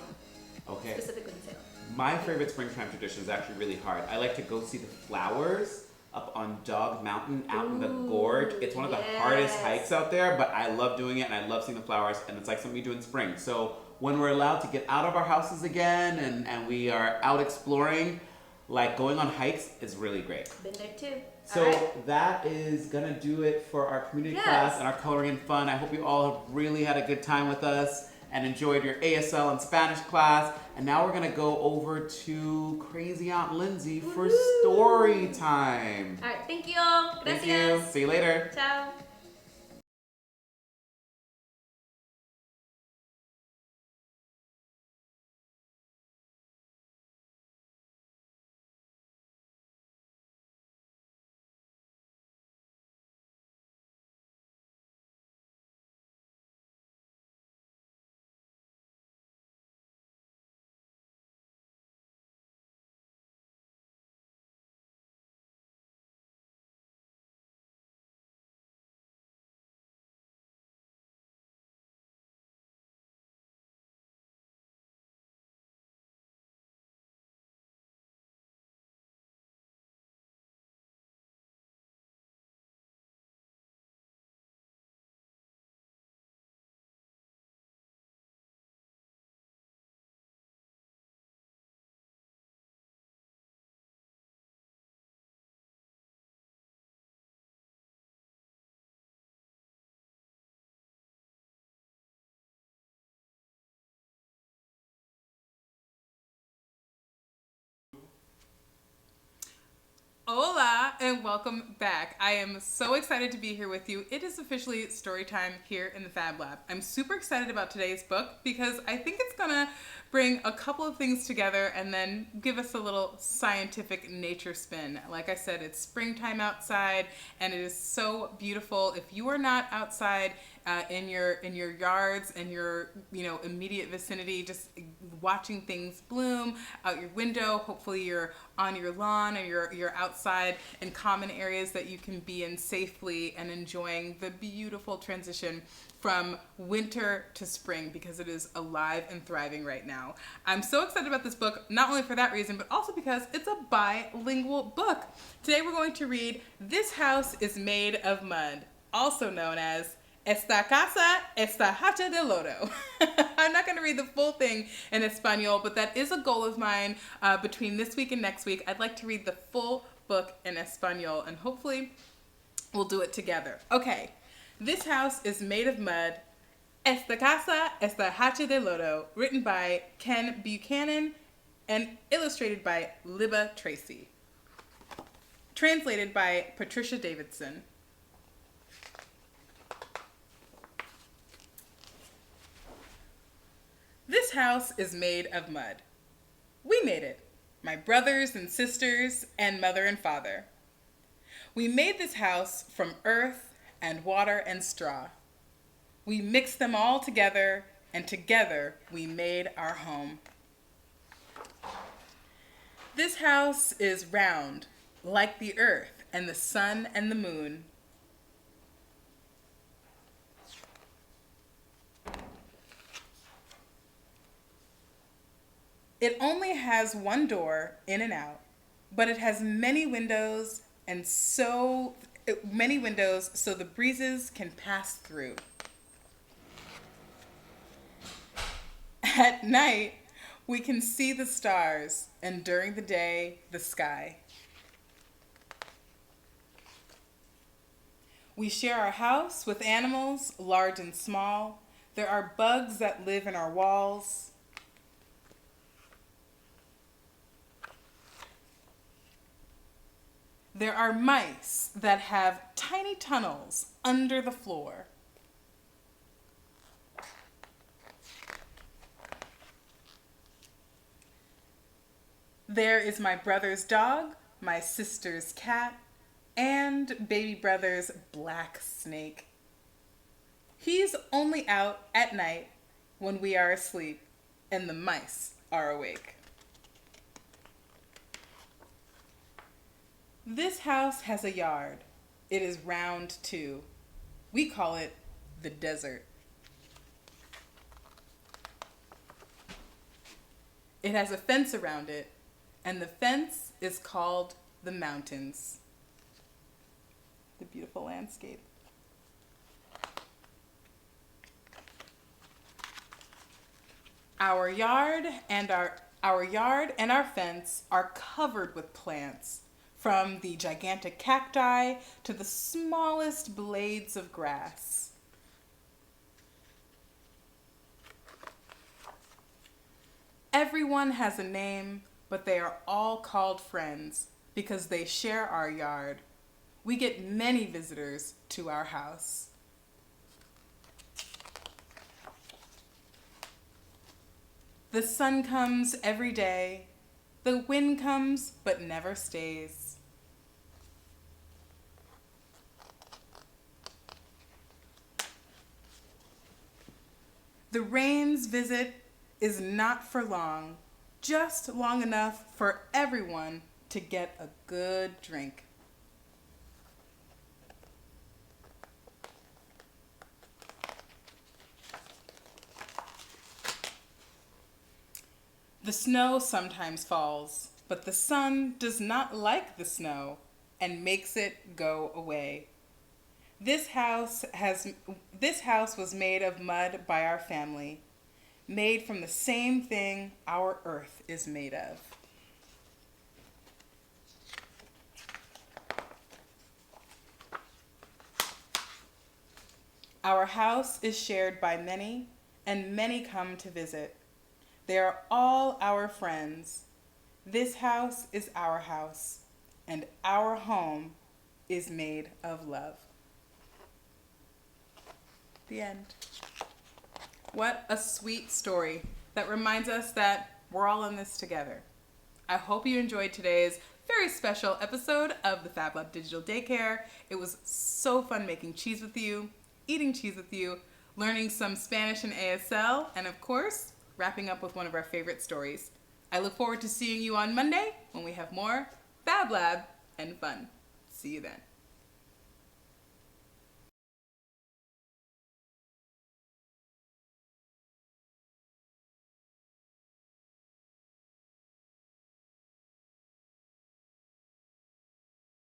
Okay. Specifically in Salem. My favorite springtime tradition is actually really hard. I like to go see the flowers up on Dog Mountain out in the gorge. It's one of the hardest hikes out there, but I love doing it and I love seeing the flowers, and it's like something you do in spring. So when we're allowed to get out of our houses again and we are out exploring, like going on hikes is really great. Been there too. So Alright. that is gonna do it for our community Yes. class and our coloring and fun. I hope you all have really had a good time with us and enjoyed your ASL and Spanish class. And now we're gonna go over to Crazy Aunt Lindsay for story time. All right, thank you. Gracias. Thank you. See you later. Ciao. Hola and welcome back. I am so excited to be here with you. It is officially story time here in the Fab Lab. I'm super excited about today's book because I think it's gonna bring a couple of things together and then give us a little scientific nature spin. Like I said, it's springtime outside and it is so beautiful. If you are not outside in your yards and your immediate vicinity, just watching things bloom out your window. Hopefully you're on your lawn or you're outside in common areas that you can be in safely and enjoying the beautiful transition from winter to spring because it is alive and thriving right now. I'm so excited about this book, not only for that reason, but also because it's a bilingual book. Today we're going to read This House is Made of Mud, also known as Esta casa está hecha de lodo. I'm not going to read the full thing in Espanol, but that is a goal of mine between this week and next week. I'd like to read the full book in Espanol, and hopefully we'll do it together. Okay, This House is Made of Mud. Esta casa está hecha de lodo, written by Ken Buchanan and illustrated by Libba Tracy. Translated by Patricia Davidson. This house is made of mud. We made it, my brothers and sisters and mother and father. We made this house from earth and water and straw. We mixed them all together, and together we made our home. This house is round, like the earth and the sun and the moon. It only has one door in and out, but it has many windows so the breezes can pass through. At night, we can see the stars, and during the day, the sky. We share our house with animals, large and small. There are bugs that live in our walls. There are mice that have tiny tunnels under the floor. There is my brother's dog, my sister's cat, and baby brother's black snake. He's only out at night when we are asleep and the mice are awake. This house has a yard. It is round too. We call it the desert. It has a fence around it, and the fence is called the mountains. The beautiful landscape. Our yard and our fence are covered with plants, from the gigantic cacti to the smallest blades of grass. Everyone has a name, but they are all called friends because they share our yard. We get many visitors to our house. The sun comes every day. The wind comes but never stays. The rain's visit is not for long, just long enough for everyone to get a good drink. The snow sometimes falls, but the sun does not like the snow and makes it go away. This house was made of mud by our family, made from the same thing our earth is made of. Our house is shared by many, and many come to visit. They are all our friends. This house is our house, and our home is made of love. The end. What a sweet story that reminds us that we're all in this together. I hope you enjoyed today's very special episode of the Fab Lab Digital Daycare. It was so fun making cheese with you, eating cheese with you, learning some Spanish and ASL, and of course, wrapping up with one of our favorite stories. I look forward to seeing you on Monday when we have more Fab Lab and fun. See you then.